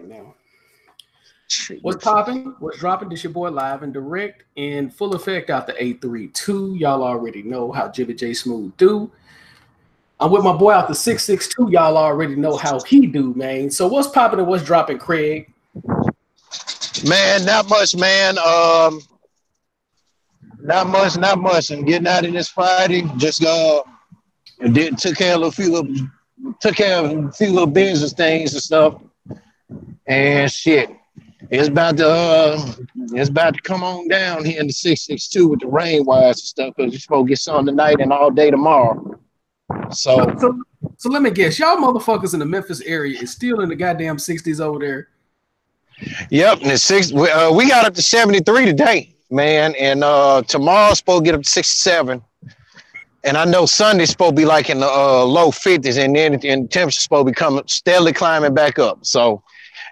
right now. What's popping? What's dropping? This your boy live and direct in full effect out the 832. Y'all already know how Jibby J Smooth do. I'm with my boy out the 662. Y'all already know how he do, man. So what's popping and what's dropping, Craig? Man, not much, man. Not much. I'm getting out of this Friday. Just took care of a few little business things and stuff. And shit. It's about to come on down here in the 662 with the rain wires and stuff, because you're supposed to get sun tonight and all day tomorrow. So let me guess, y'all motherfuckers in the Memphis area is still in the goddamn 60s over there. Yep, and we got up to 73 today, man, and tomorrow's supposed to get up to 67. And I know Sunday's supposed to be like in the low 50s, and then the temperature's supposed to be steadily climbing back up. So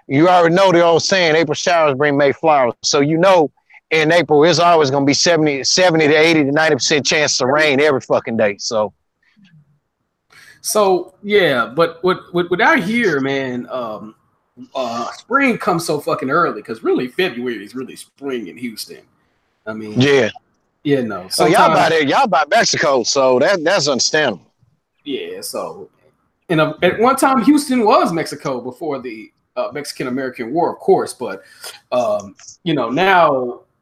you already know the old saying, April showers bring May flowers. So you know in April it's always going to be 70 to 80 to 90% chance of rain every fucking day. So yeah, but what I hear, man, spring comes so fucking early, because really February is really spring in Houston. I mean, no. So y'all by Mexico, so that's understandable. Yeah, so at one time Houston was Mexico before the Mexican-American War, of course, but now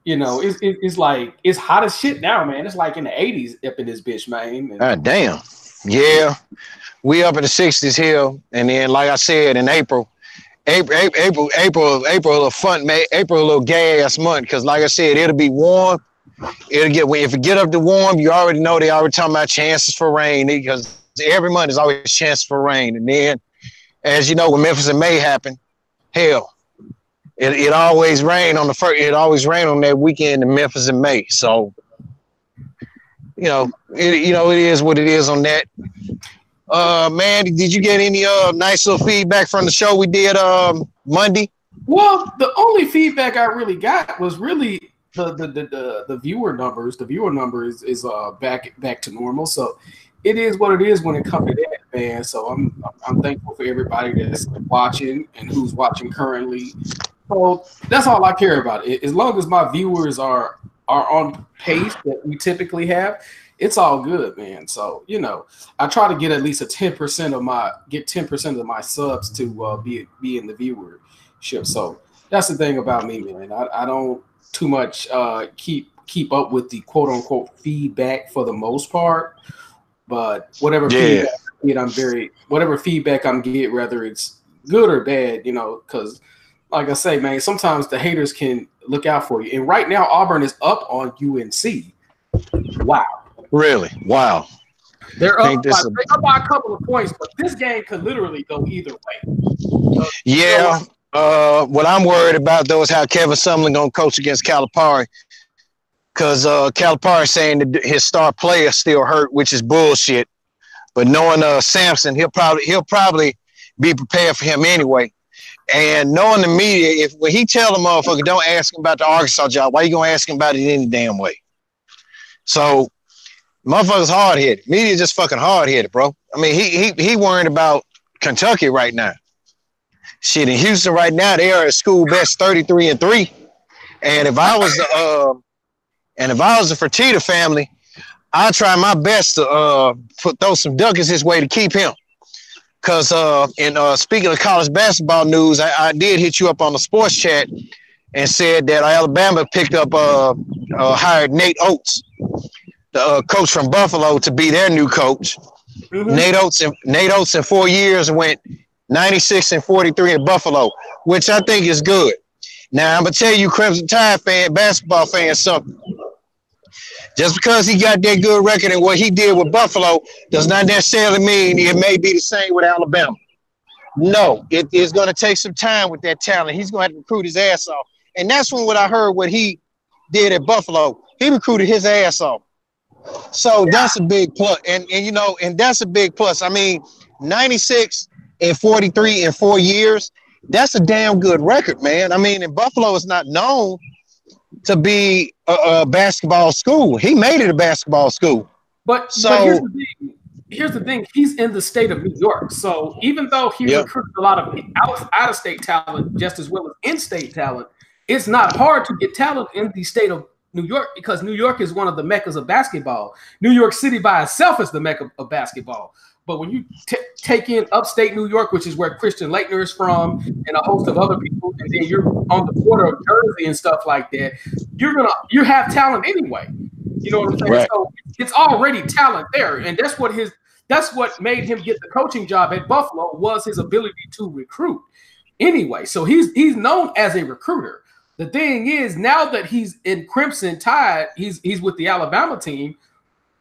it's like it's hot as shit now, man. It's like in the 80s up in this bitch, man. God damn. Yeah, we up in the 60s here, and then like I said, in April a fun May. April a little gay ass month, because like I said, it'll be warm. If it get up to warm, you already know they already talking about chances for rain, because every month is always chances for rain. And then, as you know, when Memphis and May happen, hell, it always rain on the first. It always rain on that weekend in Memphis and May. So, it is what it is on that. Man, did you get any nice little feedback from the show we did Monday? Well, the only feedback I really got was really the viewer numbers. The viewer numbers is back to normal. So it is what it is when it comes to that, man. So I'm thankful for everybody that's watching and who's watching currently. So that's all I care about. As long as my viewers are on pace that we typically have, it's all good, man. So I try to get at least 10% of my subs to be in the viewership. So that's the thing about me, man. I don't too much keep up with the quote unquote feedback for the most part. But whatever feedback I'm getting, whether it's good or bad, because like I say, man, sometimes the haters can look out for you. And right now, Auburn is up on UNC. Wow. Really? Wow. They're up by a couple of points, but this game could literally go either way. What I'm worried about, though, is how Kevin Sumlin going to coach against Calipari. Because Calipari saying that his star player still hurt, which is bullshit. But knowing Sampson, he'll probably be prepared for him anyway. And knowing the media, when he tell the motherfucker, don't ask him about the Arkansas job, why you gonna ask him about it any damn way? So motherfucker's hard-headed. Media just fucking hard-headed, bro. I mean, he worried about Kentucky right now. Shit, in Houston right now, they are at school best 33-3. And if I was the Fertitta family, I'd try my best to throw some ducats his way to keep him. Because speaking of college basketball news, I did hit you up on the sports chat and said that Alabama picked up hired Nate Oates, the coach from Buffalo, to be their new coach. Mm-hmm. Nate Oates in 4 years went 96-43 in Buffalo, which I think is good. Now I'm gonna tell you, Crimson Tide basketball fans, something. Just because he got that good record and what he did with Buffalo does not necessarily mean it may be the same with Alabama. No, it is going to take some time with that talent. He's going to have to recruit his ass off. And that's what I heard what he did at Buffalo. He recruited his ass off. So that's a big plus. And that's a big plus. I mean, 96-43 in 4 years, that's a damn good record, man. I mean, and Buffalo is not known to be a basketball school. He made it a basketball school. But here's the thing. here's the thing: he's in the state of New York, so even though he recruited a lot of out of state talent just as well as in state talent, it's not hard to get talent in the state of New York because New York is one of the meccas of basketball. New York City by itself is the mecca of basketball. But when you take in upstate New York, which is where Christian Laettner is from, and a host of other people, and then you're on the border of Jersey and stuff like that, you have talent anyway. You know what I'm saying? Right. So it's already talent there, and that's what made him get the coaching job at Buffalo was his ability to recruit. Anyway, so he's known as a recruiter. The thing is, now that he's in Crimson Tide, he's with the Alabama team.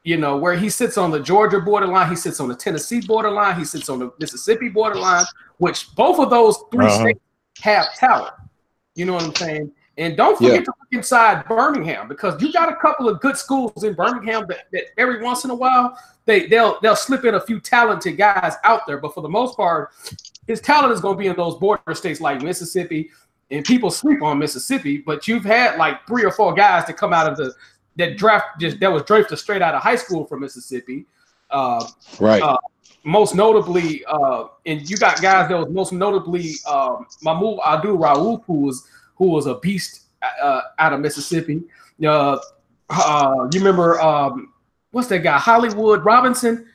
You know, where he sits on the Georgia borderline, he sits on the Tennessee borderline, he sits on the Mississippi borderline, which both of those three states have talent. You know what I'm saying? And don't forget to look inside Birmingham because you got a couple of good schools in Birmingham that every once in a while they'll slip in a few talented guys out there. But for the most part, his talent is going to be in those border states like Mississippi, and people sleep on Mississippi. But you've had like 3 or 4 guys that come out of that was drafted straight out of high school from Mississippi. Most notably, and you got guys that was most notably Mahmoud Abdul-Rauf, who was a beast out of Mississippi. You remember what's that guy? Hollywood Robinson.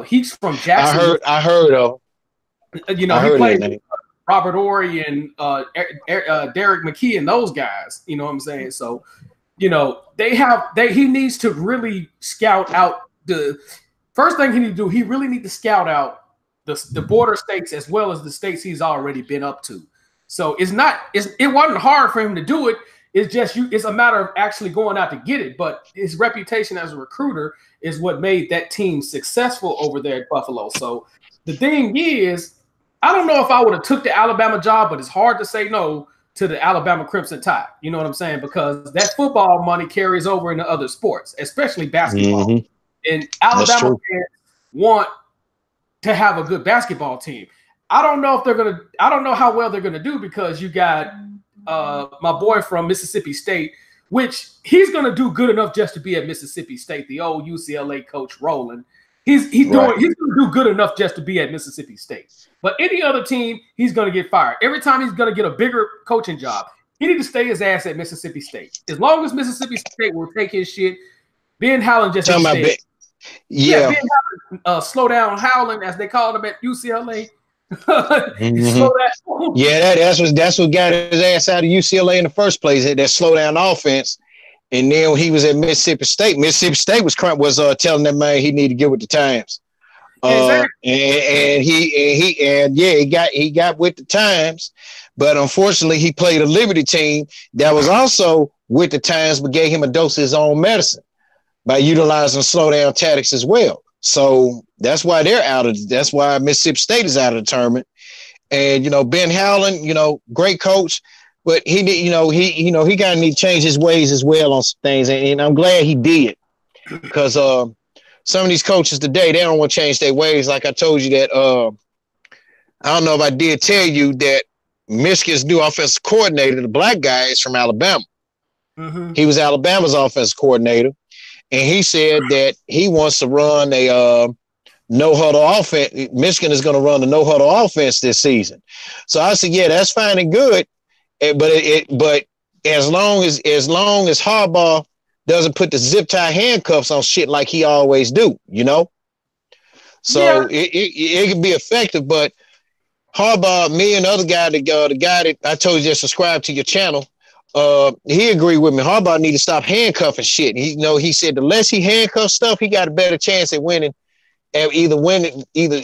He's from Jackson. I heard of. You know, he played Robert Horry and Derek McKee and those guys. You know what I'm saying? So, you know, he needs to really scout out the first thing he need to do. He really need to scout out the border states as well as the states he's already been up to. So it wasn't hard for him to do it. It's just it's a matter of actually going out to get it. But his reputation as a recruiter is what made that team successful over there at Buffalo. So the thing is, I don't know if I would have took the Alabama job, but it's hard to say no to the Alabama Crimson Tide. You know what I'm saying? Because that football money carries over into other sports, especially basketball. Mm-hmm. And Alabama fans want to have a good basketball team. I don't know how well they're gonna do because you got my boy from Mississippi State, which he's gonna do good enough just to be at Mississippi State. The old UCLA coach Rowland, he's gonna do good enough just to be at Mississippi State. But any other team, he's gonna get fired. Every time he's gonna get a bigger coaching job, he need to stay his ass at Mississippi State. As long as Mississippi State will take his shit, Ben Howland just Ben Howland, slow down Howland, as they called him at UCLA. Mm-hmm. That's what got his ass out of UCLA in the first place. That slow down offense, and then when he was at Mississippi State was telling that man he needed to get with the times. He got with the times, but unfortunately he played a Liberty team that was also with the times, but gave him a dose of his own medicine by utilizing slow down tactics as well. So that's why that's why Mississippi State is out of the tournament. And, Ben Howland, great coach, but he got to need to change his ways as well on some things. And I'm glad he did because some of these coaches today, they don't want to change their ways. Like I told you that, I don't know if I did tell you that Michigan's new offensive coordinator, the black guy, is from Alabama. Mm-hmm. He was Alabama's offensive coordinator. And he said that he wants to run a no-huddle offense. Michigan is going to run a no-huddle offense this season. So I said, yeah, that's fine and good. But as long as Harbaugh doesn't put the zip tie handcuffs on shit like he always do, So it can be effective. But Harbaugh, me and the other guy, the guy that I told you just subscribe to your channel, he agreed with me. Harbaugh need to stop handcuffing shit. He said the less he handcuffs stuff, he got a better chance at winning, at either winning a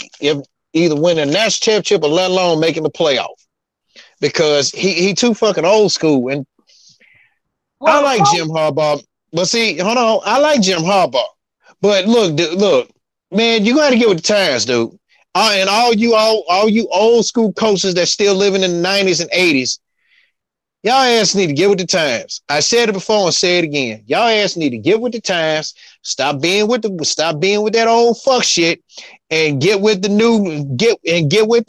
national championship or let alone making the playoff. Because he too fucking old school. And I like Jim Harbaugh. But see, hold on, I like Jim Harbaugh. But look, man, you got to get with the times, dude. And all you old school coaches that still living in the 90s and 80s. Y'all ass need to get with the times. I said it before and say it again. Y'all ass need to get with the times. Stop being with that old fuck shit and get with the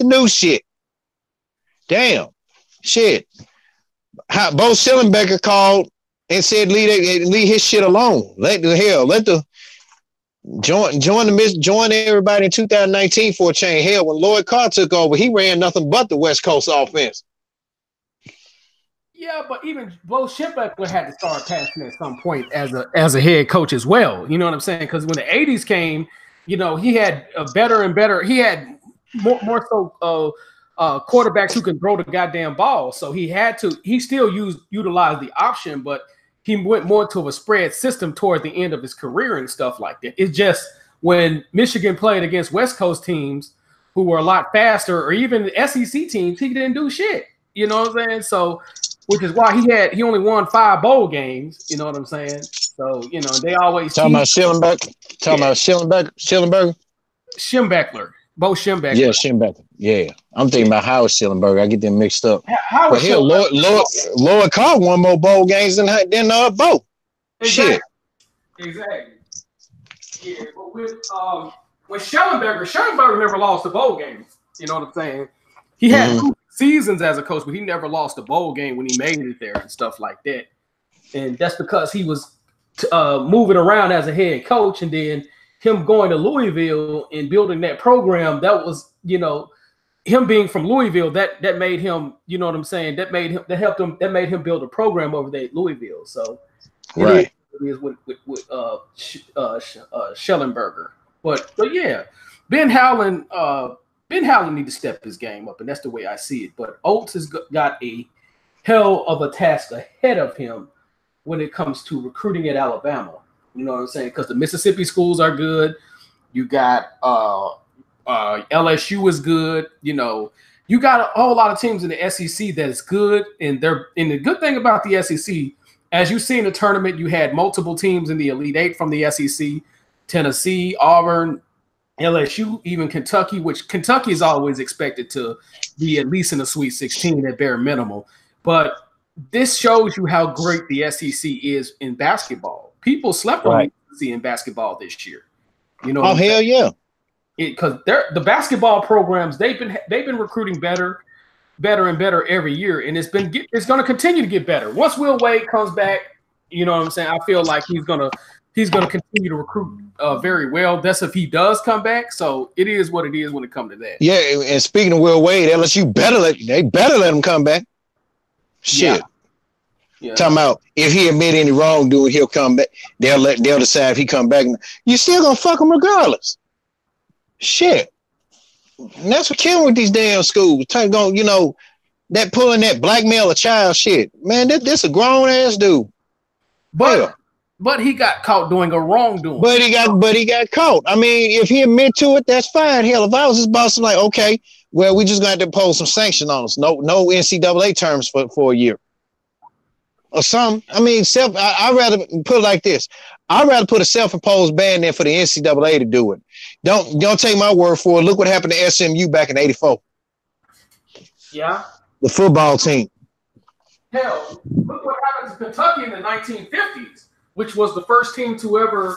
new shit. Damn. Shit. Bo Schellenberger called and said leave his shit alone. Let the Join everybody in 2019 for a change. Hell, when Lloyd Carr took over, he ran nothing but the West Coast offense. Yeah, but even Bo Schembechler had to start passing at some point as a head coach as well. You know what I'm saying? Because when the '80s came, he had a better and better. He had more so quarterbacks who can throw the goddamn ball. So he had to. He still utilized the option, but he went more to a spread system toward the end of his career and stuff like that. It's just when Michigan played against West Coast teams who were a lot faster, or even SEC teams, he didn't do shit. You know what I'm saying? So. Which is why he only won 5 bowl games. You know what I'm saying? So they always talking about Schembechler. Schembechler, Bo Schembechler. Yeah, Schembechler. Yeah, I'm thinking about Howard Schellenberger. I get them mixed up. Howard Lloyd Carr won more bowl games than Bo. Exactly. Shit. Exactly. Yeah, but with Schellenberger never lost a bowl game. You know what I'm saying? He had 2 seasons as a coach, but he never lost a bowl game when he made it there and stuff like that. And that's because he was moving around as a head coach, and then him going to Louisville and building that program. That was, him being from Louisville. That made him, you know what I'm saying? That made him build a program over there at Louisville. So right. It is with Schellenberger. But yeah, Ben Howland. Ben Howland need to step his game up, and that's the way I see it. But Oates has got a hell of a task ahead of him when it comes to recruiting at Alabama. You know what I'm saying? Because the Mississippi schools are good. You got LSU is good. You got a whole lot of teams in the SEC that is good, and the good thing about the SEC, as you see in the tournament, you had multiple teams in the Elite Eight from the SEC: Tennessee, Auburn, LSU, even Kentucky, which Kentucky is always expected to be at least in the Sweet 16 at bare minimum. But this shows you how great the SEC is in basketball. People slept on the SEC in basketball this year. Oh, hell yeah. Because the basketball programs, they've been recruiting better and better every year, and it's going to continue to get better. Once Will Wade comes back, you know what I'm saying? I feel like he's going to continue to recruit very well. That's if he does come back. So it is what it is when it comes to that. Yeah, and speaking of Will Wade, LSU better let him come back. Shit. Yeah. Talking about if he admit any wrongdoing, he'll come back. They'll decide if he come back. You still gonna fuck him regardless. Shit. And that's what killing with these damn schools. That pulling that blackmail a child shit. Man, this a grown ass dude. But he got caught doing a wrongdoing. But he got caught. I mean, if he admit to it, that's fine. Hell, if I was his boss, I'm like, okay, well, we just gonna have to impose some sanction on us. No NCAA terms for a year. Or something. I mean, I'd rather put it like this. I'd rather put a self-imposed ban there for the NCAA to do it. Don't take my word for it. Look what happened to SMU back in '84. Yeah. The football team. Hell, look what happened to Kentucky in the 1950s, which was the first team to ever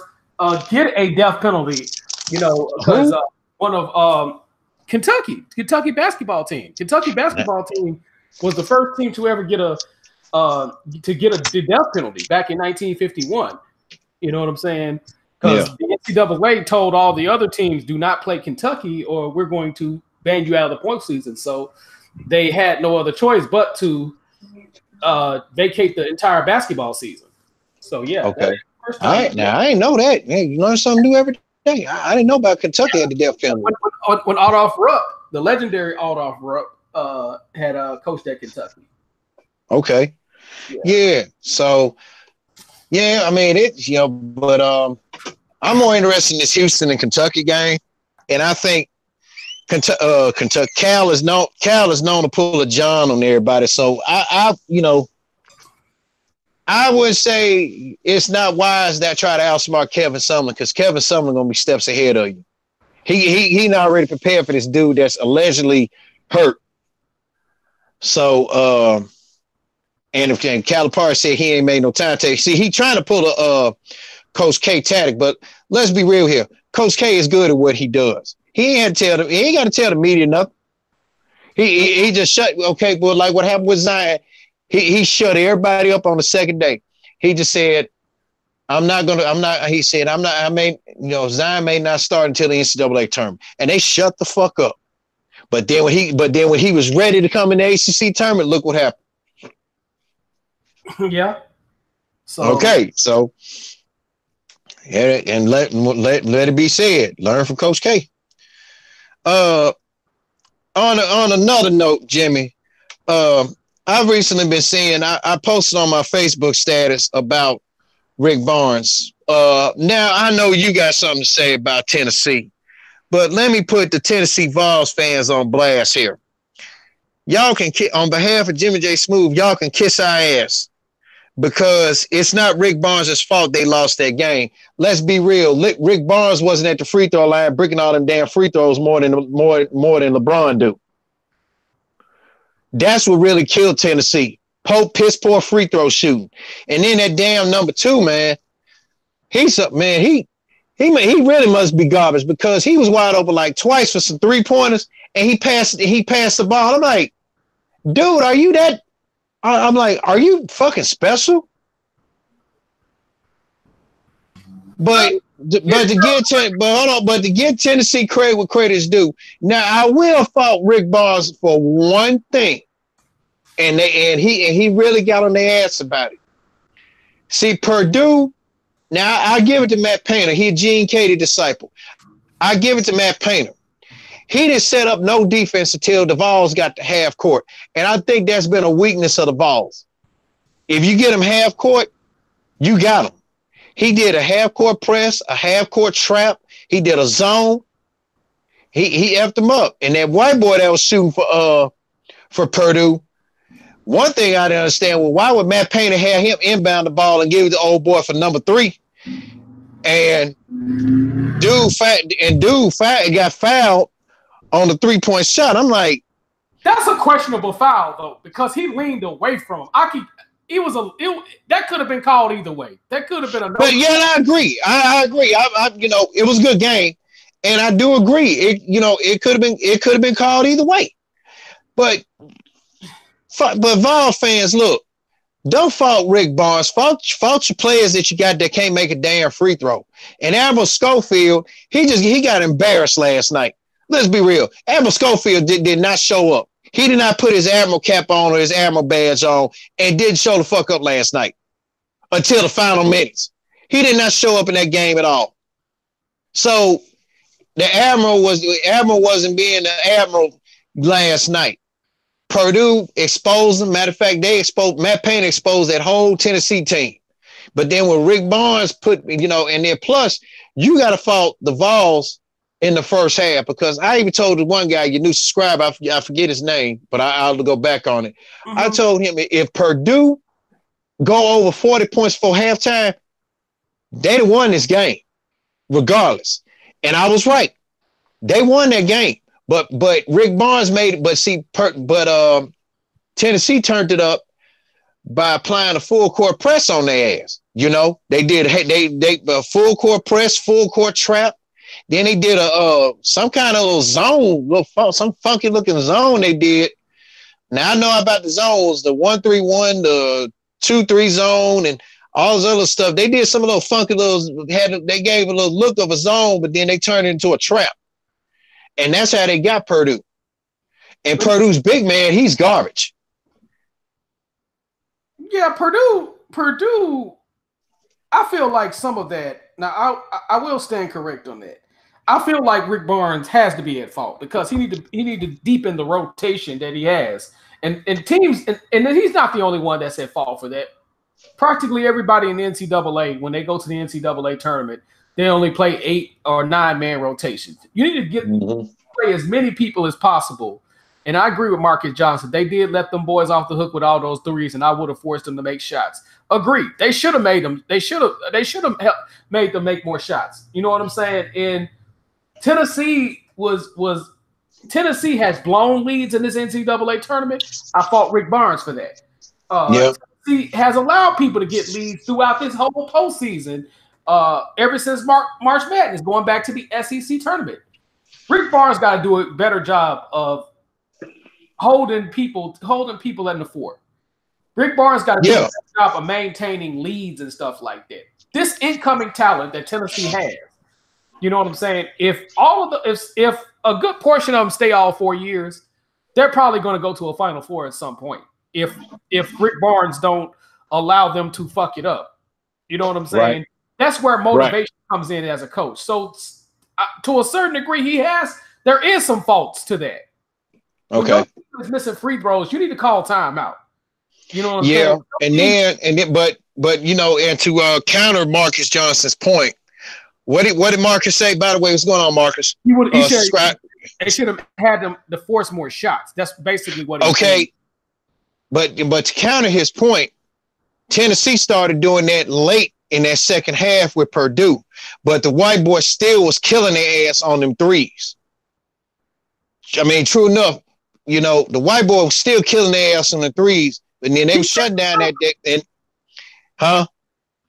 get a death penalty. Because one of Kentucky basketball team. Kentucky basketball team was the first team to ever get a death penalty back in 1951. You know what I'm saying? Because the NCAA told all the other teams, do not play Kentucky or we're going to ban you out of the point season. So they had no other choice but to vacate the entire basketball season. So, yeah. Okay. All right. Now, I didn't know that. Man, you learn something new every day. I didn't know about Kentucky had the death penalty. When Adolph Rupp, the legendary Adolph Rupp, had coached at Kentucky. Okay. Yeah. So, yeah, I mean, but I'm more interested in this Houston and Kentucky game. And I think Kentucky, Cal is known to pull a John on everybody. So I would say it's not wise that I try to outsmart Kevin Sumlin, because Kevin Sumlin gonna be steps ahead of you. He not already prepared for this dude that's allegedly hurt. So and if Calipari said he ain't made no time take, see, he trying to pull a Coach K tactic, but let's be real here. Coach K is good at what he does. He ain't got to tell the media nothing. He just shut. Okay, well, like what happened with Zion, he shut everybody up on the second day. He just said, I'm not. He said, I'm not. I mean, Zion may not start until the NCAA tournament, and they shut the fuck up. But then when he was ready to come in the ACC tournament, look what happened. Yeah. Okay, so and let it be said. Learn from Coach K. On another note, Jimmy, I've recently been seeing. I posted on my Facebook status about Rick Barnes. Now I know you got something to say about Tennessee, but let me put the Tennessee Vols fans on blast here. Y'all can, on behalf of Jimmy J. Smooth, y'all can kiss our ass because it's not Rick Barnes' fault they lost that game. Let's be real. Rick Barnes wasn't at the free throw line breaking all them damn free throws more than LeBron do. That's what really killed Tennessee. Pope piss poor free throw shooting, and then that damn number 2 man. He's up, man. He really must be garbage because he was wide open like twice for some 3-pointers, and he passed the ball. I'm like, dude, are you that? I'm like, are you fucking special? But to give Tennessee credit what credit is due. Now I will fault Rick Barnes for one thing, and he really got on their ass about it. See, Purdue. Now I give it to Matt Painter. He a Gene Keady disciple. I give it to Matt Painter. He didn't set up no defense until the Vols got to half court. And I think that's been a weakness of the Vols. If you get them half court, you got them. He did a half court press, a half court trap. He did a zone. He effed them up. And that white boy that was shooting for Purdue, one thing I didn't understand was why would Matt Painter have him inbound the ball and give it to old boy for number 3? And dude got fouled on the 3-point shot. I'm like, that's a questionable foul though, because he leaned away from him. That could have been called either way. That could have been a. But yeah, I agree. I agree. It was a good game, and I do agree. It could have been called either way. But Vol fans, look, don't fault Rick Barnes. Fault your players that you got that can't make a damn free throw. And Admiral Schofield, he got embarrassed last night. Let's be real. Admiral Schofield did not show up. He did not put his Admiral cap on or his Admiral badge on and didn't show the fuck up last night until the final minutes. He did not show up in that game at all. So the Admiral wasn't being the Admiral last night. Purdue exposed him. Matter of fact, Matt Painter exposed that whole Tennessee team. But then when Rick Barnes and then plus, you got to fault the Vols in the first half because I even told the one guy, your new subscriber, I forget his name, but I'll go back on it. Mm-hmm. I told him if Purdue go over 40 points for halftime, they'd have won this game regardless. And I was right. They won that game. But Rick Barnes made it. But Tennessee turned it up by applying a full court press on their ass. They did they full court press, full court trap. Then they did some kind of little zone, some funky looking zone they did. Now I know about the zones, the 1-3-1, the 2-3 zone, and all this other stuff. They did some of those funky they gave a little look of a zone, but then they turned it into a trap. And that's how they got Purdue. And Purdue's big man, he's garbage. Yeah, Purdue, I feel like some of that. Now, I will stand correct on that. I feel like Rick Barnes has to be at fault because he need to deepen the rotation that he has. And teams, and he's not the only one that's at fault for that. Practically everybody in the NCAA, when they go to the NCAA tournament, they only play 8 or 9-man rotations. You need to play as many people as possible. And I agree with Marcus Johnson. They did let them boys off the hook with all those threes, and I would have forced them to make shots. Agreed. They should have made them. They should have made them make more shots. You know what I'm saying? And Tennessee Tennessee has blown leads in this NCAA tournament. I fought Rick Barnes for that. Tennessee has allowed people to get leads throughout this whole postseason. Ever since March Madness, going back to the SEC tournament. Rick Barnes got to do a better job of holding people in the fort. Rick Barnes got to do a better job of maintaining leads and stuff like that. This incoming talent that Tennessee has, you know what I'm saying? If a good portion of them stay all 4 years, they're probably going to go to a Final Four at some point. If Rick Barnes don't allow them to fuck it up, you know what I'm saying? Right. That's where motivation comes in as a coach. So to a certain degree, there is some faults to that. Okay. When he's missing free throws, you need to call timeout. You know what I'm saying? But you know, and to counter Marcus Johnson's point, what did Marcus say? By the way, what's going on, Marcus? They should have had them to force more shots. That's basically what. Okay, but to counter his point, Tennessee started doing that late in that second half with Purdue, but the white boy still was killing their ass on them threes. I mean, true enough, you know, the white boy was still killing their ass on the threes, and then they were shut down that.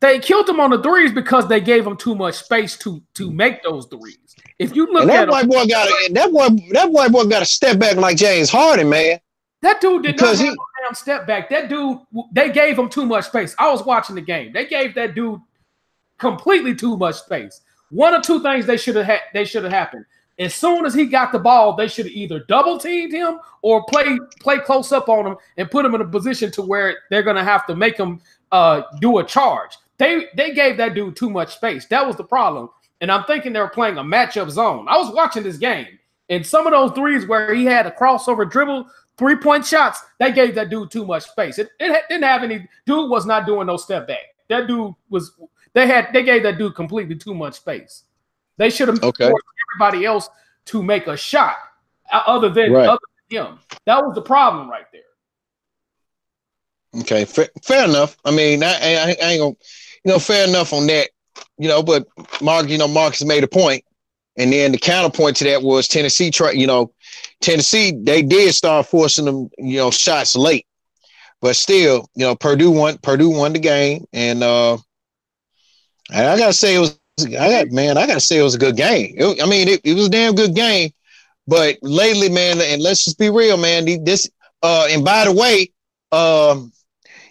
They killed them on the threes because they gave them too much space to make those threes. If you look at that white boy got to step back like James Harden, man. That dude did not have no damn step back. That dude, they gave him too much space. I was watching the game. They gave that dude completely too much space. One or two things they should have happened. As soon as he got the ball, they should have either double teamed him or play close up on him and put him in a position to where they're gonna have to make him do a charge. They gave that dude too much space. That was the problem. And I'm thinking they were playing a matchup zone. I was watching this game, and some of those threes where he had a crossover dribble, 3-point shots, they gave that dude too much space. It didn't have any. Dude was not doing no step back. That dude was. They gave that dude completely too much space. They should have forced everybody else to make a shot other than him. That was the problem right there. Okay, fair enough. I mean, I ain't gonna, fair enough on that. But Marcus made a point, and then the counterpoint to that was Tennessee. Tennessee, they did start forcing them, shots late, but still, Purdue won the game, and I gotta say it was. I gotta say it was a good game. It was a damn good game, but lately, man, and let's just be real, man. And by the way,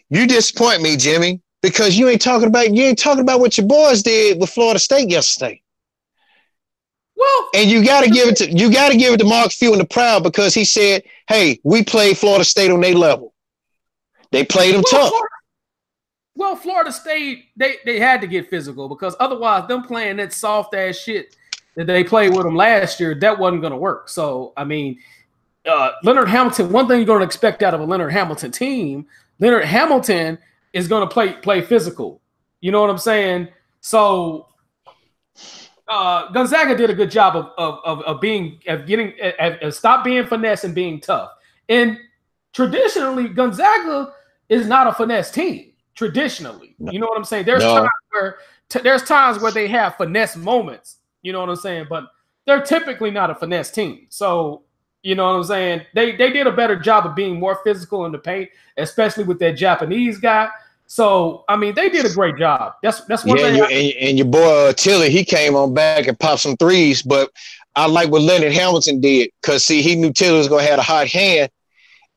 you disappoint me, Jimmy, because you ain't talking about what your boys did with Florida State yesterday. Well, and you gotta give it to Mark Few and the Proud, because he said, "Hey, we played Florida State on their level. They played them tough." Well, Florida State, they had to get physical, because otherwise them playing that soft ass shit that they played with them last year, that wasn't going to work. So, I mean, Leonard Hamilton, one thing you're going to expect out of a Leonard Hamilton team, Leonard Hamilton is going to play physical. You know what I'm saying? So Gonzaga did a good job of stop being finesse and being tough. And traditionally, Gonzaga is not a finesse team. Traditionally, you know what I'm saying? There's times where they have finesse moments, you know what I'm saying? But they're typically not a finesse team. So, you know what I'm saying? They did a better job of being more physical in the paint, especially with that Japanese guy. So, I mean, they did a great job. That's one thing. And your boy Tilly, he came on back and popped some threes. But I like what Leonard Hamilton did, because he knew Tilly was gonna have a hot hand.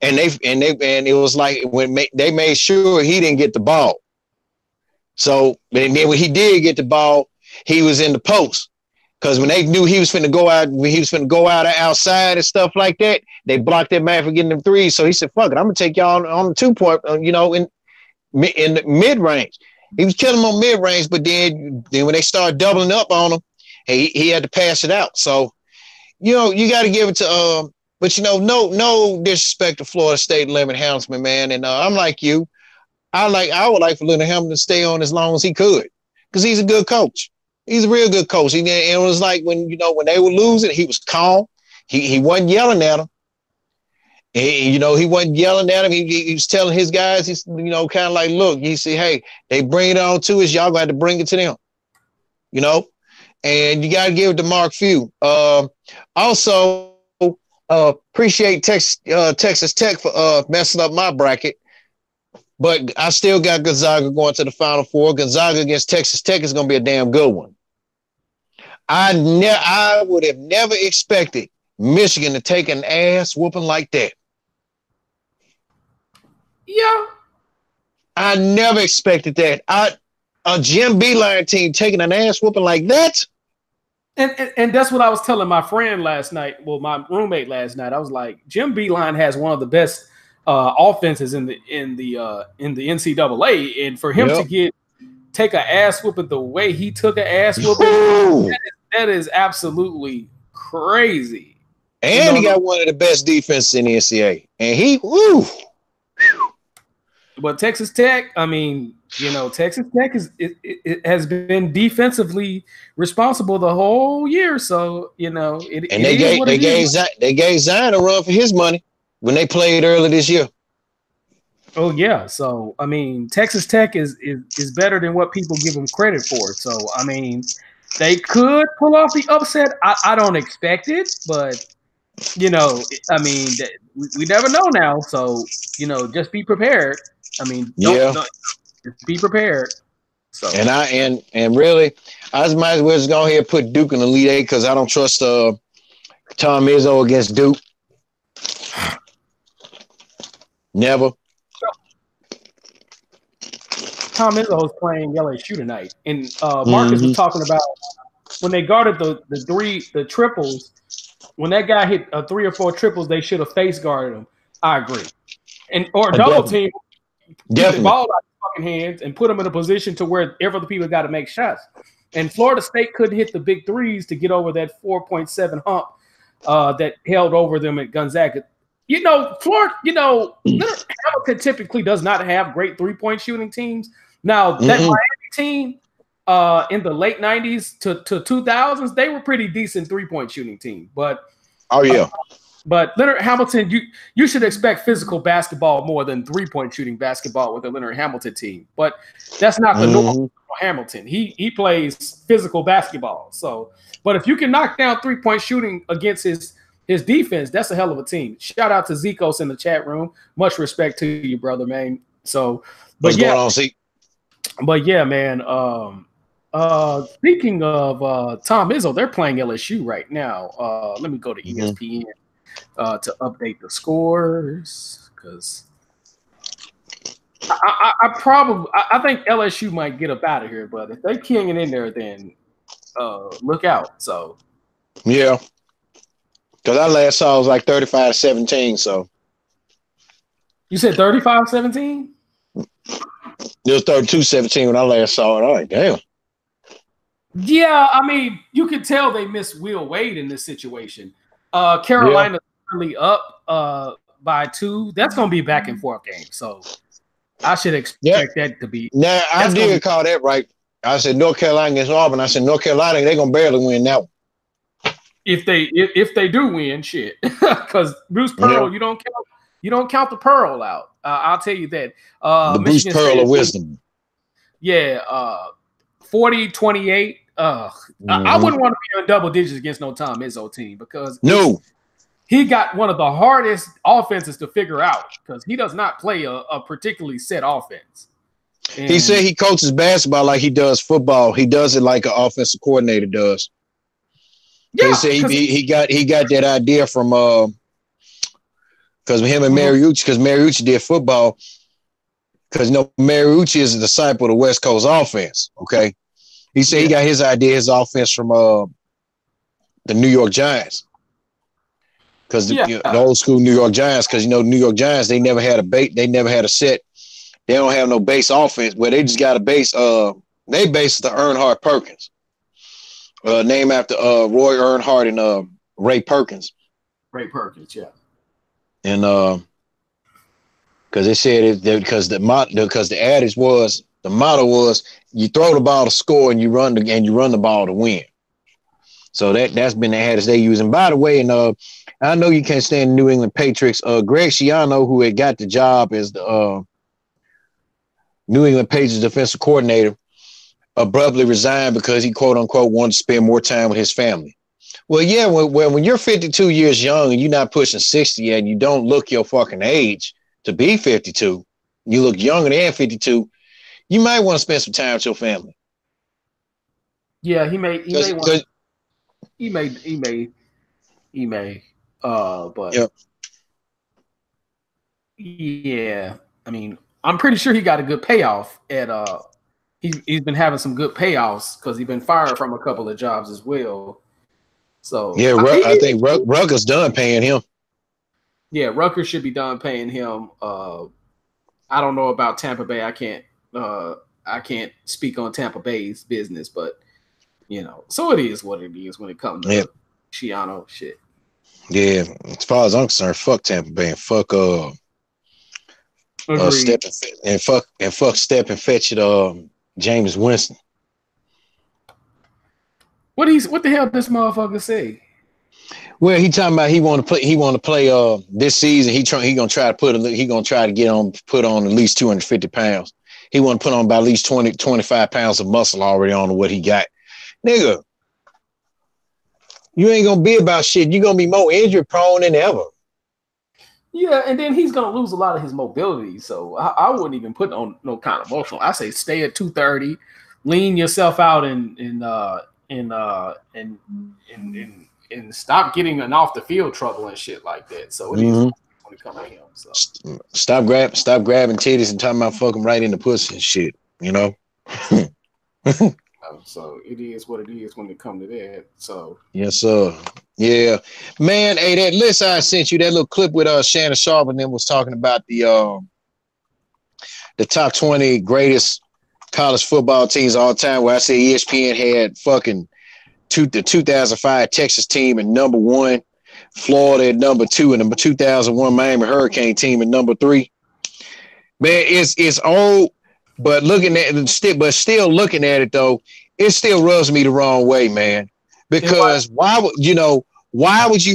And it was like when they made sure he didn't get the ball. So, and then when he did get the ball, he was in the post, because when they knew he was finna go out outside and stuff like that, they blocked that man from getting them threes. So he said, "Fuck it, I'm gonna take y'all on the 2-point, in the mid range." He was killing them on mid range, but then when they started doubling up on him, he had to pass it out. So, you got to give it to But no disrespect to Florida State and Leonard Hamilton, man. And I'm like you. I would like for Leonard Hamilton to stay on as long as he could, because he's a good coach. He's a real good coach. And it was like when they were losing, he was calm. He wasn't yelling at them. He wasn't yelling at him. He was telling his guys, he's kind of like, look, you see, hey, they bring it on to us. Y'all gonna have to bring it to them. And you got to give it to Mark Few. Also. Appreciate Texas Tech for messing up my bracket, but I still got Gonzaga going to the Final Four. Gonzaga against Texas Tech is going to be a damn good one. I would have never expected Michigan to take an ass whooping like that. Yeah, I never expected that. a Jim Beeline team taking an ass whooping like that. And that's what I was telling my friend last night. Well, my roommate last night. I was like, Jim Beeline has one of the best offenses in the NCAA, and for him to take an ass whooping the way he took an ass whooping, that is absolutely crazy. And he got one of the best defenses in the NCAA, and he woo. But Texas Tech, I mean, Texas Tech it has been defensively responsible the whole year. So they gave Zion a run for his money when they played early this year. Oh yeah, so I mean, Texas Tech is better than what people give them credit for. So I mean, they could pull off the upset. I don't expect it, but I mean, we never know now. So just be prepared. I mean, just be prepared. So and really, I might as well just go ahead and put Duke in the Elite Eight because I don't trust Tom Izzo against Duke. Never. Tom Izzo is playing LSU tonight, and Marcus was talking about when they guarded the triples. When that guy hit 3 or 4 triples, they should have face guarded him. I agree, or double team. Get the ball out of his fucking hands and put them in a position to where every other people got to make shots. And Florida State couldn't hit the big threes to get over that 4.7 hump that held over them at Gonzaga. Florida, Hamilton typically does not have great 3-point shooting teams. Now, that Miami team in the late 90s to 2000s, they were pretty decent 3-point shooting team. But but Leonard Hamilton, you should expect physical basketball more than 3-point shooting basketball with the Leonard Hamilton team. But that's not the normal Hamilton. He plays physical basketball. So, but if you can knock down 3-point shooting against his defense, that's a hell of a team. Shout out to Zikos in the chat room. Much respect to you, brother, man. So, what's going on, Zeke? But yeah, man. Speaking of Tom Izzo, they're playing LSU right now. Let me go to ESPN to update the scores because I think LSU might get up out of here, but if they're keying in there, then look out. So yeah, because I last saw it was like 35-17. So you said 35-17? It was 32-17 when I last saw it. I'm like, damn. Yeah, I mean, you could tell they missed Will Wade in this situation. Carolina's really up by 2. That's going to be a back and forth game. So I should expect that to be. Now, I did call that right. I said North Carolina against Auburn. I said North Carolina, they're going to barely win that one. If they do win, shit. Because Bruce Pearl, you don't count the Pearl out. I'll tell you that. The Bruce Pearl of wisdom. Yeah, 40-28. I wouldn't want to be on double digits against no Tom Izzo team because he got one of the hardest offenses to figure out because he does not play a particularly set offense. And he said he coaches basketball like he does football. He does it like an offensive coordinator does. Yeah, he said he got that idea from because him and Mariucci, because Mariucci did football. Because Mariucci is a disciple of the West Coast offense. Okay. He said he got his idea, his offense from the New York Giants. Because the old school New York Giants, because New York Giants, they never had a set. They don't have no base offense, where they just got a base. They base the Earnhardt Perkins, named after Roy Earnhardt and Ray Perkins. Ray Perkins, yeah. And because they said because the adage was, the motto was, you throw the ball to score and you run the ball to win. So that's been the adage they use. And by the way, I know you can't stand the New England Patriots. Greg Schiano, who had got the job as the New England Patriots defensive coordinator, abruptly resigned because he quote unquote wanted to spend more time with his family. Well, yeah, when you're 52 years young and you're not pushing 60 yet, and you don't look your fucking age to be 52, you look younger than 52. You might want to spend some time with your family. Yeah, he may. But yeah, I mean, I'm pretty sure he got a good payoff at he's been having some good payoffs because he's been fired from a couple of jobs as well. So yeah, I think Rutgers done paying him. Yeah, Rutgers should be done paying him. I don't know about Tampa Bay. I can't speak on Tampa Bay's business, but so it is what it is when it comes to Schiano shit. Yeah, as far as I'm concerned, fuck Tampa Bay and fuck Step and fetch it James Winston. What the hell does this motherfucker say? Well, he talking about he want to play this season. He gonna try to put on at least 250 pounds. He want to put on about at least 25 pounds of muscle already on what he got. Nigga, you ain't gonna be about shit. You're gonna be more injury prone than ever. Yeah, and then he's gonna lose a lot of his mobility. So I wouldn't even put on no kind of muscle. I say stay at 230, lean yourself out and stop getting an off the field trouble and shit like that. So it is when it comes to him. So stop grabbing titties and talking about fucking right in the pussy and shit. So it is what it is when it comes to that. So yes, sir. Yeah, man. Hey, that list I sent you, that little clip with Shannon Sharp, and then was talking about the top 20 greatest college football teams of all time. Where I said ESPN had fucking the 2005 Texas team at number 1, Florida at number 2, and the 2001 Miami Hurricane team at number 3. Man, it's old, but still looking at it though, it still rubs me the wrong way, man. Because why would you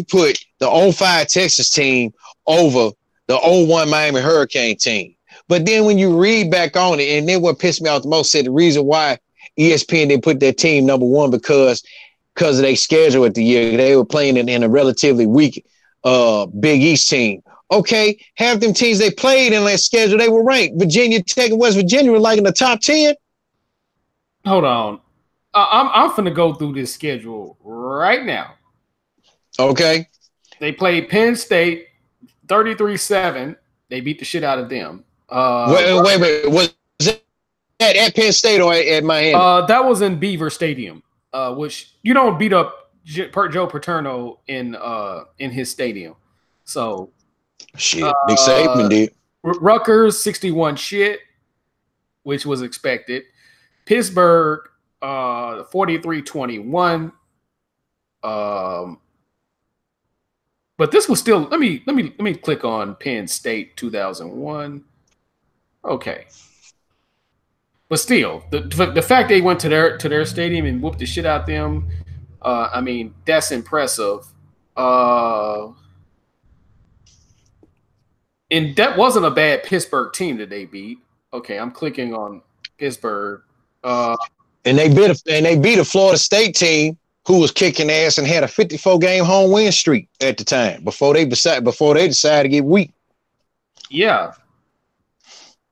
put the 05 Texas team over the 01 Miami Hurricane team? But then when you read back on it, and then what pissed me off the most, said the reason why ESPN didn't put that team number 1 because of their schedule at the year. They were playing in a relatively weak Big East team. Okay, half them teams they played in that schedule, they were ranked. Virginia Tech and West Virginia were like in the top 10. Hold on. I'm finna go through this schedule right now. Okay. They played Penn State 33-7. They beat the shit out of them. Wait. Was that at Penn State or at Miami? That was in Beaver Stadium, which you don't beat up Joe Paterno in his stadium. So shit, Nick Saban did. Rutgers 61 shit, which was expected. Pittsburgh 43-21. But this was still. Let me click on Penn State 2001. Okay, but still, the fact they went to their stadium and whooped the shit out them. I mean, that's impressive. And that wasn't a bad Pittsburgh team that they beat. Okay, I'm clicking on Pittsburgh. And they beat a Florida State team who was kicking ass and had a 54-game home win streak at the time before they decided to get weak. Yeah.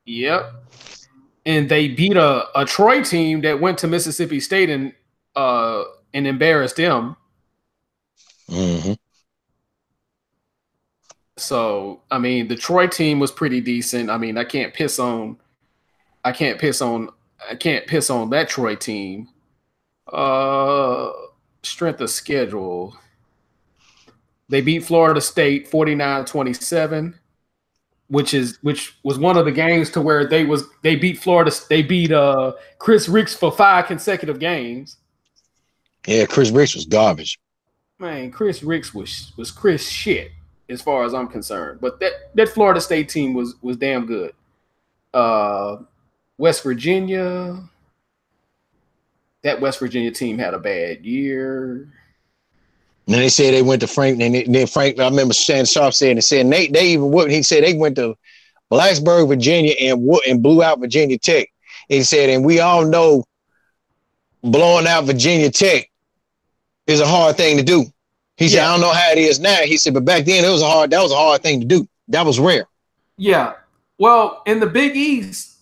Yep. And they beat a Troy team that went to Mississippi State and embarrassed them. Mm-hmm. So I mean, the Troy team was pretty decent. I mean, I can't piss on that Troy team. Strength of schedule. They beat Florida State 49-27, which was one of the games to where they beat Florida. They beat Chris Ricks for 5 consecutive games. Yeah, Chris Ricks was garbage. Man, Chris Ricks was Chris shit as far as I'm concerned. But that Florida State team was damn good. West Virginia. That West Virginia team had a bad year. And then they said they went to Frank. And then Frank, I remember Shannon Sharp saying, they even whooped. He said they went to Blacksburg, Virginia, and blew out Virginia Tech. He said, and we all know blowing out Virginia Tech is a hard thing to do. He said, I don't know how it is now. He said, but back then that was a hard thing to do. That was rare. Yeah. Well, in the Big East,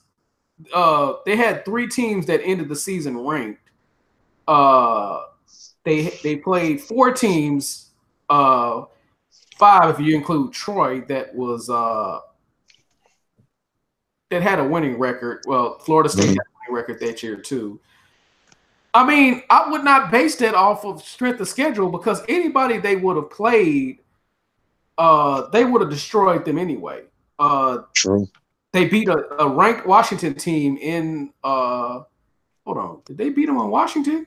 they had 3 teams that ended the season ranked. They played 4 teams, 5 if you include Troy, that was that had a winning record. Well, Florida State had a record that year too. I mean, I would not base that off of strength of schedule because anybody they would have played, they would have destroyed them anyway. True. They beat a ranked Washington team in. Hold on, did they beat them on Washington?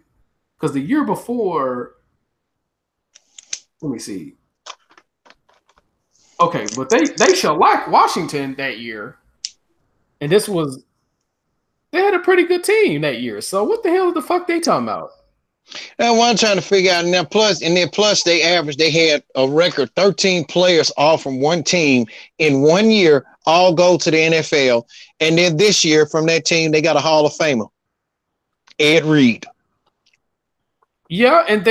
Because the year before, let me see. Okay, but they shellacked Washington that year, and this was. They had a pretty good team that year. So what the hell the fuck they talking about? And what I'm trying to figure out now, plus they had a record 13 players all from one team in 1 year, all go to the NFL. And then this year from that team, they got a Hall of Famer, Ed Reed. Yeah, and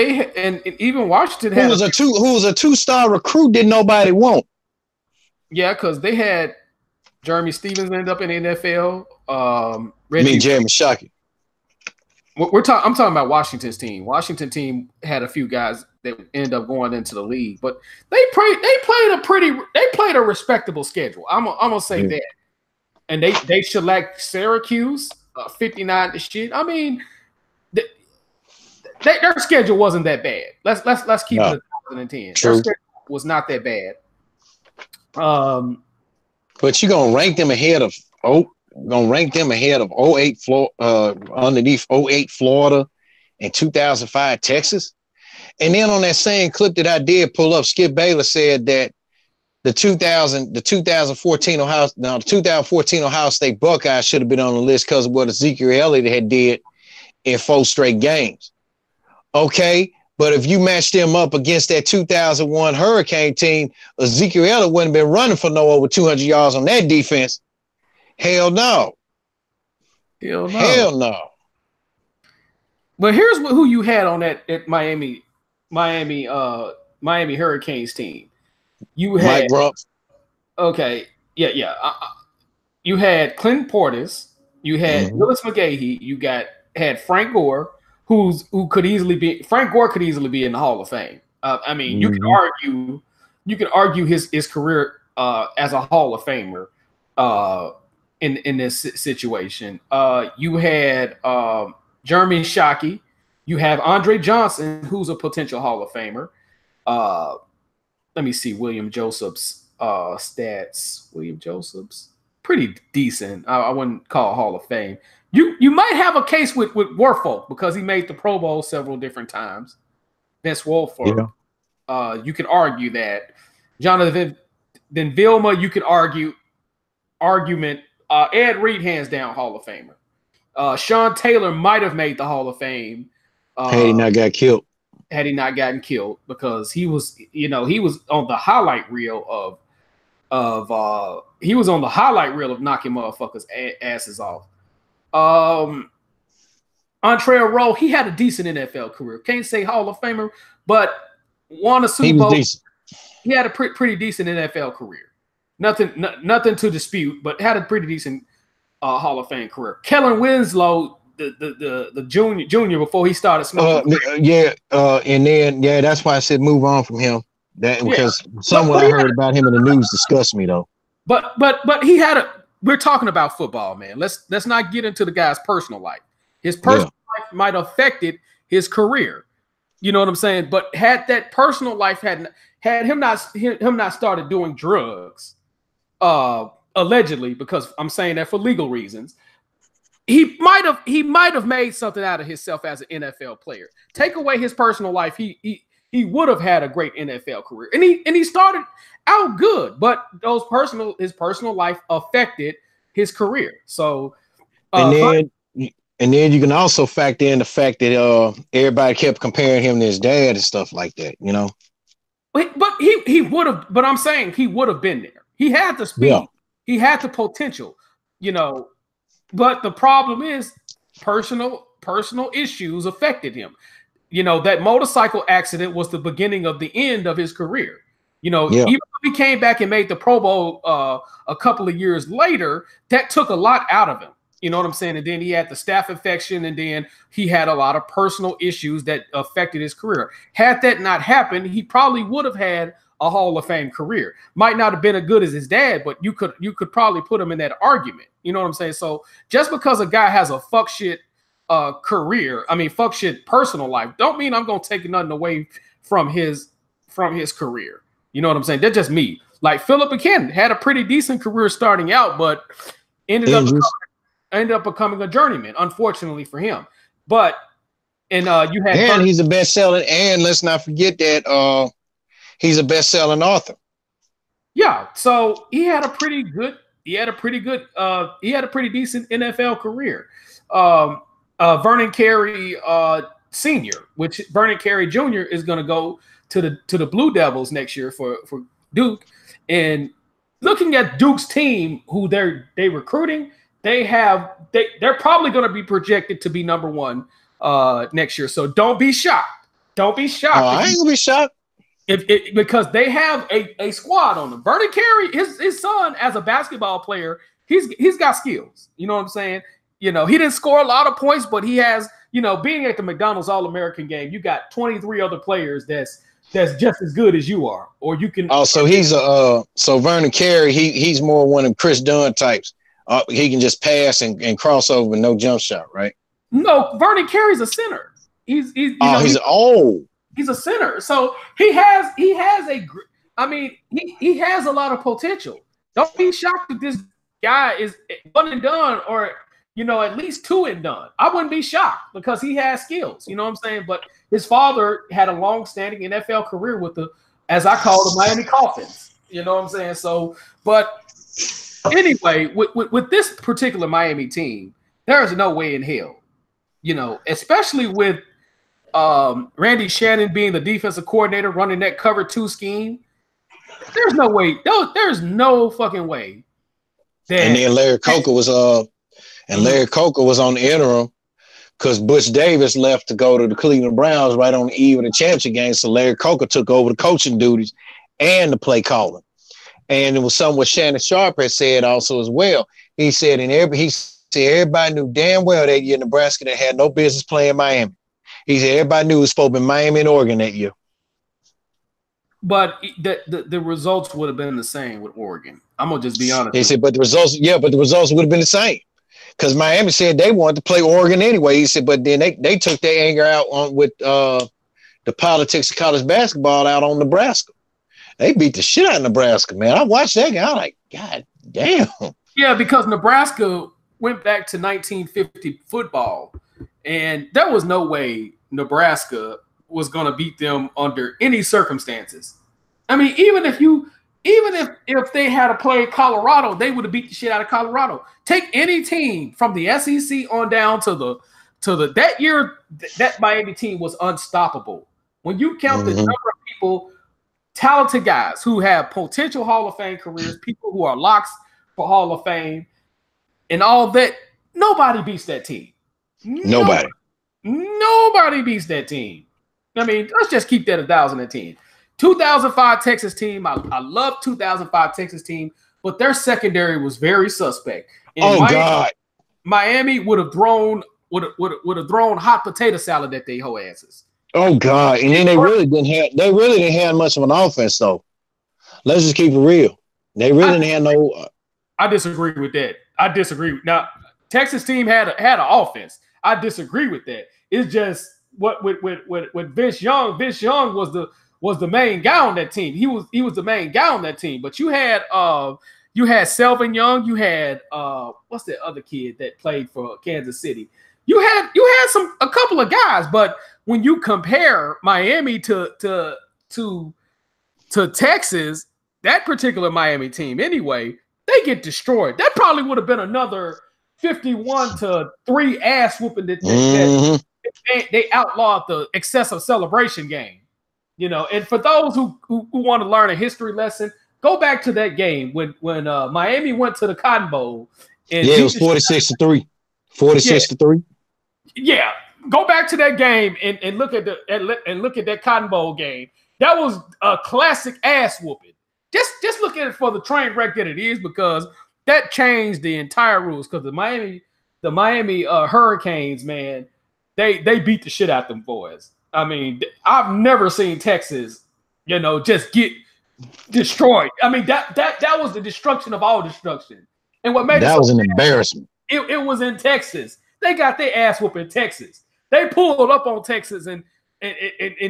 even Washington had who was a two-star recruit didn't nobody want. Yeah, because they had Jeremy Stevens ended up in the NFL. Jeremy Shockey. I'm talking about Washington's team. Washington team had a few guys that ended up going into the league, but they played a respectable schedule. I'm gonna say that, and they shellacked Syracuse 59 to shit. I mean, their schedule wasn't that bad. Let's keep it at 2010. True. Their schedule was not that bad. But you're gonna rank them ahead of 08 underneath 08 Florida and 2005 Texas. And then on that same clip that I did pull up, Skip Bayless said that the 2014 Ohio State Buckeyes should have been on the list because of what Ezekiel Elliott had did in 4 straight games. Okay, but if you match them up against that 2001 Hurricane team, Ezekiel Elliott wouldn't have been running for no over 200 yards on that defense. Hell no. Hell no. But here's who you had on that at Miami Hurricanes team. You had Mike Rumpf. Okay, yeah. You had Clinton Portis. You had Willis McGahee. You had Frank Gore, who could easily be Frank Gore could easily be in the Hall of Fame. I mean, you could argue his career as a Hall of Famer in this situation. You had Jeremy Shockey. You have Andre Johnson, who's a potential Hall of Famer. Let me see William Joseph's stats. William Joseph's pretty decent. I wouldn't call Hall of Fame. You might have a case with Werfel because he made the Pro Bowl several different times. Vince Wilfork. Yeah. You could argue that. Jonathan Vilma, you could argument. Ed Reed, hands down, Hall of Famer. Sean Taylor might have made the Hall of Fame. Had he not got killed. Had he not gotten killed, because he was on the highlight reel of knocking motherfuckers asses off. Antrell Rowe, he had a decent NFL career. Can't say Hall of Famer, but won a Super Bowl. He had a pretty decent NFL career. Nothing to dispute, but had a pretty decent Hall of Fame career. Kellen Winslow, the junior before he started smoking. And then that's why I said move on from him. Because someone I heard about him in the news discussed me though. But he had a. We're talking about football, man. Let's not get into the guy's personal life. His personal life might have affected his career. You know what I'm saying? But had that personal life had him not started doing drugs, allegedly, because I'm saying that for legal reasons, he might have made something out of himself as an NFL player. Take away his personal life, he would have had a great NFL career, and he started out good, but his personal life affected his career. So, and then you can also factor in the fact that everybody kept comparing him to his dad and stuff like that, you know. But he would have. But I'm saying he would have been there. He had the speed. Yeah. He had the potential, you know. But the problem is personal issues affected him. You know, that motorcycle accident was the beginning of the end of his career. You know, even if he came back and made the Pro Bowl a couple of years later, that took a lot out of him. You know what I'm saying? And then he had the staph infection, and then he had a lot of personal issues that affected his career. Had that not happened, he probably would have had a Hall of Fame career. Might not have been as good as his dad, but you could probably put him in that argument. You know what I'm saying? So just because a guy has a fuck shit career, I mean fuck shit personal life, don't mean I'm gonna take nothing away from his career. You know what I'm saying? That's just me. Like Philip Buchanan had a pretty decent career starting out, but ended up becoming a journeyman, unfortunately for him. But you had he's a best-selling, and let's not forget that he's a best-selling author. Yeah, so he had a pretty decent NFL career. Vernon Carey Sr., which Vernon Carey Jr. is going to go to the Blue Devils next year for Duke. And looking at Duke's team, who they're recruiting, they're probably going to be projected to be number one next year. So don't be shocked. Don't be shocked. I ain't gonna be shocked. Because they have a squad on them. Vernon Carey, his son, as a basketball player, he's got skills. You know what I'm saying? You know, he didn't score a lot of points, but he has, you know, being at the McDonald's All-American game, you got 23 other players that's just as good as you are. Or you can so he's so Vernon Carey, he's more one of Chris Dunn types. He can just pass and cross over with no jump shot, right? No, Vernon Carey's a center. He's a center. So he has a lot of potential. Don't be shocked if this guy is one and done, or, you know, at least two and done. I wouldn't be shocked because he has skills. You know what I'm saying? But his father had a long-standing NFL career with the, as I call the Miami Coffins. You know what I'm saying? So, but anyway, with this particular Miami team, there is no way in hell, you know, especially with Randy Shannon being the defensive coordinator running that cover 2 scheme. There's no way. There's no fucking way. And then Larry Coker was on the interim because Butch Davis left to go to the Cleveland Browns right on the eve of the championship game. So Larry Coker took over the coaching duties and the play calling. And it was something what Shannon Sharp had said also as well. He said, everybody knew damn well that year Nebraska that had no business playing Miami. He said everybody knew it was supposed to be Miami and Oregon that year. But the results would have been the same with Oregon. I'm gonna just be honest. He said, but the results would have been the same. Because Miami said they wanted to play Oregon anyway. He said, but then they took their anger out with the politics of college basketball out on Nebraska. They beat the shit out of Nebraska, man. I watched that game. I'm like, God damn. Yeah, because Nebraska went back to 1950 football, and there was no way Nebraska was going to beat them under any circumstances. I mean, even if they had to play Colorado, they would have beat the shit out of Colorado. Take any team from the SEC on down to the that year, that Miami team was unstoppable. When you count the number of people, talented guys who have potential Hall of Fame careers, people who are locks for Hall of Fame, and all that, nobody beats that team. Nobody beats that team. I mean, let's just keep that 1,010. 2005 Texas team. I love 2005 Texas team, but their secondary was very suspect. And God! Miami would have thrown hot potato salad at their whole asses. Oh God! And then they really didn't have much of an offense though. Let's just keep it real. They really didn't have no. I disagree with that. Now, Texas team had an offense. I disagree with that. It's just what with Vince Young. Vince Young was the main guy on that team. He was the main guy on that team. But you had Selvin Young. You had what's that other kid that played for Kansas City? You had a couple of guys, but when you compare Miami to Texas, that particular Miami team anyway, they get destroyed. That probably would have been another 51-3 ass whooping that they outlawed the excessive celebration game. You know, and for those who want to learn a history lesson, go back to that game when Miami went to the Cotton Bowl. And it was 46-3. 46-3. Yeah, go back to that game and look at that Cotton Bowl game. That was a classic ass whooping. Just look at it for the train wreck that it is, because that changed the entire rules. Because the Miami Hurricanes, man, they beat the shit out them boys. I mean, I've never seen Texas, you know, just get destroyed. I mean, that was the destruction of all destruction. And what made that was an embarrassment. It was in Texas. They got their ass whooped in Texas. They pulled up on Texas and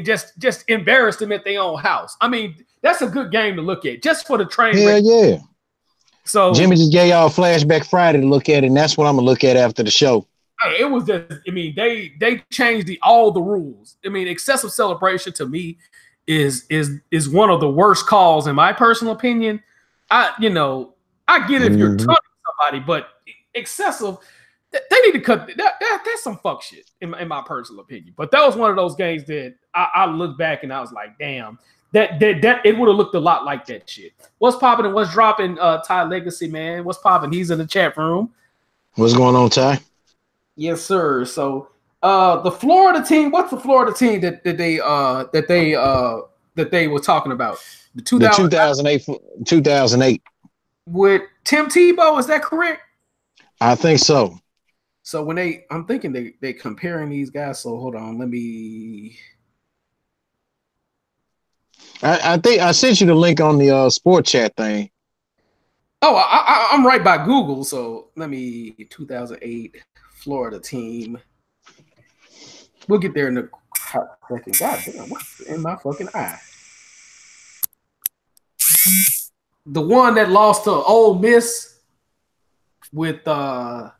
just embarrassed them at their own house. I mean, that's a good game to look at just for the train. Hell yeah. So Jimmy just gave y'all Flashback Friday to look at, and that's what I'm gonna look at after the show. It was just, I mean, they changed all the rules. I mean, excessive celebration to me is one of the worst calls in my personal opinion. I get if you're taunting somebody, but excessive, they need to cut that's some fuck shit in my personal opinion. But that was one of those games that I look back and I was like, damn, that it would have looked a lot like that shit. What's popping and what's dropping, Ty Legacy, man? What's popping? He's in the chat room. What's going on, Ty? Yes, sir. So the Florida team, what's the Florida team that they were talking about? The 2008 with Tim Tebow, is that correct? I think so. So when I'm thinking they comparing these guys. So hold on, let me. I think I sent you the link on the sport chat thing. Oh, I'm right by Google. So let me 2008 Florida team. We'll get there in a hot second. God damn, what's in my fucking eye? The one that lost to Ole Miss with I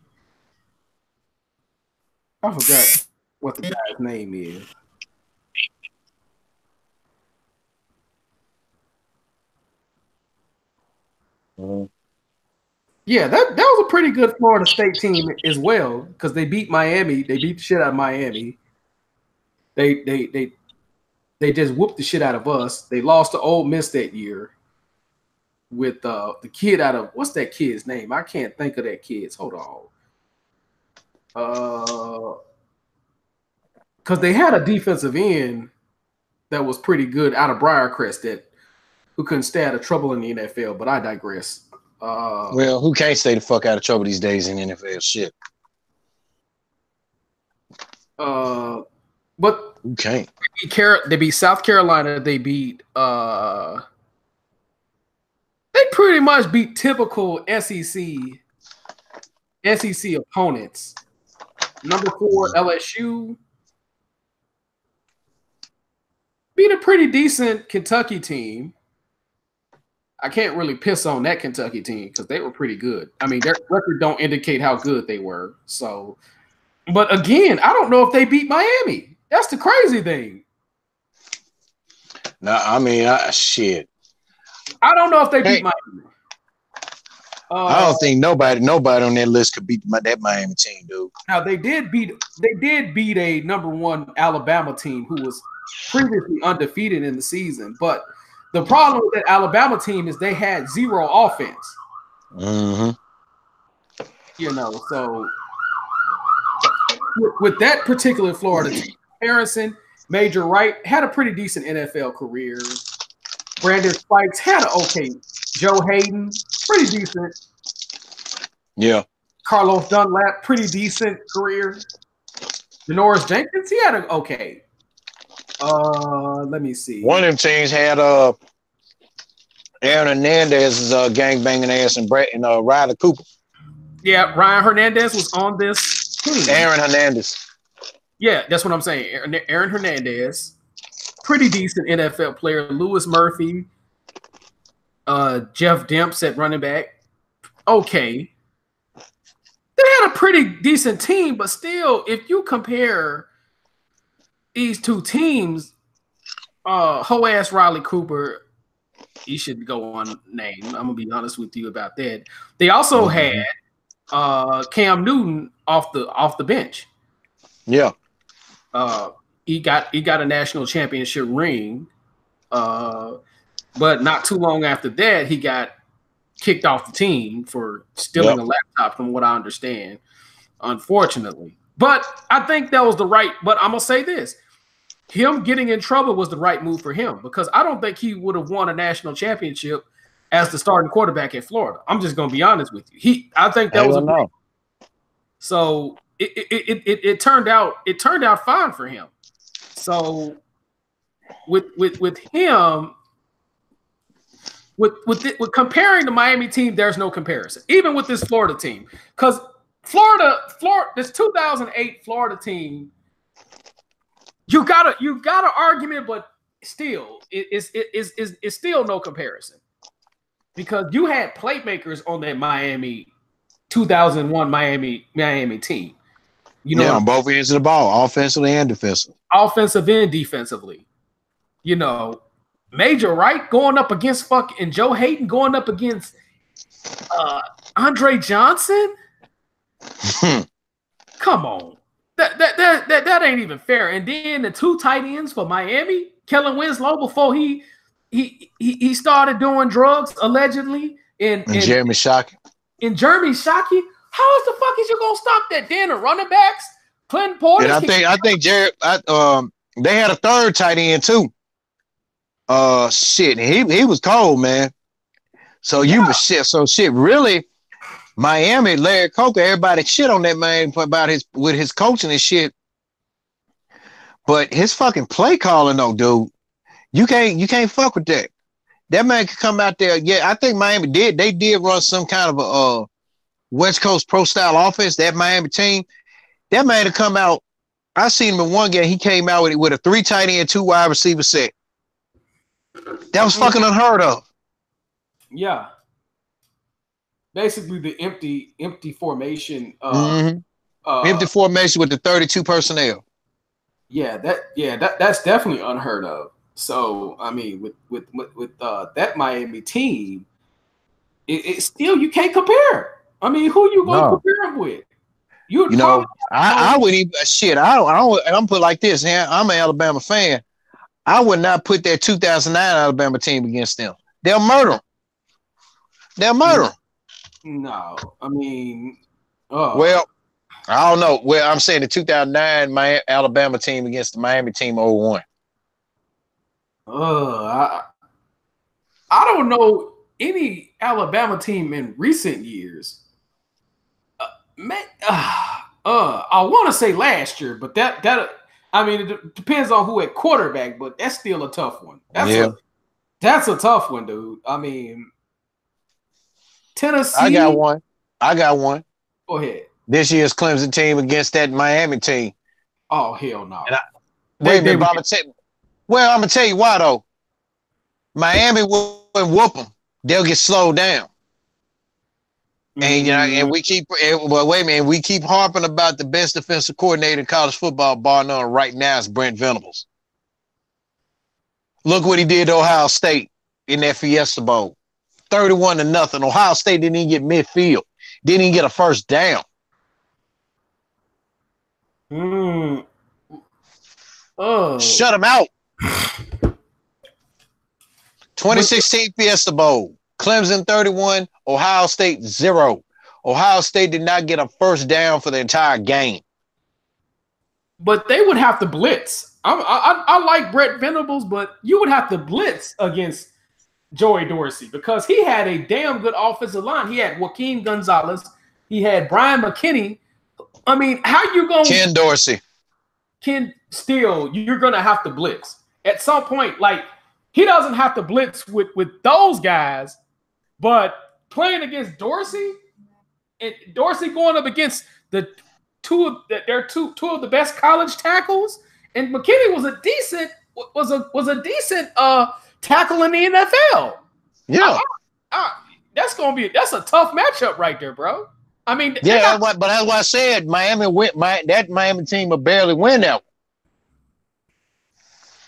forgot what the guy's name is. Yeah, that was a pretty good Florida State team as well because they beat Miami. They beat the shit out of Miami. They just whooped the shit out of us. They lost to Ole Miss that year with the kid out of, what's that kid's name? I can't think of that kid's. Hold on. Because they had a defensive end that was pretty good out of Briarcrest who couldn't stay out of trouble in the NFL, but I digress. Well, who can't stay the fuck out of trouble these days in NFL shit? But who can't? They beat South Carolina. They beat they pretty much beat typical SEC opponents. Number 4 LSU beat a pretty decent Kentucky team. I can't really piss on that Kentucky team because they were pretty good. I mean, their record don't indicate how good they were. So, but again, I don't know if they beat Miami. That's the crazy thing. No, I mean, shit. I don't know if they beat Miami. I don't think nobody on that list could beat that Miami team, dude. Now they did beat a number 1 Alabama team who was previously undefeated in the season, but the problem with that Alabama team is they had 0 offense. Mm-hmm. So with that particular Florida team, Harrison, Major Wright had a pretty decent NFL career. Brandon Spikes had an okay. Joe Hayden, pretty decent. Yeah. Carlos Dunlap, pretty decent career. Janoris Jenkins, he had an okay. Let me see. One of them teams had Aaron Hernandez's gangbanging ass and Riley Cooper. Yeah, Ryan Hernandez was on this team. Aaron Hernandez. Yeah, that's what I'm saying. Aaron Hernandez, pretty decent NFL player. Lewis Murphy, Jeff Demps at running back. Okay. They had a pretty decent team, but still, if you compare these two teams, hoe-ass Riley Cooper, he should go unnamed. I'm going to be honest with you about that. They also had Cam Newton off the bench. Yeah. He got a national championship ring, but not too long after that, he got kicked off the team for stealing a laptop, from what I understand, unfortunately. But I think that was but I'm going to say this. Him getting in trouble was the right move for him because I don't think he would have won a national championship as the starting quarterback at Florida. I'm just going to be honest with you. I think that was so it turned out fine for him. So with him, with comparing the Miami team, there's no comparison, even with this Florida team, because Florida, this 2008 Florida team, you got an argument, but still, it's still no comparison, because you had playmakers on that Miami 2001 Miami team. You know, on both ends of the ball, offensively and defensively. Offensive and defensively. You know, Major Wright going up against fucking Joe Hayden, going up against Andre Johnson. Come on. That ain't even fair. And then the two tight ends for Miami, Kellen Winslow, before he started doing drugs allegedly, and Jeremy Shockey. And Jeremy Shockey. How the fuck is you gonna stop that? Then the running backs, Clinton Porter. And I think Jared. They had a third tight end too. Shit, he was cold, man. So shit. Really, Miami, Larry Coker, everybody shit on that man about his coaching and shit. But his fucking play calling, though, dude, you can't fuck with that. That man could come out there. Yeah, I think Miami did. They did run some kind of a West Coast pro style offense. That Miami team, that man to come out. I seen him in one game. He came out with a 3 tight end, 2 wide receiver set. That was fucking unheard of. Yeah. Basically, the empty formation. Empty formation with the 32 personnel. That's definitely unheard of. So I mean, with that Miami team, it still, you can't compare. I mean, who you going to compare them with? I wouldn't even shit. I'm put like this. I'm an Alabama fan. I would not put that 2009 Alabama team against them. They'll murder them. No, I mean, well, I don't know. Well, I'm saying the 2009 Alabama team against the Miami team 01. I don't know any Alabama team in recent years. I want to say last year, but that I mean, it depends on who at quarterback, but that's still a tough one. That's a tough one, dude. I mean, Tennessee. I got one. Go ahead. This year's Clemson team against that Miami team. Oh, hell no. I'm gonna tell you why though. Miami wouldn't whoop them. They'll get slowed down. And we keep we keep harping about the best defensive coordinator in college football, bar none, right now is Brent Venables. Look what he did to Ohio State in that Fiesta Bowl. 31-0. Ohio State didn't even get midfield. Didn't even get a first down. Shut him out. 2016 Fiesta Bowl. Clemson 31, Ohio State 0. Ohio State did not get a first down for the entire game. But they would have to blitz. I like Brett Venables, but you would have to blitz against Joey Dorsey because he had a damn good offensive line. He had Joaquin Gonzalez. He had Brian McKinney. I mean, how you going to... Ken Dorsey. You're going to have to blitz. At some point, like, he doesn't have to blitz with those guys, but playing against Dorsey, and Dorsey going up against the two of the best college tackles, and McKinney was a decent tackle in the NFL. Yeah, that's a tough matchup right there, bro. I mean, but that's why I said that Miami team will barely win that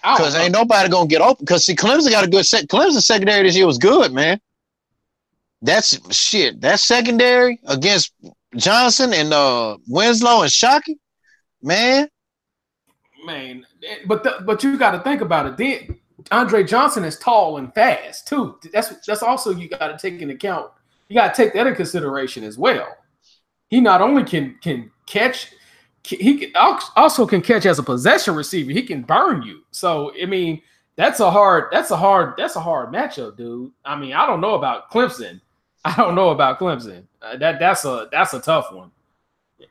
one. Because ain't nobody gonna get open. Because see, Clemson got a good set. Clemson secondary this year was good, man. That's shit. That secondary against Johnson and Winslow and Shockey, man. But you got to think about it. Then Andre Johnson is tall and fast too. That's also you got to take into account. You got to take that in consideration as well. He not only can catch. He also can catch as a possession receiver. He can burn you. So I mean, that's a hard matchup, dude. I mean, I don't know about Clemson. That's a tough one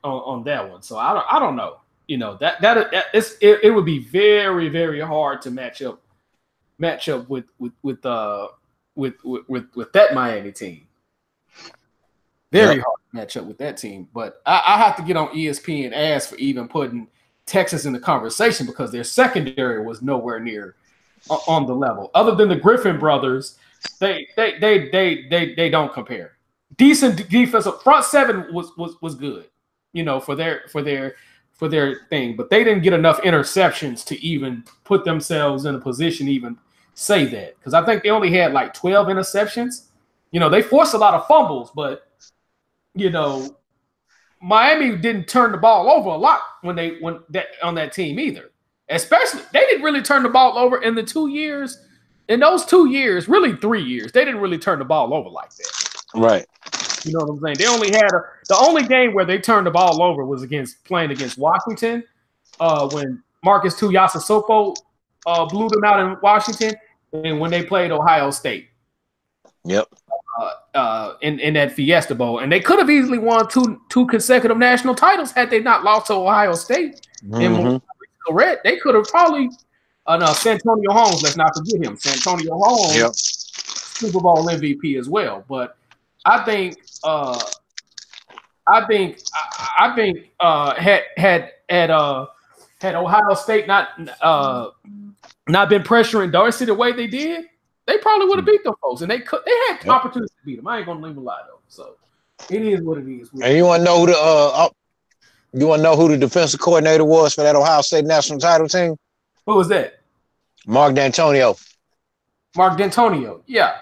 on that one. So I don't know. You know it would be very, very hard to match up with with that Miami team. Very hard matchup with that team. But I have to get on ESPN ass for even putting Texas in the conversation because their secondary was nowhere near on the level. Other than the Griffin brothers, they don't compare. Decent defensive front seven was good, for their thing, but they didn't get enough interceptions to even put themselves in a position to even say that, because I think they only had like 12 interceptions. They forced a lot of fumbles, but Miami didn't turn the ball over a lot on that team either. Especially, they didn't really turn the ball over in the 2 years. In those 2 years, really 3 years, they didn't really turn the ball over like that. Right. You know what I'm saying? They only had the only game where they turned the ball over was playing against Washington, when Marcus Tuiasosopo blew them out in Washington, and when they played Ohio State. Yep. In that Fiesta Bowl, and they could have easily won two consecutive national titles had they not lost to Ohio State. And correct, they could have probably. Santonio Holmes, let's not forget him. Santonio Holmes, Super Bowl MVP as well. But I think had Ohio State not been pressuring Dorsey the way they did, they probably would have beat them folks, and they had opportunities to beat them. I ain't gonna leave them lie though. So it is what it is. And you want to know who the defensive coordinator was for that Ohio State national title team? Who was that? Mark D'Antonio. Mark D'Antonio, yeah.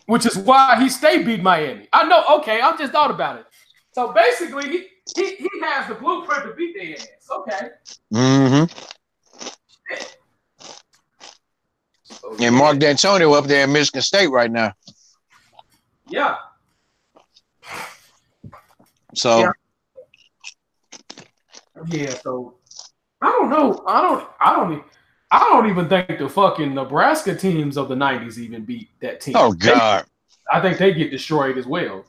Which is why he stayed beat Miami. I know. Okay, I just thought about it. So basically, he has the blueprint to beat their ass. Okay. And Mark D'Antonio up there in Michigan State right now. Yeah. So. Yeah. So I don't know. I don't even think the fucking Nebraska teams of the 90s even beat that team. Oh, God. I think they get destroyed as well.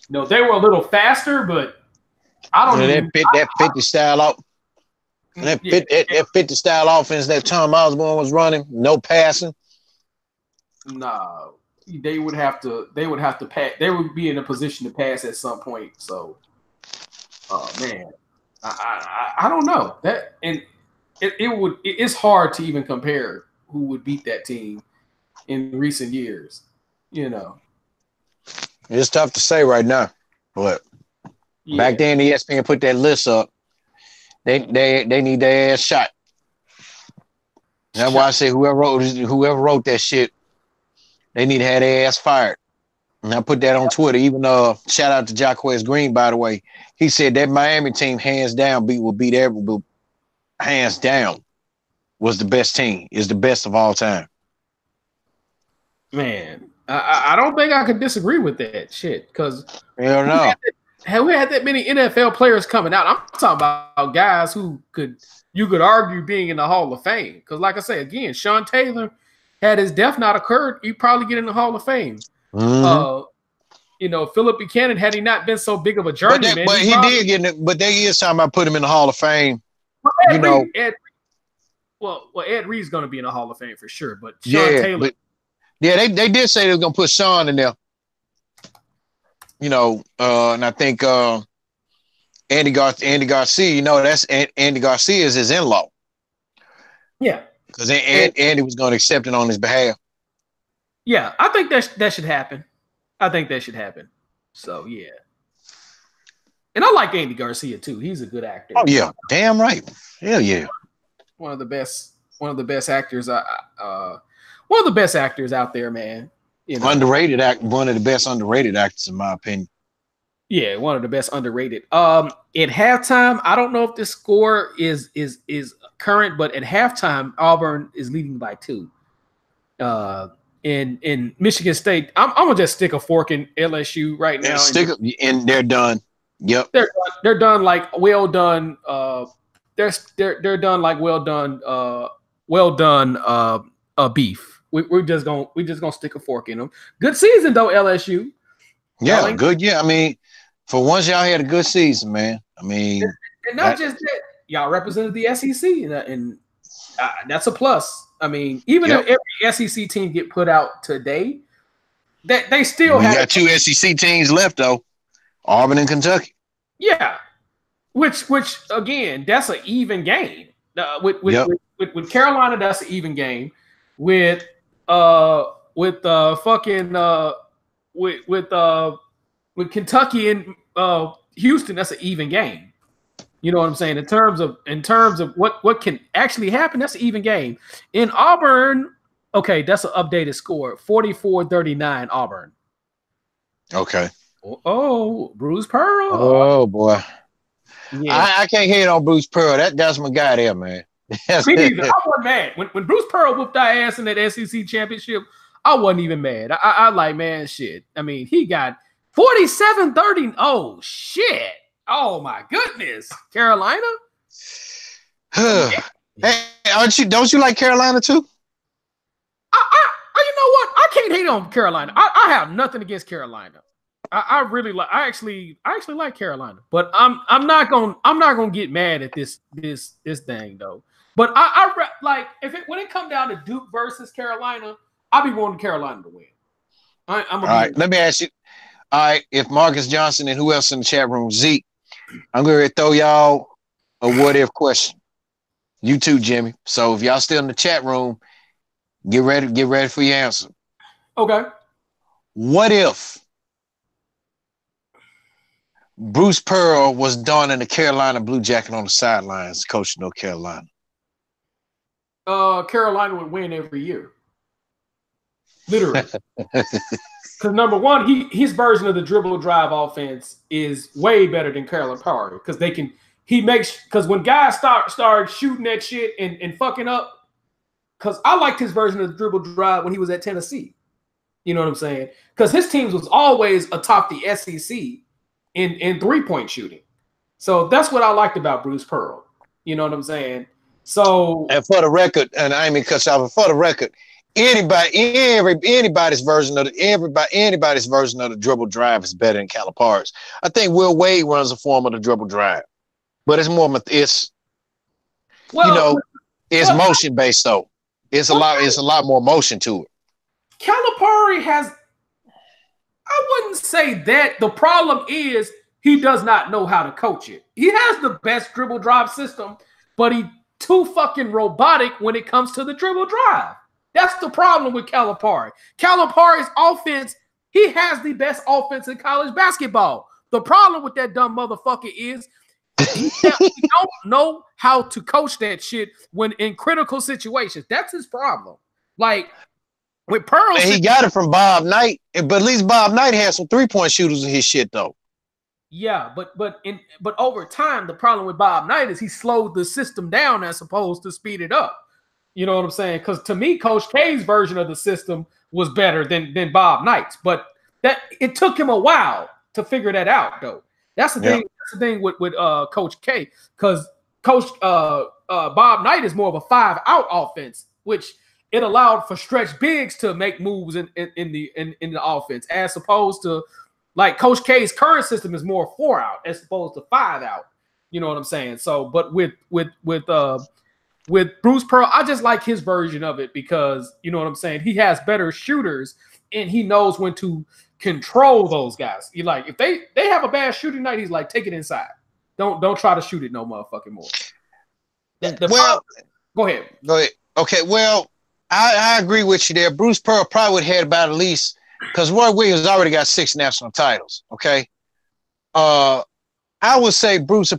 They were a little faster, but I don't know. That 50 style out. That 50 style offense that Tom Osborne was running, no passing. No. They would have to pass. They would be in a position to pass at some point. So, man, I don't know. That and it's hard to even compare who would beat that team in recent years. It's tough to say right now, but back then ESPN put that list up. They need their ass shot. That's why I say whoever wrote that shit, they need to have their ass fired. And I put that on Twitter. Even shout out to Jacquez Green, by the way. He said that Miami team hands down hands down was the best team, is the best of all time. Man, I don't think I could disagree with that shit, because we had that many NFL players coming out. I'm talking about guys who you could argue being in the Hall of Fame. Because like I say, again, Sean Taylor, had his death not occurred, he'd probably get in the Hall of Fame. Philip Buchanan, had he not been so big of a journeyman. But he did get in it. But they is talking about putting him in the Hall of Fame. Ed Reed's going to be in the Hall of Fame for sure. But Sean Taylor. They did say they were going to put Sean in there. And I think Andy Garcia, that's Andy Garcia is his in-law. Yeah. Because Andy was going to accept it on his behalf. Yeah, I think that should happen. So, yeah. And I like Andy Garcia, too. He's a good actor. Oh, yeah. Damn right. Hell yeah. One of the best actors. One of the best actors out there, man. Underrated one of the best underrated actors, in my opinion. Yeah, one of the best underrated. At halftime, I don't know if this score is current, but at halftime, Auburn is leading by 2. In Michigan State, I'm gonna just stick a fork in LSU right now. And they're done. Yep, they're done like well done. They're done like well done beef. We're just gonna stick a fork in them. Good season though, LSU. Yeah, good. Yeah, I mean, for once y'all had a good season, man. I mean, and not just that, y'all represented the SEC, and that's a plus. I mean, even if every SEC team get put out today, they still We got two SEC teams left though, Auburn and Kentucky. Yeah, which again, that's an even game. With Carolina, that's an even game. With Kentucky and Houston, that's an even game. You know what I'm saying? In terms of what can actually happen, that's an even game. In Auburn, okay, that's an updated score. 44-39 Auburn. Okay. Oh, Bruce Pearl. Oh boy. Yeah. I can't hate on Bruce Pearl. That's my guy there, man. Me neither. I wasn't mad. When Bruce Pearl whooped our ass in that SEC championship, I wasn't even mad. I like, man, shit. I mean, he got 47-30. Oh, shit. Oh, my goodness. Carolina? Hey, don't you like Carolina too? You know what? I can't hate on Carolina. I have nothing against Carolina. I really like. I actually like Carolina, but I'm not gonna get mad at this thing though. But I like when it come down to Duke versus Carolina, I'll be wanting Carolina to win. All right, let me ask you. All right, if Marcus Johnson and who else in the chat room, Zeke, I'm going to throw y'all a what if question. You too, Jimmy. So if y'all still in the chat room, get ready for your answer. Okay. What if Bruce Pearl was donning the Carolina blue jacket on the sidelines, coaching North Carolina? Carolina would win every year. Literally. Because number one, his version of the dribble drive offense is way better than Calipari. Because because when guys start shooting that shit and fucking up, because I liked his version of the dribble drive when he was at Tennessee. You know what I'm saying? Because his teams was always atop the SEC in 3-point shooting. So that's what I liked about Bruce Pearl. You know what I'm saying? So, and for the record, and I mean, for the record, anybody's version of the dribble drive is better than Calipari's. I think Will Wade runs a form of the dribble drive, but it's motion based though. It's a lot more motion to it. Calipari has. I wouldn't say that. The problem is he does not know how to coach it. He has the best dribble drive system, but he too fucking robotic when it comes to the dribble drive. That's the problem with Calipari. Calipari's offense, he has the best offense in college basketball. The problem with that dumb motherfucker is he don't know how to coach that shit when in critical situations. That's his problem. Like with Pearl, he got it from Bob Knight, but at least Bob Knight has some 3-point shooters in his shit though. Yeah, but over time, the problem with Bob Knight is he slowed the system down as opposed to speed it up. You know what I'm saying? Because to me, Coach K's version of the system was better than Bob Knight's, but that it took him a while to figure that out, though. That's the thing. That's the thing with Coach K, because Coach Bob Knight is more of a 5-out offense, which it allowed for stretch bigs to make moves in the offense, as opposed to like Coach K's current system is more 4-out as opposed to 5-out. You know what I'm saying? So, but with Bruce Pearl, I just like his version of it because you know what I'm saying. He has better shooters and he knows when to control those guys. He like if they have a bad shooting night, he's like take it inside. Don't try to shoot it no motherfucking more. Go ahead. Okay. Well, I agree with you there. Bruce Pearl probably would have had about at least. Because Roy Williams already got 6 national titles. Okay, I would say if Bruce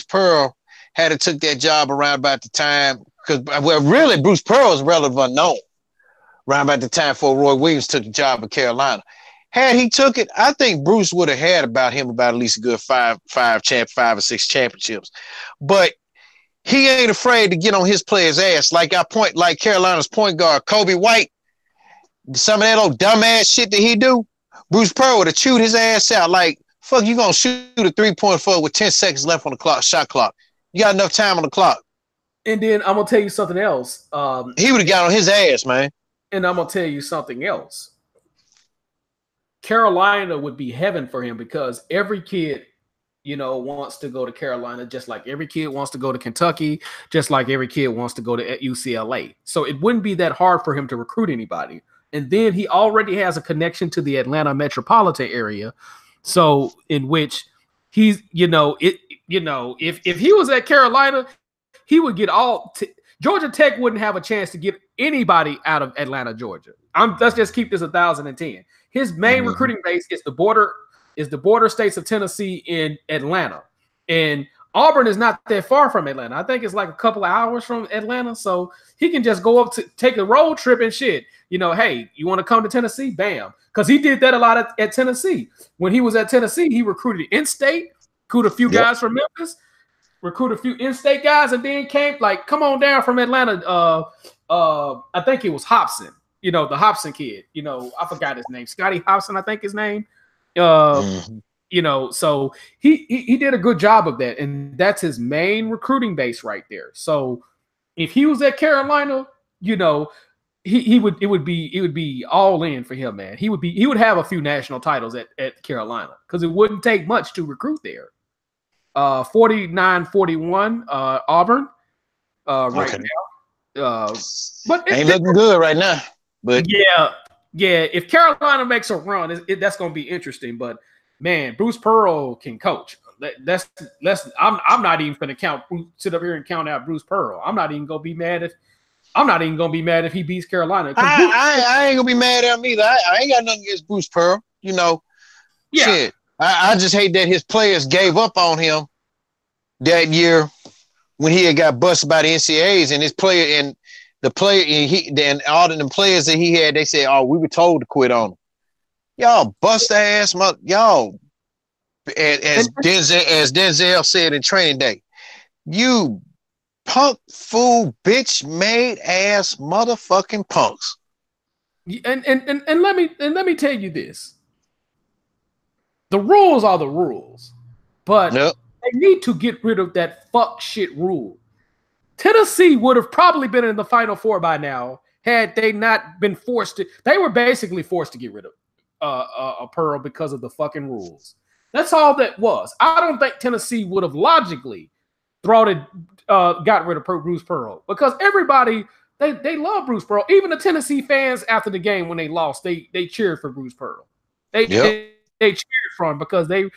Pearl had took that job around about the time, because really Bruce Pearl is relatively unknown around about the time before Roy Williams took the job in Carolina. Had he took it, I think Bruce would have had about at least a good 5 or 6 championships. But he ain't afraid to get on his player's ass like Carolina's point guard Kobe White. Some of that old dumbass shit that he do, Bruce Pearl would have chewed his ass out like, fuck, you gonna shoot a 3-point forward with 10 seconds left on the shot clock. You got enough time on the clock. And then I'm going to tell you something else. He would have got on his ass, man. And I'm going to tell you something else. Carolina would be heaven for him because every kid, wants to go to Carolina, just like every kid wants to go to Kentucky, just like every kid wants to go to UCLA. So it wouldn't be that hard for him to recruit anybody. and then he already has a connection to the Atlanta metropolitan area. So in which he's, if he was at Carolina, he would get Georgia Tech wouldn't have a chance to get anybody out of Atlanta, Georgia. Let's just keep this 1,010. His main recruiting base is the border states of Tennessee and Atlanta. And Auburn is not that far from Atlanta. I think it's like a couple of hours from Atlanta. So he can just go up to take a road trip and shit. Hey, you want to come to Tennessee? Bam. Because he did that a lot at Tennessee. When he was at Tennessee, he recruited in-state, recruited a few guys from Memphis, recruited a few in-state guys, and then come on down from Atlanta. I think it was Hobson, the Hobson kid. I forgot his name. Scotty Hobson, I think his name. So he did a good job of that, and that's his main recruiting base right there. So if he was at Carolina, it would be all in for him, man. He would have a few national titles at Carolina because it wouldn't take much to recruit there. 49-41 Auburn right now. But ain't looking good right now. But yeah. If Carolina makes a run, that's going to be interesting. But man, Bruce Pearl can coach. I'm not even going to sit up here and count out Bruce Pearl. I'm not even going to be mad if he beats Carolina. I ain't gonna be mad at him either. I ain't got nothing against Bruce Pearl. Shit. I just hate that his players gave up on him that year when he had got busted by the NCAAs, and and all of the players that he had, they said, "Oh, we were told to quit on him." Y'all bust ass, y'all. As Denzel said in training day, you punk fool bitch made ass motherfucking punks. And let me tell you this. The rules are the rules, but they need to get rid of that fuck shit rule. Tennessee would have probably been in the Final Four by now had they not been forced to. They were basically forced to get rid of Pearl because of the fucking rules. That's all that was. I don't think Tennessee would have logically got rid of Bruce Pearl because everybody they love Bruce Pearl. Even the Tennessee fans after the game when they lost, they cheered for Bruce Pearl. They cheered for him because I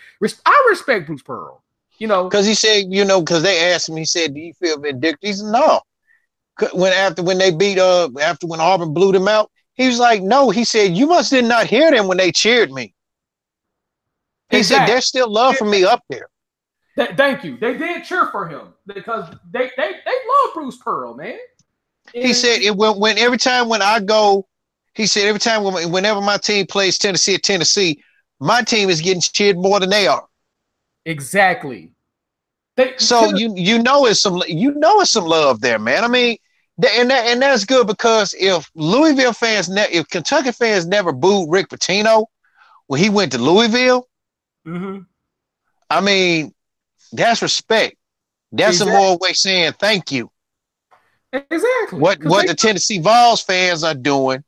respect Bruce Pearl. Because he said, because they asked him, he said, "Do you feel vindictive?" He said, "No." When Auburn blew them out, he was like, "No." He said, "You must did not hear them when they cheered me." He said, "There's still love for me up there." Thank you. They did cheer for him because they love Bruce Pearl, man. He said whenever my team plays Tennessee at Tennessee, my team is getting cheered more than they are. Exactly. It's some love there, man. I mean, and that's good because if if Kentucky fans never booed Rick Pitino when he went to Louisville, I mean, that's respect. That's a more way saying thank you. Exactly. What the Tennessee Vols fans are doing,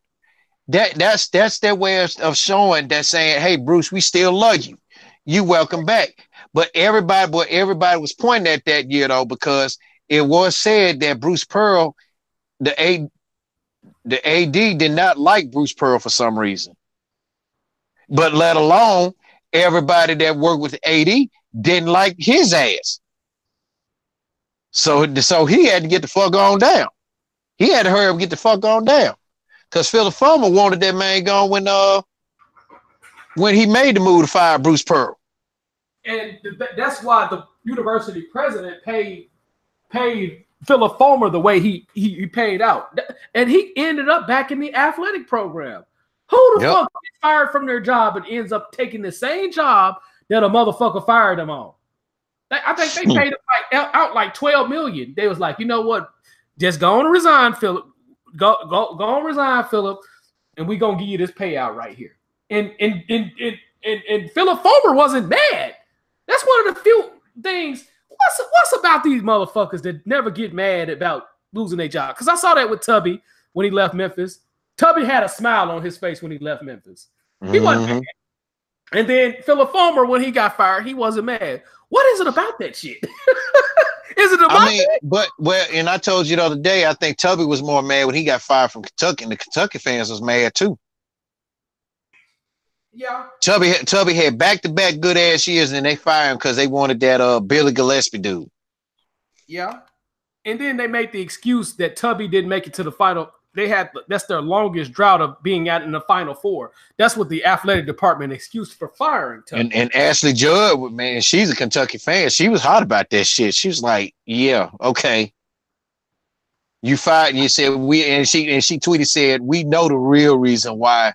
that's their way of showing that saying, "Hey, Bruce, we still love you. You welcome back." But everybody was pointing at that year though, because it was said that Bruce Pearl, the AD did not like Bruce Pearl for some reason. But let alone everybody that worked with AD didn't like his ass. So he had to get the fuck on down. He had to hurry up and get the fuck on down. Because Philip Fulmer wanted that man gone when he made the move to fire Bruce Pearl. And that's why the university president paid Philip Fulmer the way he paid out. And he ended up back in the athletic program. Who the fuck gets fired from their job and ends up taking the same job that a motherfucker fired them on? I think they paid him out like $12 million. They was like, you know what? Just go on and resign, Philip. Go on and resign, Philip, and we gonna give you this payout right here. And Philip Fulmer wasn't mad. That's one of the few things. What's about these motherfuckers that never get mad about losing their job? Because I saw that with Tubby when he left Memphis. Tubby had a smile on his face when he left Memphis. He wasn't mad. And then Philip Fulmer, when he got fired, he wasn't mad. What is it about that shit? Is it a I mean, and I told you the other day, I think Tubby was more mad when he got fired from Kentucky, and the Kentucky fans was mad too. Yeah. Tubby had back-to-back good ass years, and they fired him because they wanted that Billy Gillispie dude. Yeah. And then they made the excuse that Tubby didn't make it to the final. That's their longest drought of being out in the Final Four. That's what the athletic department excused for firing Tubby. And Ashley Judd, man, she's a Kentucky fan. She was hot about that shit. She was like, "Yeah, okay." You fired, and you said she tweeted said, "We know the real reason why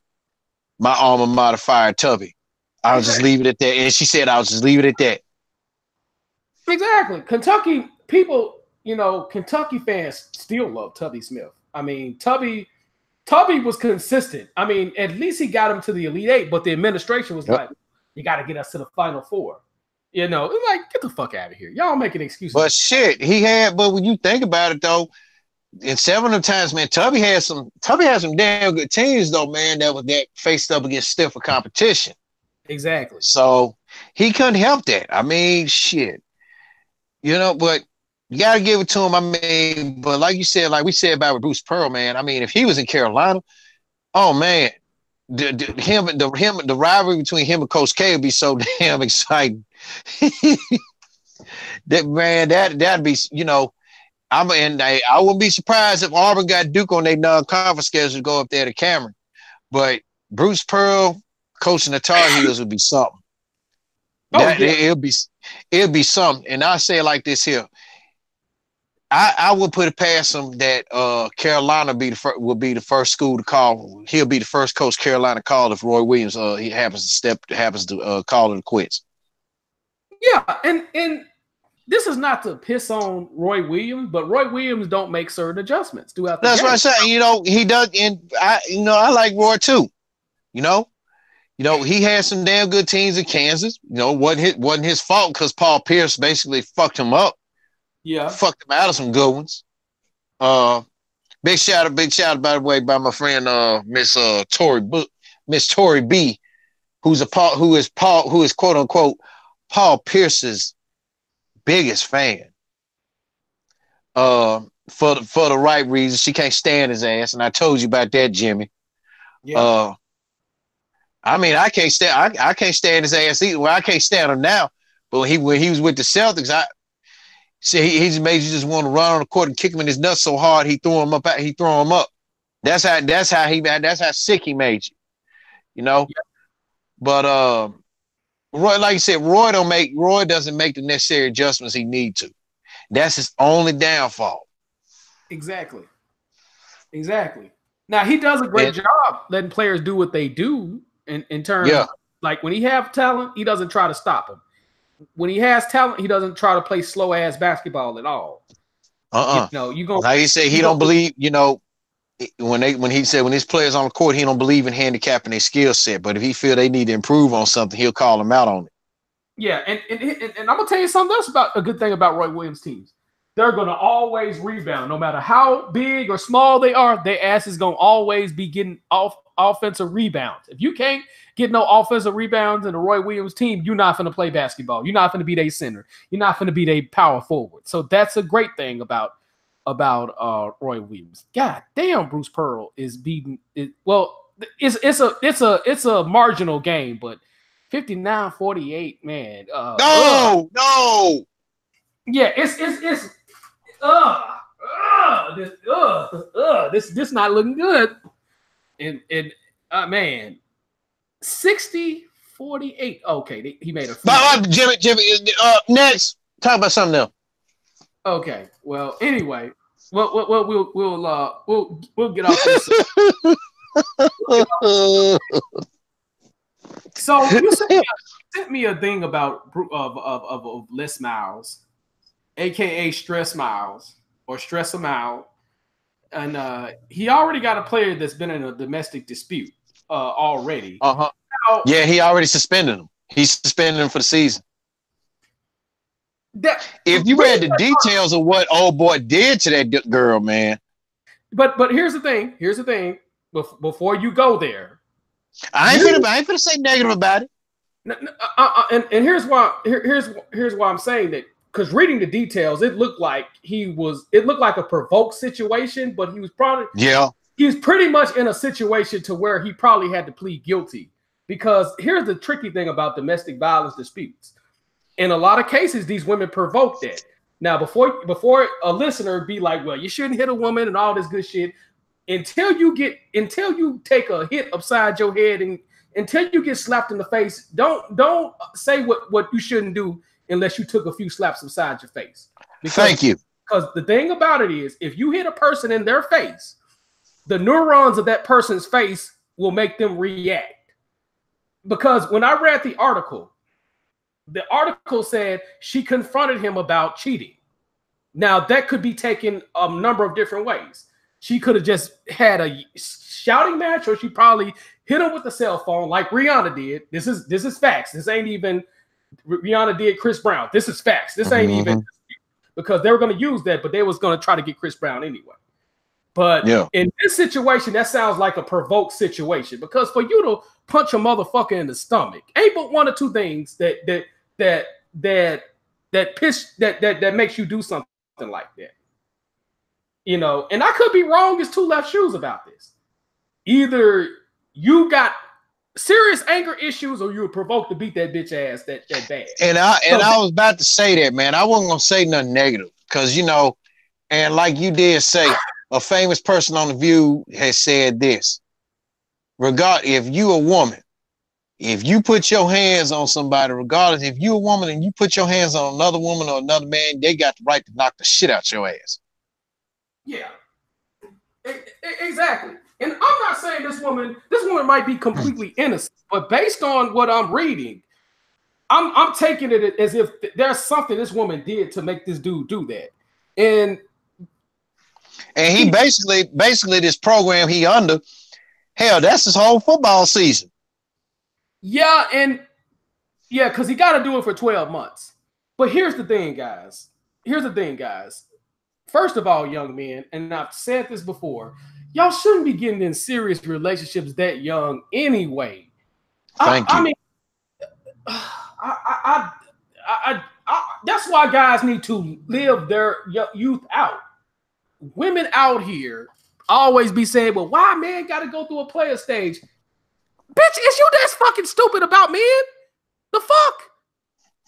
my alma mater fired Tubby. I'll just leave it at that." And she said, "I'll just leave it at that." Exactly. Kentucky people, Kentucky fans still love Tubby Smith. I mean, Tubby was consistent. I mean, at least he got him to the Elite Eight, but the administration was like, "You got to get us to the Final Four." It's like, get the fuck out of here. Y'all making excuses. But shit, but when you think about it though, in 7 of them times, man, Tubby had some damn good teams though, man, that faced up against stiffer competition. Exactly. So he couldn't help that. I mean, shit. But you gotta give it to him. I mean, but like you said, like we said about Bruce Pearl, man. I mean, if he was in Carolina, oh man, the rivalry between him and Coach K would be so damn exciting. That'd be, I wouldn't be surprised if Auburn got Duke on their non-conference schedule to go up there to Cameron. But Bruce Pearl coaching the Tar Heels would be something. It'll be something. And I say it like this here. I would put it past him that Carolina will be the first school to call. He'll be the first coach Carolina called if Roy Williams he happens to call it quits. Yeah, and this is not to piss on Roy Williams, but Roy Williams don't make certain adjustments throughout the game. That's what I'm saying. He does, and I like Roy too. He had some damn good teams in Kansas. Wasn't his fault because Paul Pierce basically fucked him up. Yeah, fucked him out of some good ones. Big shout out, by the way, by my friend Miss Tori B, who is quote unquote Paul Pierce's biggest fan. For the right reasons. She can't stand his ass, and I told you about that, Jimmy. Yeah. I mean, I can't stand his ass either. Well, I can't stand him now, but when he was with the Celtics, he just made you just want to run on the court and kick him in his nuts so hard he threw him up. That's how sick he made you. Yeah. But Roy, like you said, Roy doesn't make the necessary adjustments he needs to. That's his only downfall. Exactly. Now he does a great job letting players do what they do in terms of, like when he have talent, he doesn't try to stop them. When he has talent, he doesn't try to play slow ass basketball at all. You gonna like he said, he don't believe. When his players on the court, he don't believe in handicapping their skill set. But if he feel they need to improve on something, he'll call them out on it. Yeah, and I'm gonna tell you something else about a good thing about Roy Williams teams. They're gonna always rebound, no matter how big or small they are. Their ass is gonna always be getting offensive rebounds. If you can't get no offensive rebounds in a Roy Williams team, you're not gonna play basketball. You're not gonna be their center. You're not gonna be their power forward. So that's a great thing about Roy Williams. God damn, Bruce Pearl is beating it. Well, it's a marginal game, but 59-48, man. No. Yeah, this not looking good. And man, 60-48. Okay, he made a Jimmy, next. Talk about something else. Okay. Well, anyway, we'll get off this. So you sent me a thing about of Les Miles, aka Stress Miles or Stress him out, and he already got a player that's been in a domestic dispute already. Now, yeah, he already suspended him. He's suspended him for the season. If you read the details of what old boy did to that girl, man. But here's the thing. Before you go there, I ain't gonna say negative about it. And here's why I'm saying that because reading the details, it looked like a provoked situation, but he was pretty much in a situation to where he probably had to plead guilty. Because here's the tricky thing about domestic violence disputes. In a lot of cases, these women provoke that. Now, before a listener be like, well, you shouldn't hit a woman and all this good shit, until you take a hit upside your head and until you get slapped in the face, don't say what you shouldn't do unless you took a few slaps upside your face. Thank you. Because the thing about it is, if you hit a person in their face, the neurons of that person's face will make them react. Because when I read the article said she confronted him about cheating. Now, that could be taken a number of different ways. She could have just had a shouting match, or she probably hit him with the cell phone like Rihanna did. This is facts. This ain't even Rihanna did Chris Brown. This is facts. This ain't even, because they were going to use that, but they was going to try to get Chris Brown anyway. But in this situation, that sounds like a provoked situation, because for you to punch a motherfucker in the stomach ain't but one or two things that makes you do something like that. You know, and I could be wrong as two left shoes about this. Either you got serious anger issues or you were provoked to beat that bitch ass that bad. And I was about to say that, man. I wasn't gonna say nothing negative, because, you know, and like you did say, a famous person on The View has said this: if you a woman, if you put your hands on somebody, regardless if you a woman and you put your hands on another woman or another man, they got the right to knock the shit out your ass. Yeah, exactly. And I'm not saying this woman might be completely innocent, but based on what I'm reading, I'm taking it as if there's something this woman did to make this dude do that. And he basically this program he under, hell, that's his whole football season. Yeah, because he got to do it for 12 months. But here's the thing, guys. First of all, young men, and I've said this before, y'all shouldn't be getting in serious relationships that young anyway. Thank you. I mean, that's why guys need to live their youth out. Women out here always be saying, well, why man got to go through a player stage? Bitch, is you that fucking stupid about men? The fuck?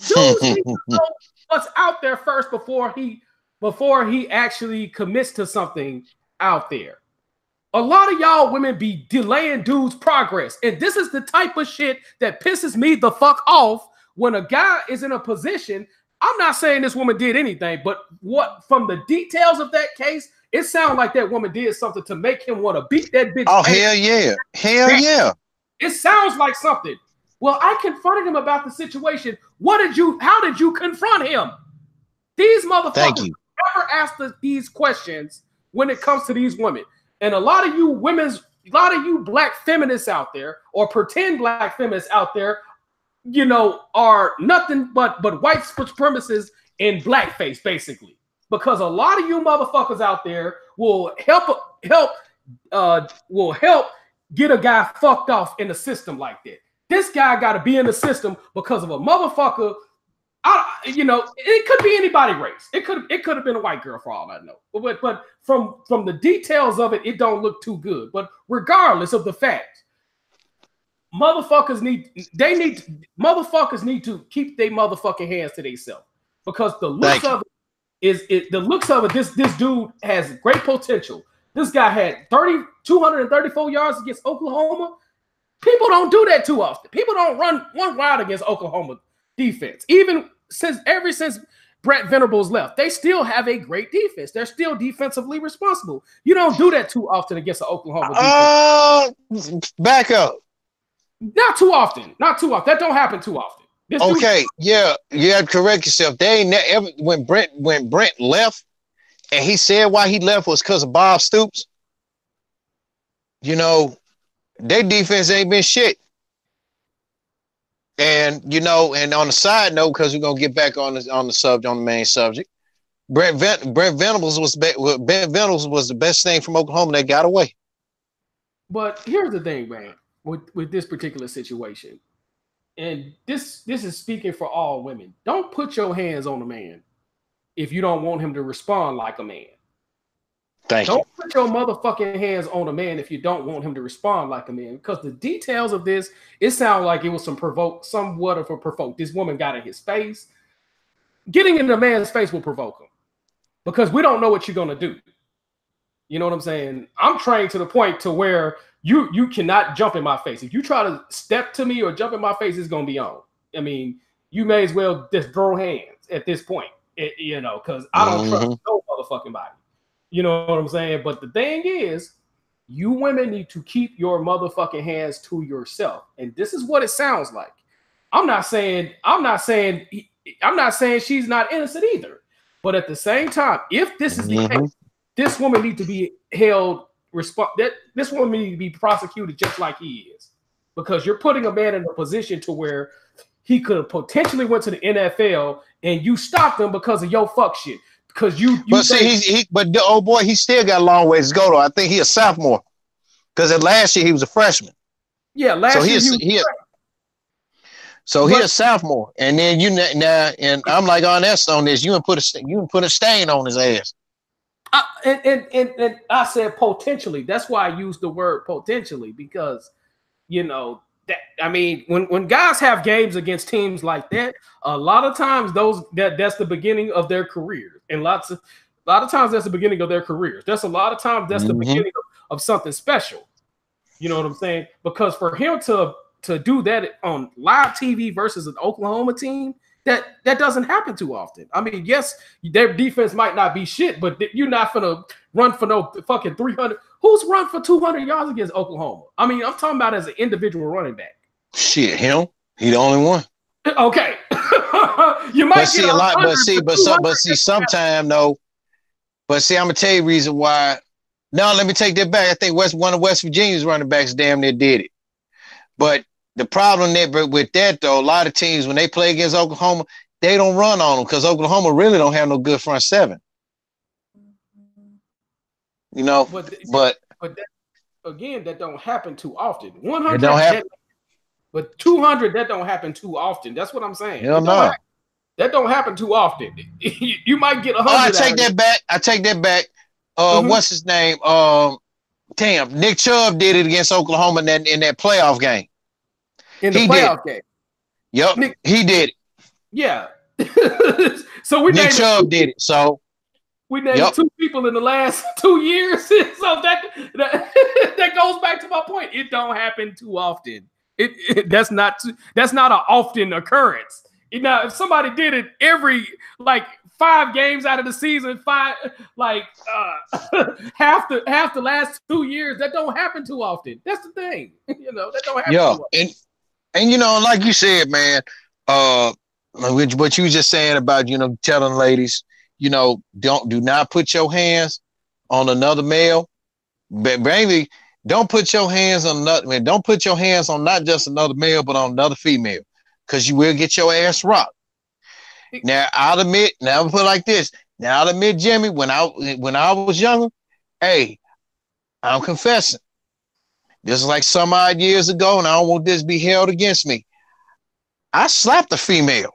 Dudes need to know what's out there first before he actually commits to something out there. A lot of y'all women be delaying dudes' progress. And this is the type of shit that pisses me the fuck off when a guy is in a position. I'm not saying this woman did anything, but from the details of that case, it sounds like that woman did something to make him want to beat that bitch. Oh, hell yeah. Hell yeah. It sounds like something. Well, I confronted him about the situation. How did you confront him? These motherfuckers never ask these questions when it comes to these women. And a lot of you black feminists out there, or pretend black feminists out there, you know, are nothing but white supremacists in blackface, basically. Because a lot of you motherfuckers out there will help get a guy fucked off in the system like that. This guy got to be in the system because of a motherfucker. It could be anybody race. It could have been a white girl for all I know. But from the details of it, it don't look too good. But regardless of the fact, motherfuckers need to keep their motherfucking hands to themselves, because the looks of it this dude has great potential. This guy had 234 yards against Oklahoma. People don't do that too often. People don't run one wide against Oklahoma defense. Ever since Brett Venables left, they still have a great defense. They're still defensively responsible. You don't do that too often against the Oklahoma defense. Back up. Not too often. That don't happen too often. You have to correct yourself. They ain't ever, when Brent left, and he said why he left was because of Bob Stoops. You know, their defense ain't been shit. And you know, and on the side note, because we're gonna get back on the main subject, Brent Venables was the best thing from Oklahoma that got away. But here's the thing, man, with this particular situation, and this is speaking for all women. Don't put your hands on a man if you don't want him to respond like a man. Thank Don't you. put your motherfucking hands on a man if you don't want him to respond like a man. Because the details of this, it sounds like it was somewhat of a provoke. This woman got in his face. Getting in a man's face will provoke him. Because we don't know what you're gonna do. You know what I'm saying? I'm trained to the point to where you cannot jump in my face. If you try to step to me or jump in my face, it's gonna be on. I mean, you may as well just throw hands at this point. Because I don't trust no motherfucking body. You know what I'm saying? But the thing is, you women need to keep your motherfucking hands to yourself. And this is what it sounds like. I'm not saying she's not innocent either. But at the same time, if this is the case, this woman needs to be held this woman needs to be prosecuted just like he is. Because you're putting a man in a position to where he could have potentially went to the NFL and you stopped him because of your fuck shit. Because but the old boy, he still got a long ways to go though. I think he's a sophomore. Because last year he was a freshman. Yeah, last year he's a sophomore. And then and I'm like honest on this. You can put a stain on his ass. And I said potentially. That's why I used the word potentially, because when guys have games against teams like that, a lot of times that's the beginning of their careers. And a lot of times that's the beginning of their careers. That's a lot of times that's the beginning of something special. You know what I'm saying? Because for him to do that on live TV versus an Oklahoma team, that doesn't happen too often. I mean, yes, their defense might not be shit, but you're not gonna run for no fucking 300. Who's run for 200 yards against Oklahoma? I mean, I'm talking about as an individual running back. Shit, him. He the only one. Okay. You might see a lot, but see, sometime though. But see, I'm gonna tell you the reason why. No, let me take that back. I think one of West Virginia's running backs damn near did it. But the problem with that though, a lot of teams when they play against Oklahoma, they don't run on them because Oklahoma really don't have no good front seven. But that, again, that don't happen too often. 100, it don't happen. But 200, that don't happen too often. That's what I'm saying. Hell no. That don't happen too often. You might get 100. I take that back. What's his name? Damn, Nick Chubb did it against Oklahoma in that playoff game. In the playoff game. Yep, he did it. Yeah. So Nick Chubb did it. So we named two people in the last 2 years. So that goes back to my point. It don't happen too often. That's not an often occurrence. Now, if somebody did it every 5 games out of the season, half the last 2 years, that don't happen too often. That's the thing. That don't happen too often. And like you said, man, what you were just saying about, telling ladies, do not put your hands on another male. But baby, don't put your hands on don't put your hands on not just another male, but on another female, because you will get your ass rocked. Now I'll admit, now I'll put it like this. Now I'll admit, Jimmy, when I was younger, hey, I'm confessing. This is like some odd years ago, and I don't want this to be held against me. I slapped a female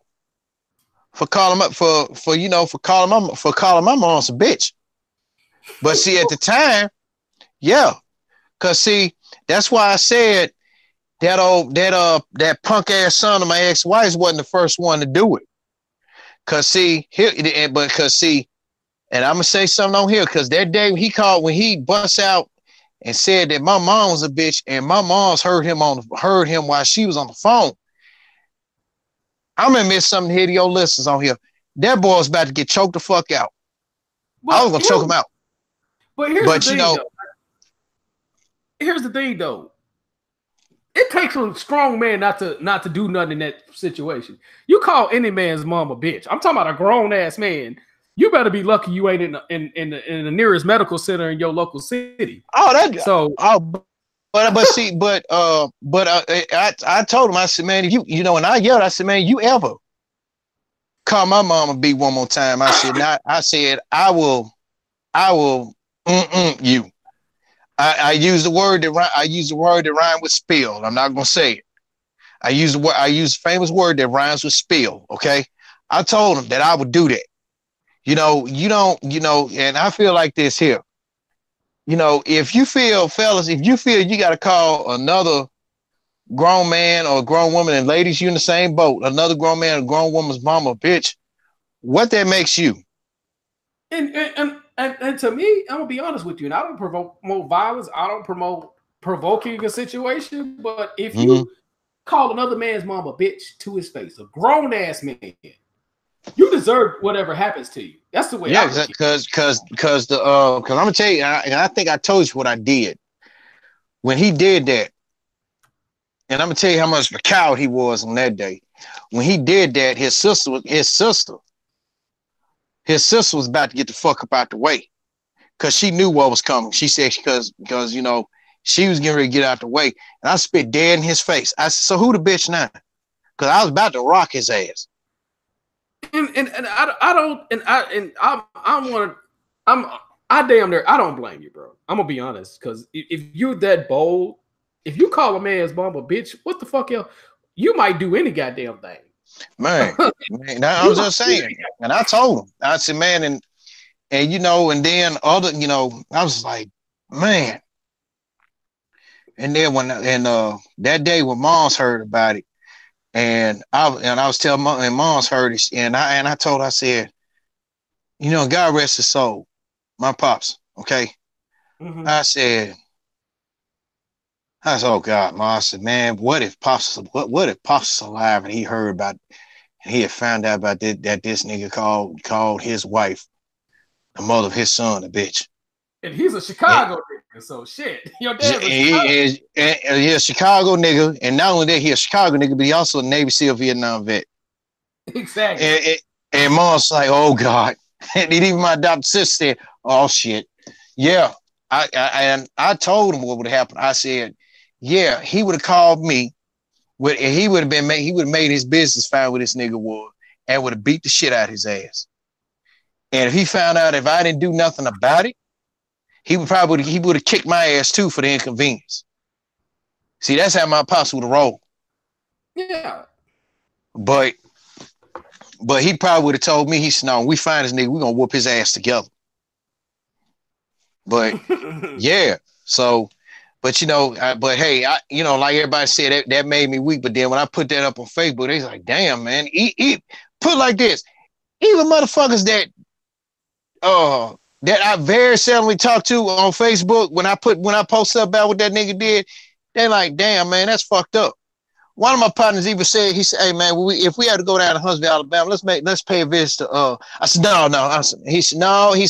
for calling my mom a bitch. But see, at the time, yeah, cause see, that's why I said that punk ass son of my ex-wife wasn't the first one to do it. Cause see, and I'm gonna say something on here, cause that day when he bust out and said that my mom was a bitch, and my mom's heard him while she was on the phone. I'm gonna miss something here to your listeners on here. That boy was about to get choked the fuck out. I was gonna choke him out. But here's the thing, though. It takes a strong man not to do nothing in that situation. You call any man's mom a bitch. I'm talking about a grown ass man. You better be lucky you ain't in the nearest medical center in your local city. I told him, I said, man, if and I yelled, I said, man, you ever call my mom a B one more time? I said, I will you. I use the word that rhymes with spill. I'm not gonna say it. I use a famous word that rhymes with spill. Okay. I told him that I would do that. You know, you don't, you know, and I feel like this here. You know, if you feel, fellas, if you feel you got to call another grown man or grown woman, and ladies, you in the same boat, another grown man or grown woman's mama, bitch, what that makes you? And to me, I'm gonna be honest with you, and I don't promote violence. I don't promote provoking a situation. But if Mm-hmm. you call another man's mom a bitch to his face, a grown ass man, you deserve whatever happens to you. That's the way I Yeah, look at it. because I'm gonna tell you, and I think I told you what I did when he did that, and I'm gonna tell you how much of a coward he was on that day. When he did that, his sister was about to get the fuck up out the way because she knew what was coming. She said because you know she was getting ready to get out the way, and I spit dead in his face. I said, "So who the bitch now?" Because I was about to rock his ass. And I don't and I want I damn near I don't blame you, bro. I'm gonna be honest, because if you're that bold, if you call a man's mom a bitch, what the fuck else? You might do any goddamn thing. Man, I was just saying, and I told him, I said, man, and you know, and then other, you know, I was like, man, and then when that day when Mom's heard about it, and I was telling Mom, and Mom's heard it, and I told her, I said, you know, God rest his soul, my pops, okay. Mm-hmm. I said, oh God, Mom. I said, man, what if Pops was alive and he heard about, and he had found out about that this nigga called his wife, the mother of his son, a bitch. And he's a Chicago nigga, so shit. Your dad's a Chicago nigga, and not only that, he a Chicago nigga, but he also a Navy SEAL Vietnam vet. Exactly. And Mom's like, oh God. And even my adopted sister said, oh shit. Yeah. I told him what would happen. I said, yeah, he would have called me. He would have made his business fine where this nigga was and would have beat the shit out of his ass. And if he found out if I didn't do nothing about it, he would have kicked my ass too for the inconvenience. See, that's how my pops would have rolled. Yeah. But he probably would have told me, he said, no, we find this nigga, we're gonna whoop his ass together. But yeah, so, but you know, but hey, you know, like everybody said, that made me weak. But then when I put that up on Facebook, they was like, damn, man, put it like this. Even motherfuckers that I very seldomly talk to on Facebook, when I post up about what that nigga did, they're like, damn, man, that's fucked up. One of my partners even said, he said, hey man, if we had to go down to Huntsville, Alabama, let's pay a visit to I said, no. He said, no. He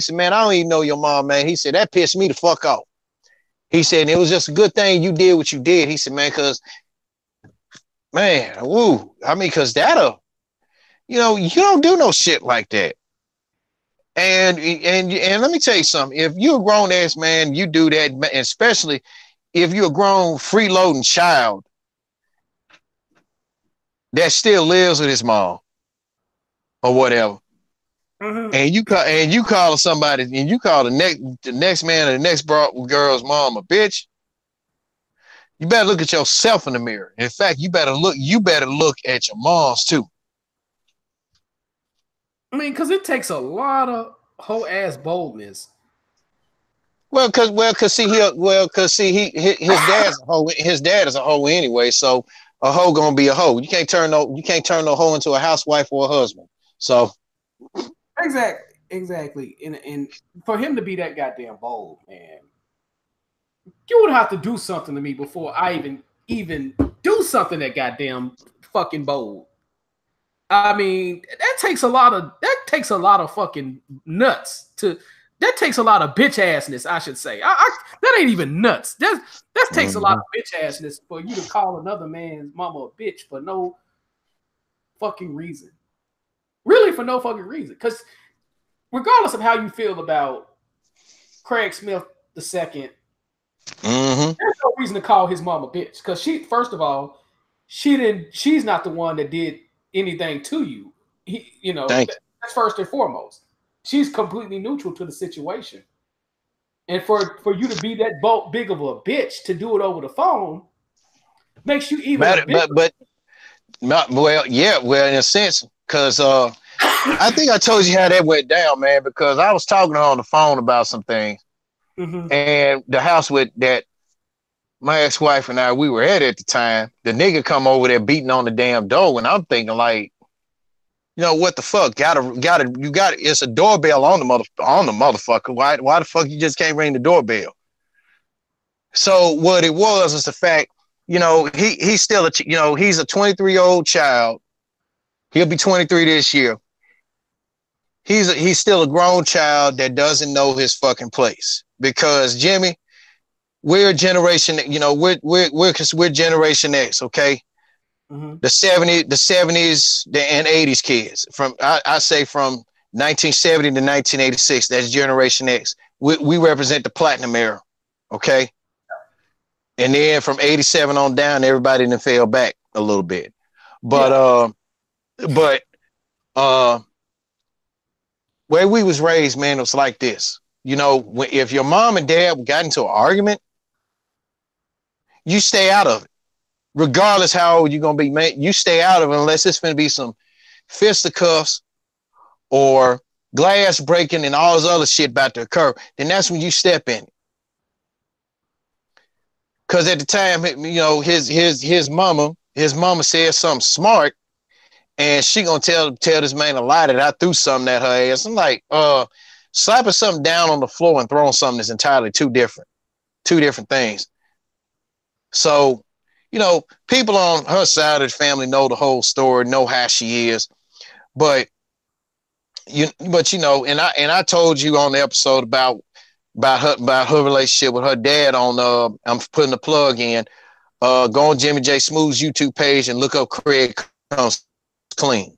said, man, I don't even know your mom, man. He said, that pissed me the fuck off. He said, it was just a good thing you did what you did. He said, man, cause man, woo. I mean, cause you know, you don't do no shit like that. And let me tell you something. If you're a grown ass man, you do that, especially if you're a grown freeloading child that still lives with his mom or whatever. Mm-hmm. And you call somebody, and you call the next man or the next girl's mom a bitch. You better look at yourself in the mirror. In fact, you better look at your moms too. I mean, because it takes a lot of whole ass boldness. His dad's a hoe. His dad is a hoe anyway, so a hoe gonna be a hoe. You can't turn no hoe into a housewife or a husband. So exactly. And for him to be that goddamn bold, man, you would have to do something to me before I even do something that goddamn fucking bold. I mean, that takes a lot of fucking nuts that takes a lot of bitch assness, I should say. That ain't even nuts. That takes a lot of bitch assness for you to call another man's mama a bitch for no fucking reason. Really, for no fucking reason. Because regardless of how you feel about Craig Smith II, there's no reason to call his mama a bitch. Because first of all, she's not the one that did anything to you. That's first and foremost. She's completely neutral to the situation. And for you to be that big of a bitch to do it over the phone makes you even well, in a sense, because I think I told you how that went down, man, because I was talking to her on the phone about some things. And the house with that my ex-wife and I, we were at the time, the nigga come over there beating on the damn door. And I'm thinking like, what the fuck? It's a doorbell on the motherfucker. Why the fuck you just can't ring the doorbell? So what it was is the fact, he's still he's a 23-year-old child. He'll be 23 this year. He's still a grown child that doesn't know his fucking place. Because Jimmy, we're generation, we're Generation X, okay? The 70s and 80s kids. I say from 1970 to 1986, that's Generation X. We represent the platinum era, okay? And then from 87 on down, everybody then fell back a little bit. But where we was raised, man, it was like this. If your mom and dad got into an argument, you stay out of it. Regardless how old you're going to be, man, you stay out of it unless it's going to be some fisticuffs or glass breaking and all this other shit about to occur. Then that's when you step in it. Because at the time, his mama said something smart, and she gonna tell this man a lie that I threw something at her ass. I'm like, slapping something down on the floor and throwing something is entirely two different things. So, people on her side of the family know the whole story, know how she is, and I told you on the episode about her relationship with her dad on I'm putting the plug in. Go on Jimmy J Smooth's YouTube page and look up Craig Comes Clean.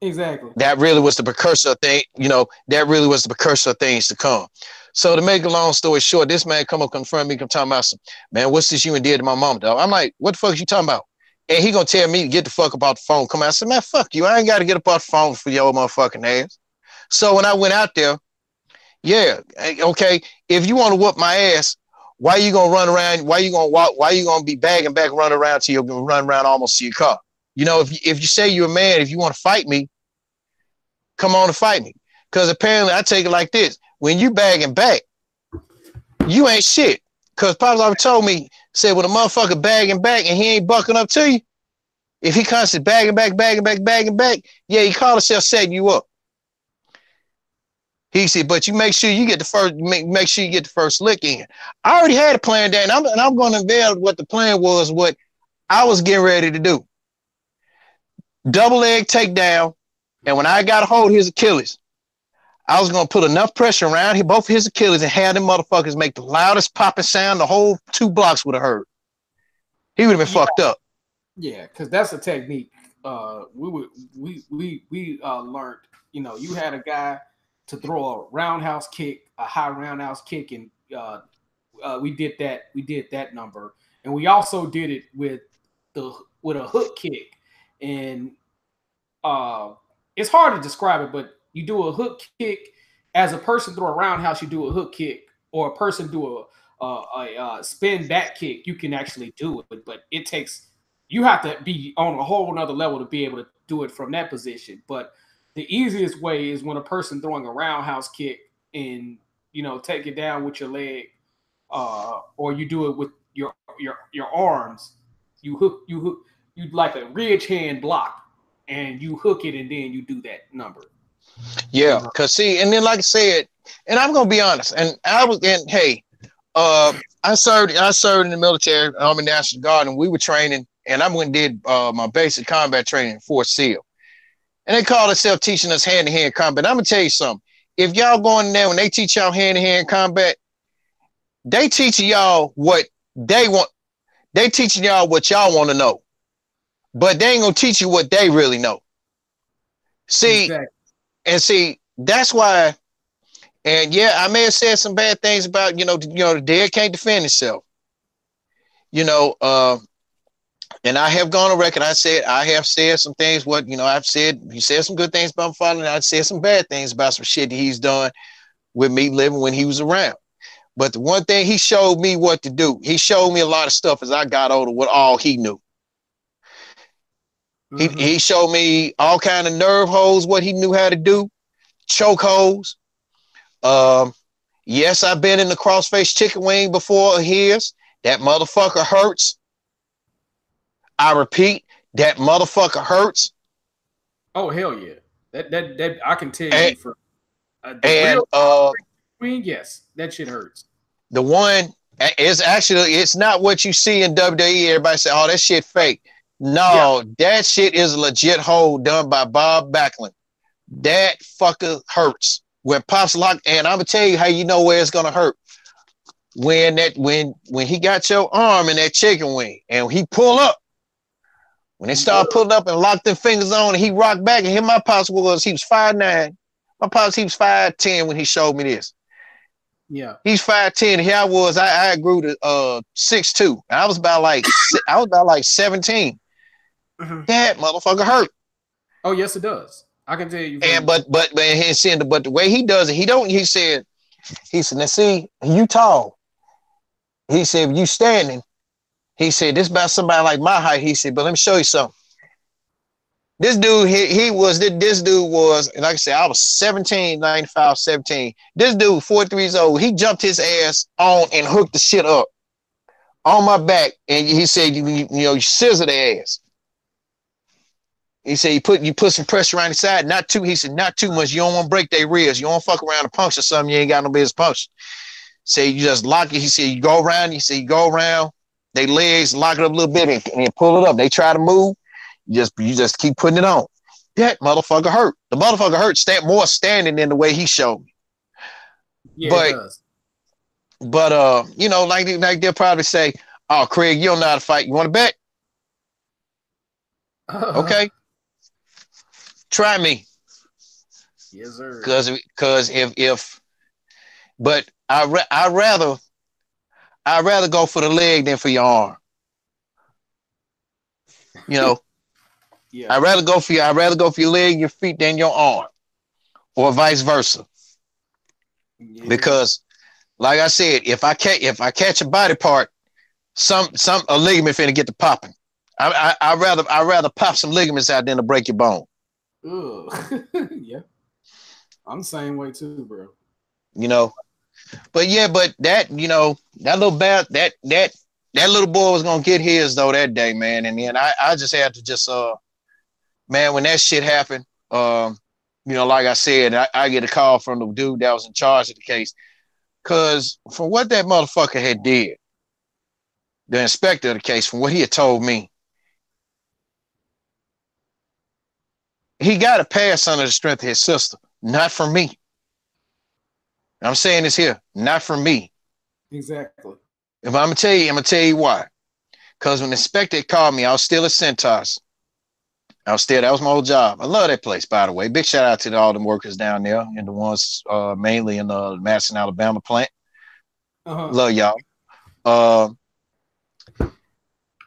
Exactly. That really was the precursor thing, that really was the precursor of things to come. So to make a long story short, this man come up confront me, come talking about some, man, what's this you and did to my mom, dog? I'm like, what the fuck is you talking about? And he gonna tell me to get the fuck up off the phone. Come out. I said, man, fuck you. I ain't got to get up off the phone for your motherfucking ass. So when I went out there, yeah, okay, if you want to whoop my ass, why you gonna run around? Why you gonna walk? Why you gonna be bagging back, run around almost to your car? If you say you're a man, if you want to fight me, come on and fight me. Because apparently I take it like this. When you bagging back, you ain't shit. Because Pops always told me, said when a motherfucker bagging back and he ain't bucking up to you, if he constantly bagging back, yeah, he call himself setting you up. He said, but you make sure you get the first, make sure you get the first lick in. I already had a plan there, and I'm going to unveil what the plan was, what I was getting ready to do. Double leg takedown, and when I got a hold of his Achilles, I was going to put enough pressure around both his Achilles and have them motherfuckers make the loudest popping sound the whole 2 blocks would have heard. He would have been fucked up. Yeah, because that's a technique. We learned, you had a guy to throw a roundhouse kick, a high roundhouse kick, and we did that number. And we also did it with a hook kick. And it's hard to describe it, but you do a hook kick as a person throw a roundhouse, you do a hook kick, or a person do a spin back kick. You can actually do it, but you have to be on a whole nother level to be able to do it from that position. But the easiest way is when a person throwing a roundhouse kick and take it down with your leg, or you do it with your arms. You like a ridge hand block, and you hook it, and then you do that number. Yeah, because see, and then like I said, and I'm gonna be honest, and I served in the military, Army National Guard, and we were training, and I went and did my basic combat training in Fort Sill. And they call themselves teaching us hand-to-hand combat. I'm gonna tell you something. If y'all going in there, when they teach y'all hand-to-hand combat, they teaching y'all what they want. They teaching y'all what y'all want to know. But they ain't gonna teach you what they really know. See, exactly. And see, that's why, and yeah, I may have said some bad things about, the dead can't defend itself. And I have gone on record. I have said some things. You said some good things about my father, and I said some bad things about some shit that he's done with me living when he was around. But the one thing, he showed me what to do. He showed me a lot of stuff as I got older with all he knew. He showed me all kind of nerve holds, what he knew how to do, choke holds. Yes, I've been in the crossface chicken wing before his. That motherfucker hurts. I repeat, that motherfucker hurts. Oh hell yeah! That I can tell and, you for and wing. Yes, that shit hurts. The one is actually, it's not what you see in WWE. Everybody say, "Oh, that shit fake." No, that shit is a legit hold done by Bob Backlund. That fucker hurts. When Pops lock, and I'm gonna tell you how you know where it's gonna hurt. When he got your arm in that chicken wing and he pull up, when they start pulling up and lock their fingers on, and he rocked back, and here my Pops was, he was 5'9". My Pops, he was 5'10" when he showed me this. Yeah. He's 5'10". Here I was, I grew to 6'2". I was about like 17. That motherfucker hurt. Oh yes, it does. I can tell you. And but the way he does it, he said, now see, you tall. He said, if you standing, he said, this about somebody like my height. He said, but let me show you something. This dude, this dude was, and like I said, I was 17, 95, 17. This dude, 43 years old, he jumped his ass on and hooked the shit up on my back. And he said, you scissor the ass. He said, you put some pressure on the side, not too. He said, not too much. You don't want to break their ribs. You don't fuck around and puncture something you ain't got no business puncture. Say you just lock it. He said, you go around. He said, you go around their legs, lock it up a little bit, and pull it up. They try to move. You just keep putting it on. That motherfucker hurt. The motherfucker hurt more standing than the way he showed me. Yeah, it does. But like they'll probably say, "Oh, Craig, you don't know how to fight. You want to bet?" Okay. Try me. Yes, sir. Because but I'd rather go for the leg than for your arm. Yeah. I'd rather go for your leg, your feet than your arm, or vice versa. Yeah. Because, like I said, if I catch a body part, a ligament finna get to popping. I'd rather pop some ligaments out than to break your bone. Yeah, I'm the same way too, bro. But that little boy was gonna get his though that day, man. And then I just had to man, when that shit happened, like I said, I get a call from the dude that was in charge of the case, cause from what that motherfucker had did, the inspector of the case, from what he had told me, he got a pass under the strength of his sister, not from me. I'm saying this here, not from me. Exactly. If I'm gonna tell you why. Because when the inspector called me, I was still at Centos. That was my old job. I love that place, by the way. Big shout out to all them workers down there and the ones mainly in the Madison, Alabama plant. Love y'all.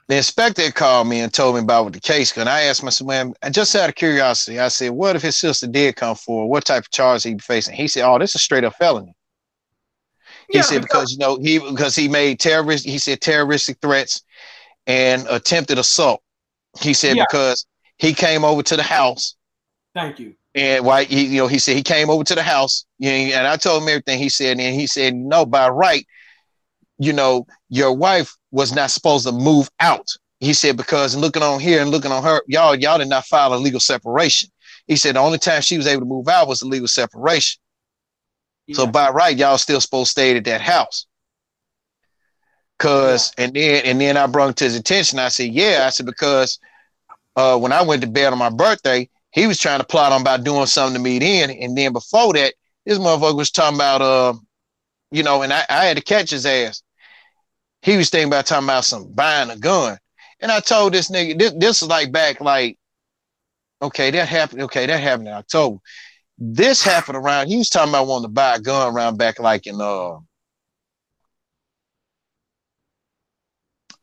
The inspector called me and told me about the case. And I asked him, I said, man, just out of curiosity, I said, what if his sister did come forward? What type of charge he'd be facing? He said, oh, this is straight up felony. He said, because he made terroristic threats and attempted assault. He said, because he came over to the house. Thank you. And why he said he came over to the house, and I told him everything. He said, no, by right, your wife was not supposed to move out. He said, because looking on here and looking on her, y'all did not file a legal separation. He said the only time she was able to move out was the legal separation. Yeah. So by right, y'all still supposed to stay at that house. And then I brought it to his attention. I said, because when I went to bed on my birthday, he was trying to plot on about doing something to me then. And then before that, this motherfucker was talking about, and I had to catch his ass. He was thinking about talking about buying a gun. And I told this nigga, this is like back, okay, that happened in October. This happened around, he was talking about wanting to buy a gun around back in,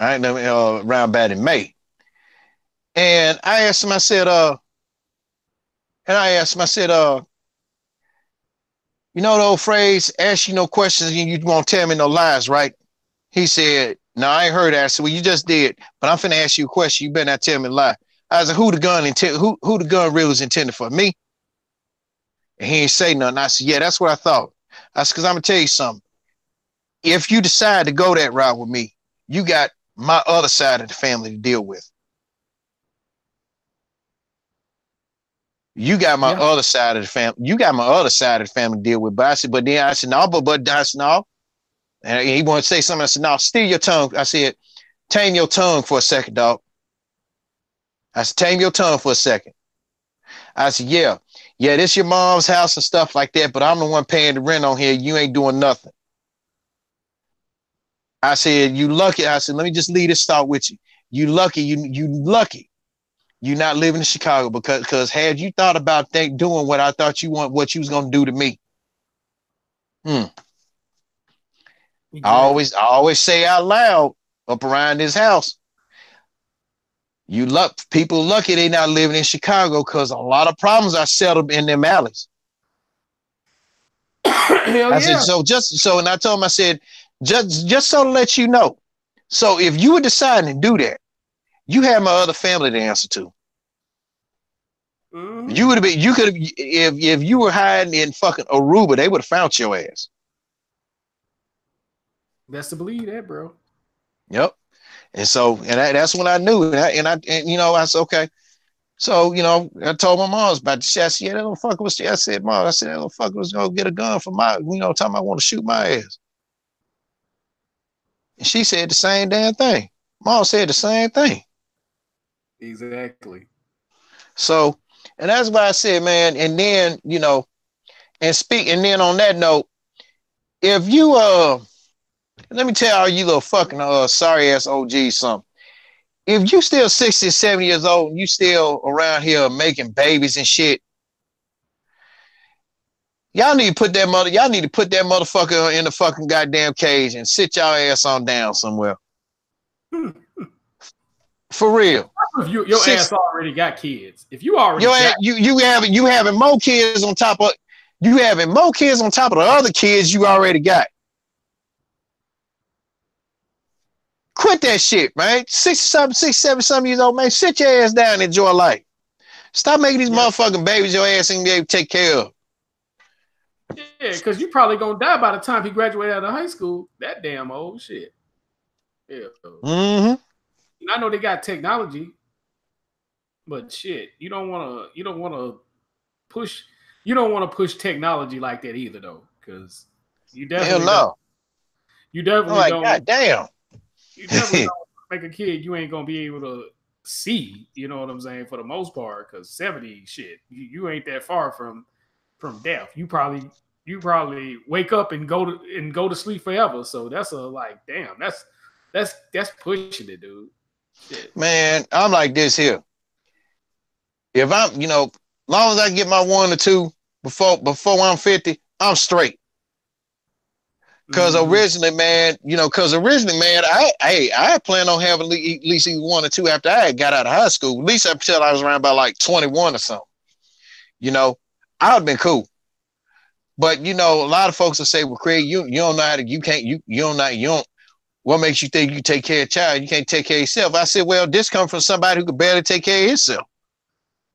around back in May. And I asked him, I said, you know the old phrase, ask you no questions and you won't tell me no lies, right? He said, no, I ain't heard that. I said, well, you just did, but I'm finna ask you a question. You better not tell me a lie. I said, who the gun really was intended for? Me? And he ain't say nothing. I said, yeah, that's what I thought. I said, because I'm gonna tell you something. If you decide to go that route with me, you got my other side of the family to deal with. You got my other side of the family. You got my other side of the family to deal with. But I said, no, but I said, no. And he wanted to say something. I said, no, steal your tongue. I said, tame your tongue for a second, dog. I said, tame your tongue for a second. I said, yeah, this your mom's house and stuff like that, but I'm the one paying the rent on here. You ain't doing nothing. I said, you lucky. I said, let me just leave this thought with you. You lucky. You lucky. You not living in Chicago because had you thought about doing what I thought you what you was gonna do to me. Exactly. I always say out loud up around this house. People lucky they not living in Chicago because a lot of problems are settled in them alleys. Hell I said, and I told him, I said, just so to let you know. So if you were deciding to do that, you have my other family to answer to. Mm-hmm. You could have, if you were hiding in fucking Aruba, they would have found your ass. Best to believe that, bro. Yep. And so, that's when I knew, and you know, I said, okay. So, you know, I told my mom about the shit. I said, yeah, that little fucker was, I said, Mom, that little fucker was going to get a gun for time I want to shoot my ass. And she said the same damn thing. Mom said the same thing. Exactly. So, and that's why I said, man, and then, you know, and then on that note, if you, let me tell all you little fucking, sorry ass OGs something. If you still 60, 70 years old and you still around here making babies and shit, y'all need to put that motherfucker in the fucking goddamn cage and sit y'all ass on down somewhere. For real. If your ass already got kids. If you already you having more kids on top of the other kids you already got. Quit that shit, man. 67 years old, man. Sit your ass down and enjoy life. Stop making these motherfucking babies your ass ain't be able to take care of. Yeah, because you probably gonna die by the time he graduated out of high school. That damn old shit. Yeah. Mm-hmm. And I know they got technology, but shit, you don't want to push technology like that either, though, because you definitely don't. God damn. You definitely don't make a kid you ain't gonna be able to see. You know what I'm saying? For the most part, because 70 shit, you ain't that far from death. You probably wake up and go to sleep forever. So that's damn, that's pushing it, dude. Shit. Man, I'm like this here. If I'm, long as I get my 1 or 2 before I'm 50, I'm straight. Because originally, man, I planned on having at least 1 or 2 after I got out of high school. At least until I was around about like 21 or something. I would have been cool. But a lot of folks will say, "Well, Craig, you don't know how to. What makes you think you can take care of a child? You can't take care of yourself." I said, "Well, this comes from somebody who could barely take care of himself.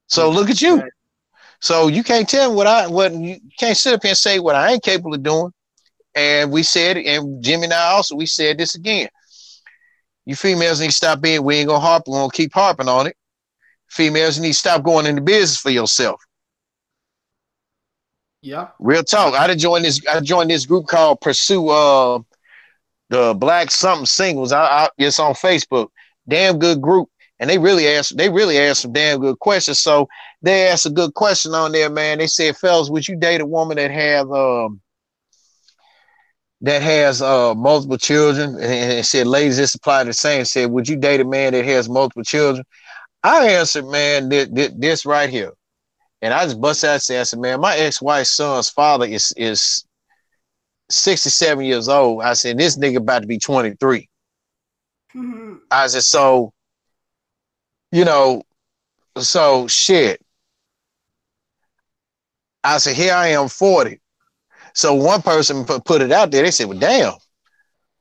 So look at you. So you can't tell me you can't sit up here and say what I ain't capable of doing." And we said, and Jimmy and I also, we said this again. You females need to stop we ain't gonna keep harping on it. Females need to stop going into business for yourself. Yeah. Real talk. I joined this group called Pursue the Black Something Singles. It's on Facebook. Damn good group. And they really asked some damn good questions. So they asked a good question on there, man. They said, fellas, would you date a woman that has multiple children? And it said, ladies, this applied the same. It said, would you date a man that has multiple children? I answered, man, this right here. And I just bust out and said, man, my ex-wife's son's father is 67 years old. I said, this nigga about to be 23. Mm-hmm. I said, so shit. I said, here I am 40. So one person put it out there. They said, well, damn.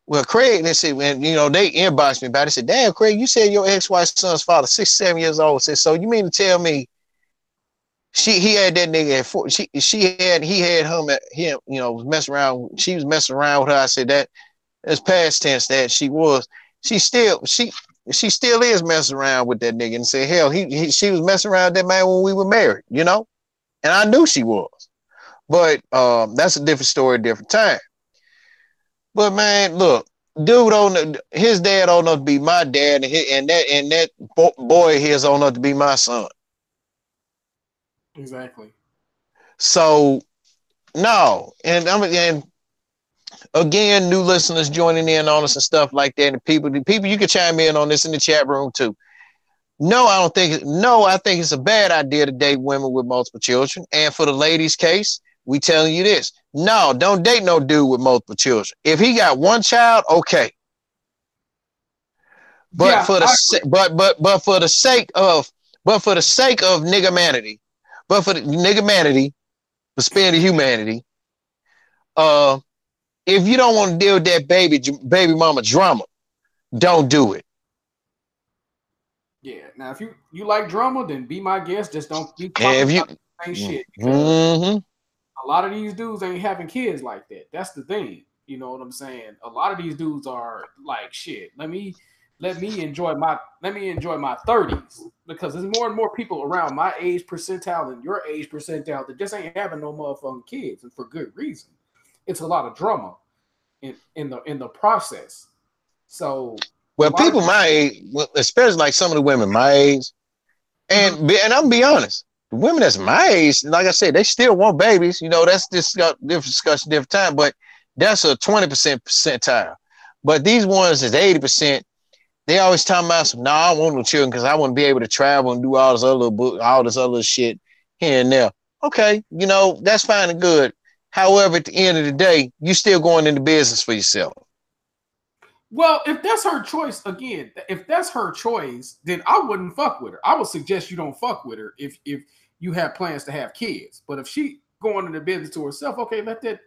Well, Craig, they said, when they inboxed me about it. They said, damn, Craig, you said your ex-wife's son's father, 67 years old. I said, so you mean to tell me he had that nigga at 4, he had him, was messing around. She was messing around with her. I said that's past tense that she still is messing around with that nigga and said, hell, she was messing around with that man when we were married, and I knew she was. But that's a different story, different time. But man, look, his dad old enough to be my dad, and that boy his old enough to be my son. Exactly. So no, and again, new listeners joining in on us and stuff like that, and people you can chime in on this in the chat room too. No, I think it's a bad idea to date women with multiple children. And for the ladies' case, we telling you this. No, don't date no dude with multiple children. If he got one child, okay. But for the sake of niggamanity, the spirit of humanity, if you don't want to deal with that baby mama drama, don't do it. Yeah. Now, if you like drama, then be my guest. Just don't be talking about the same shit. A lot of these dudes ain't having kids like that. That's the thing. You know what I'm saying? A lot of these dudes are like, shit. Let me enjoy my 30s, because there's more and more people around my age percentile and your age percentile that just ain't having no motherfucking kids, and for good reason. It's a lot of drama in the process. So, well, people my age, especially like some of the women my age, and I'm gonna be honest, the women that's my age, like I said, they still want babies. That's different discussion, different time, but that's a 20% percentile. But these ones is 80%. They always talking about some, I don't want no children because I want to be able to travel and do all this other shit here and there. Okay, that's fine and good. However, at the end of the day, you still going into business for yourself. Well, if that's her choice, then I wouldn't fuck with her. I would suggest you don't fuck with her if you have plans to have kids. But if she going into business to herself, okay, let that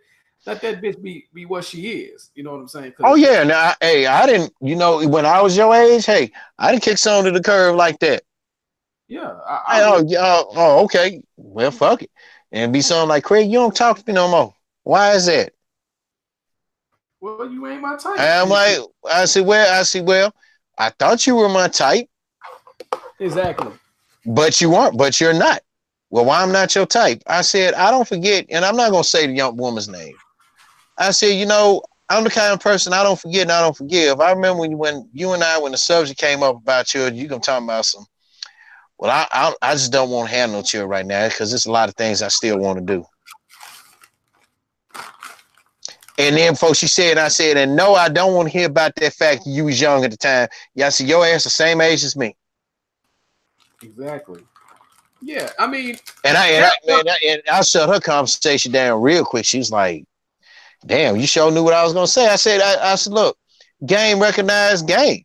bitch be what she is. You know what I'm saying? Oh yeah. Now, hey, I didn't. When I was your age, hey, I didn't kick someone to the curb like that. Yeah. Okay. Well, fuck it, and be something like, Craig, you don't talk to me no more. Why is that? Well, you ain't my type. I'm like, I said, well, I thought you were my type. Exactly. But you aren't. But you're not. Well, why I'm not your type? I said, I don't forget, and I'm not gonna say the young woman's name. I said, I'm the kind of person I don't forget and I don't forgive. I remember when the subject came up about children, you can talk about some. Well, I just don't want to have no children right now because there's a lot of things I still want to do. And then, folks, I said, and no, I don't want to hear about that fact you was young at the time. Yeah, I said, your ass the same age as me. Exactly. Yeah, I mean, and I shut her conversation down real quick. She was like, damn, you sure knew what I was gonna say. I said, look, game recognized game.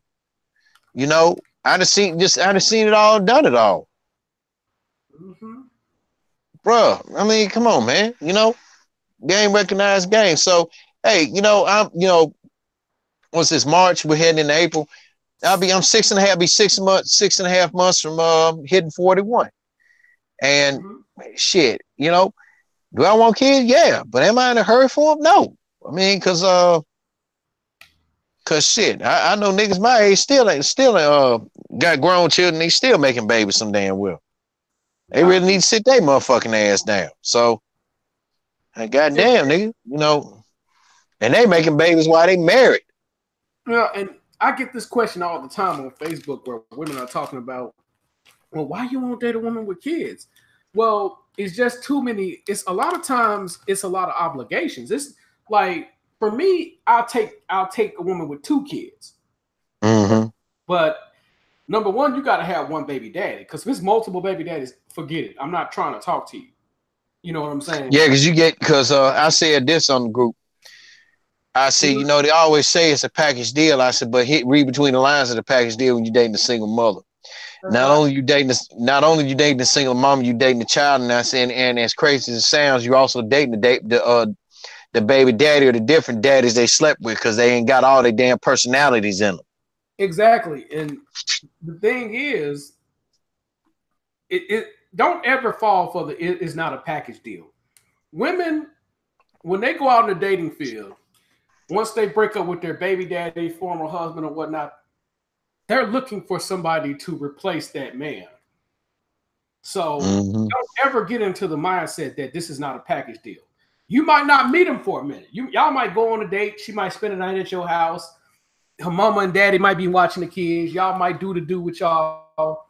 I done seen it all, done it all. Bruh, I mean, come on, man. Game recognized game. So, hey, what's this, March? We're heading into April. I'm 6.5, be 6.5 months from hitting 41. And shit, do I want kids? Yeah. But am I in a hurry for them? No. I mean, cause shit, I know niggas my age still got grown children. They still making babies some damn well. They really need to sit their motherfucking ass down. So, goddamn, nigga, and they making babies while they married. Yeah, and I get this question all the time on Facebook where women are talking about, well, why you won't date a woman with kids? Well, it's just too many. It's a lot of times. It's a lot of obligations. It's like, for me, I'll take a woman with 2 kids. But number one, you got to have one baby daddy, because if it's multiple baby daddies, forget it. I'm not trying to talk to you. You know what I'm saying? Yeah, because I said this on the group. I said, they always say it's a package deal. I said, but read between the lines of the package deal when you're dating a single mother. Not only you dating a single mom, you dating a child, and I said, and as crazy as it sounds, you're also dating the the baby daddy or the different daddies they slept with because they ain't got all their damn personalities in them. Exactly. And the thing is, it don't ever fall for it is not a package deal. Women, when they go out in the dating field, once they break up with their baby daddy, former husband, or whatnot, they're looking for somebody to replace that man. So don't ever get into the mindset that this is not a package deal. You might not meet him for a minute. Y'all might go on a date. She might spend a night at your house. Her mama and daddy might be watching the kids. Y'all might do with y'all.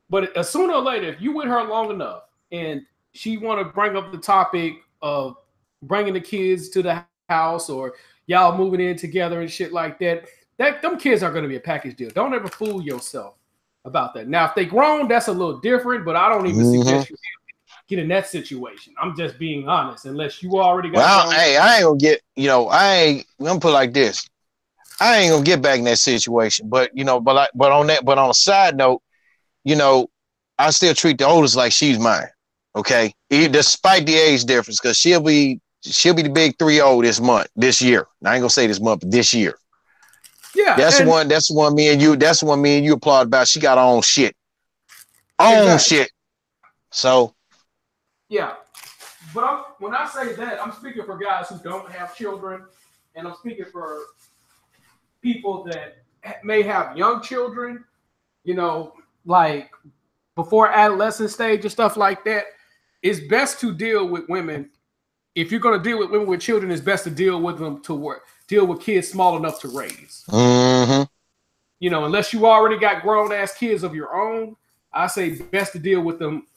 But sooner or later, if you with her long enough and she want to bring up the topic of bringing the kids to the house or y'all moving in together and shit like that, them kids are going to be a package deal. Don't ever fool yourself about that. Now, if they grown, that's a little different, but I don't even suggest you get in that situation. I'm just being honest. Unless you already got. Well, hey, I ain't gonna get. I'm gonna put it like this. I ain't gonna get back in that situation. But but on a side note, I still treat the oldest like she's mine. Okay, despite the age difference, because she'll be the big 3-0 this year. I ain't gonna say this month, but this year. Yeah, that's the one me and you applaud about. She got her own shit. Shit. So. Yeah, but when I say that, I'm speaking for guys who don't have children, and I'm speaking for people that may have young children, like before adolescent stage and stuff like that. It's best to deal with women. If you're going to deal with women with children, it's best to deal with them deal with kids small enough to raise. Unless you already got grown ass kids of your own, I say best to deal with them.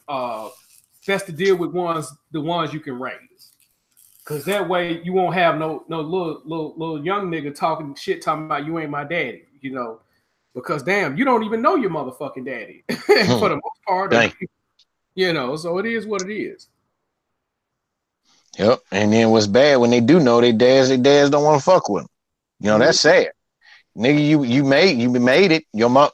Best to deal with the ones you can raise, because that way you won't have no little young nigga talking about you ain't my daddy, because damn, you don't even know your motherfucking daddy for the most part. So it is what it is. Yep. And then what's bad when they do know their dads don't want to fuck with them. That's sad. Nigga, you made it. Your mom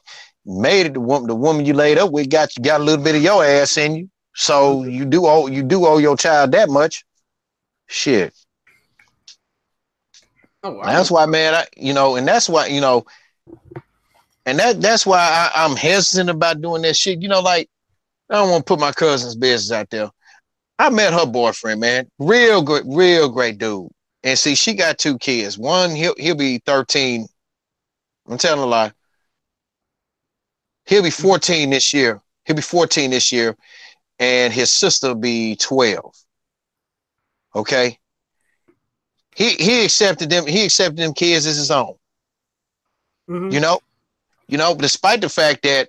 made it. The woman you laid up with got a little bit of your ass in you. So you do owe your child that much. Shit. Oh, wow. That's why, man, and that's why, and that's why I'm hesitant about doing that shit. Like, I don't want to put my cousin's business out there. I met her boyfriend, man. Real good, real great dude. And see, she got 2 kids. One, he'll be 13. I'm telling a lie. He'll be 14 this year. And his sister will be 12. Okay. He accepted them. He accepted them kids as his own. Despite the fact that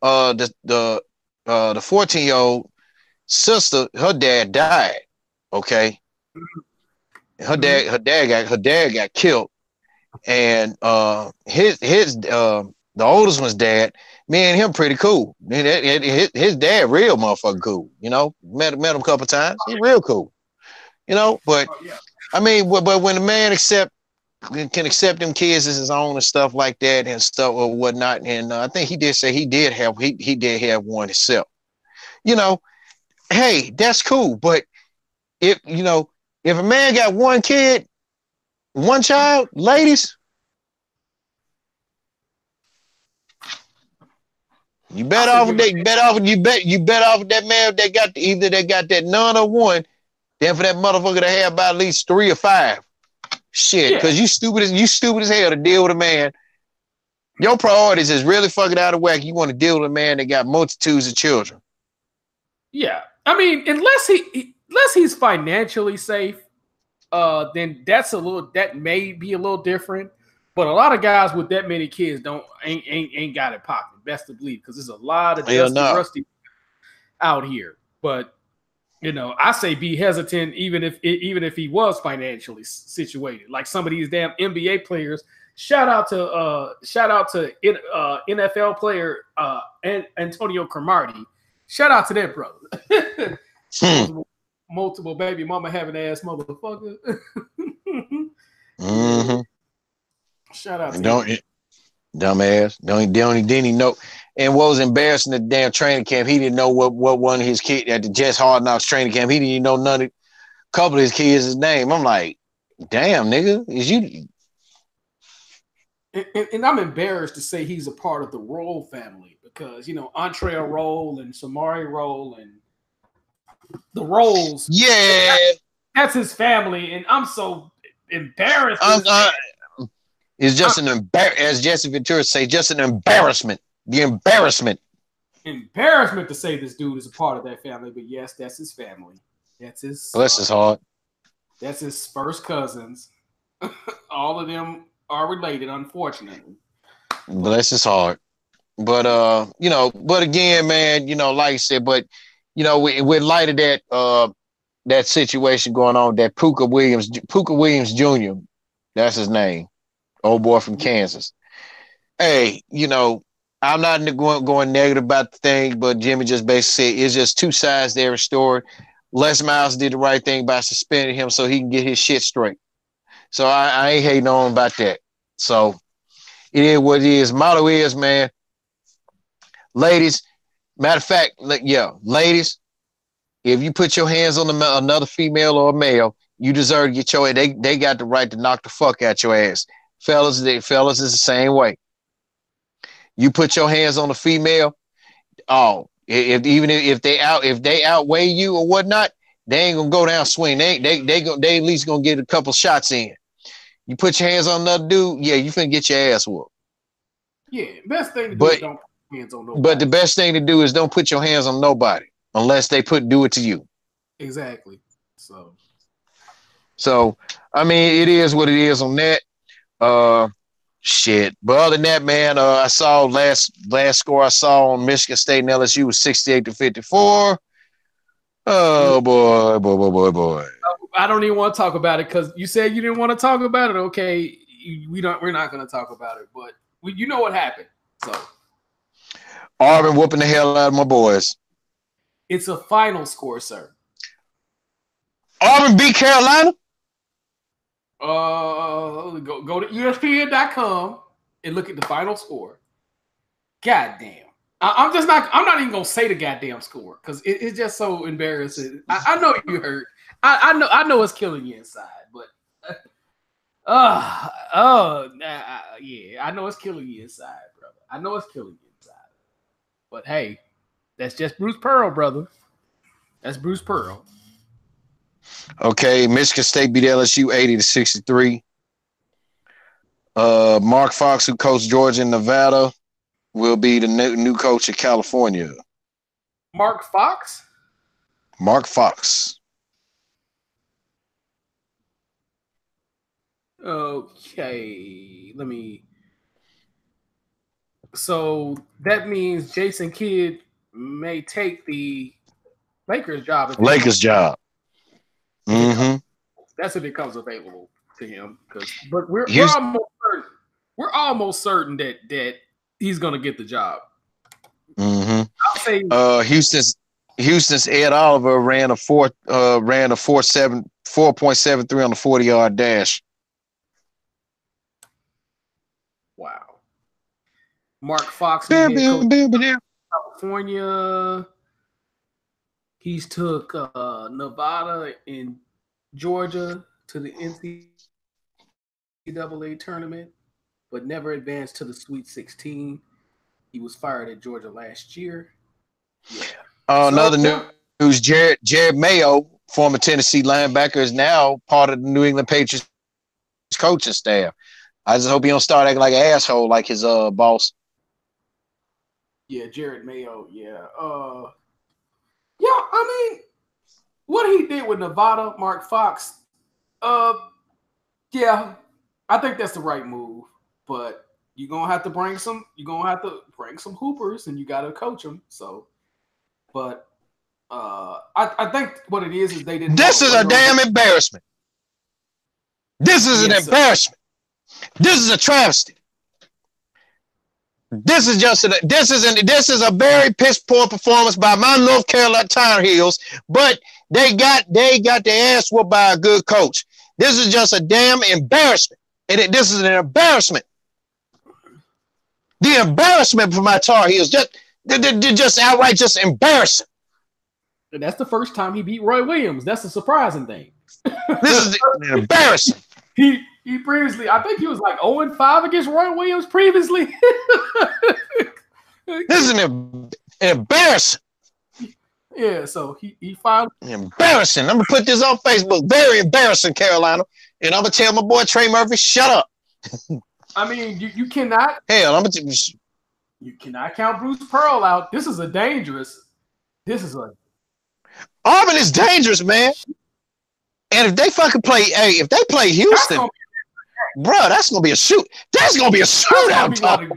the 14-year-old sister, her dad died. Okay. Her dad got killed. And the oldest one's dad, me and him pretty cool. His dad real motherfucking cool. Met him a couple times. He real cool. But I mean, but when a man can accept them kids as his own and stuff like that and stuff or whatnot, and I think he did say he did have one himself. Hey, that's cool. But if a man got one kid, one child, ladies, you bet off of that man that got that none or one, then for that motherfucker to have about at least 3 or 5. Shit, because you stupid as hell to deal with a man. Your priorities is really fucking out of whack. You want to deal with a man that got multitudes of children. Yeah, I mean, unless he's financially safe, then that may be a little different. But a lot of guys with that many kids ain't got it popping. Best to believe, because there's a lot of rusty out here. But I say be hesitant, even if he was financially situated, like some of these damn NBA players. Shout out to NFL player Antonio Cromartie. Shout out to that brother. Multiple baby mama having ass motherfucker. Shout out to dumbass. Didn't even know. And what was embarrassing at the damn training camp, he didn't know what one of his kids at the Jets Hard Knocks training camp. He didn't even know couple of his kids' name. I'm like, damn, nigga, is you? And I'm embarrassed to say he's a part of the Roll family because, Antrell Roll and Samari Roll and the Rolls. Yeah. That's his family. And I'm so embarrassed. It's just an embarrassment, as Jesse Ventura say, just an embarrassment. The embarrassment. Embarrassment to say this dude is a part of that family, but yes, that's his family. That's his. Bless his heart. That's his first cousins. All of them are related, unfortunately. Bless his heart. But but again, man, like I said, but with light of that situation going on, that Puka Williams Jr., that's his name, old boy from Kansas. Hey, I'm not going negative about the thing, but Jimmy just basically said it's just two sides to every story. Les Miles did the right thing by suspending him so he can get his shit straight. So I ain't hating on him about that. So it is what it is. Motto is, man, ladies, matter of fact, ladies, if you put your hands on another female or a male, you deserve to get your ass. They got the right to knock the fuck out your ass. Fellas is the same way. You put your hands on a female, if they outweigh you or whatnot, they ain't gonna go down swing. They at least gonna get a couple shots in. You put your hands on another dude, yeah, you finna get your ass whooped. Yeah, best thing to do is don't put your hands on nobody. But the best thing to do is don't put your hands on nobody unless they do it to you. Exactly. So I mean, it is what it is on that. Shit. But other than that, man, I saw last score I saw on Michigan State and LSU was 68-54. Oh boy. I don't even want to talk about it because you said you didn't want to talk about it. Okay, we're not going to talk about it, but you know what happened. So Auburn whooping the hell out of my boys. It's a final score, sir. Auburn beat Carolina. Go to ESPN.com and look at the final score. Goddamn. I'm not even gonna say the goddamn score because it's just so embarrassing. I know you hurt. I know it's killing you inside, but yeah, I know it's killing you inside, brother. I know it's killing you inside. But hey, that's just Bruce Pearl, brother. That's Bruce Pearl. Okay, Michigan State beat LSU 80-63. Mark Fox, who coached Georgia and Nevada, will be the new coach of California. Mark Fox? Mark Fox. Okay, so that means Jason Kidd may take the Lakers job. Mm-hmm. That's if it comes available to him. But we're almost certain that he's gonna get the job. Mm-hmm. I'll say Houston's Ed Oliver ran a 4.73 on the 40-yard dash. Wow. Mark Fox, California. He's took Nevada and Georgia to the NCAA tournament, but never advanced to the Sweet 16. He was fired at Georgia last year. Yeah. Another news: Jared Mayo, former Tennessee linebacker, is now part of the New England Patriots coaching staff. I just hope he don't start acting like an asshole like his boss. Yeah, Jared Mayo. Yeah. Yeah, I mean, what he did with Nevada, Mark Fox, yeah, I think that's the right move. But you're gonna have to bring some hoopers, and you got to coach them. So, but I think what it is they didn't. This is a damn embarrassment. This is an embarrassment. This is a travesty. This is a very piss poor performance by my North Carolina Tar Heels, but they got their ass whooped by a good coach. This is just a damn embarrassment. This is an embarrassment. The embarrassment for my Tar Heels, just outright just embarrassing. And that's the first time he beat Roy Williams. That's a surprising thing. This is embarrassing. He previously, I think he was like 0-5 against Roy Williams previously. This is embarrassing. Yeah, so he finally embarrassing. I'm gonna put this on Facebook. Very embarrassing, Carolina. And I'm gonna tell my boy Trey Murphy, shut up. I mean, you cannot. Hell, you cannot count Bruce Pearl out. This is a. Auburn is dangerous, man. And if they fucking play, if they play Houston, bro, that's gonna be a shoot. That's gonna be a shootout.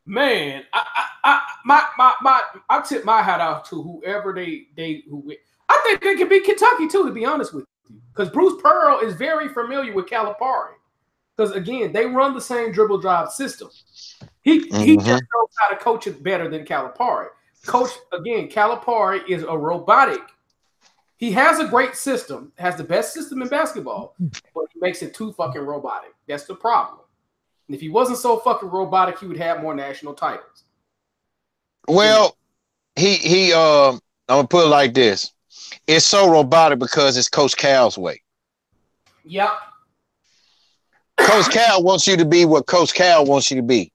Man, I tip my hat out to whoever they who. I think they can beat Kentucky too, to be honest with you, because Bruce Pearl is very familiar with Calipari. Because again, they run the same dribble drive system. He just knows how to coach it better than Calipari. Calipari is a robotic. He has a great system, has the best system in basketball, but he makes it too fucking robotic. That's the problem. And if he wasn't so fucking robotic, he would have more national titles. Well, I'm gonna put it like this. It's so robotic because it's Coach Cal's way. Yep. Coach Cal wants you to be what Coach Cal wants you to be.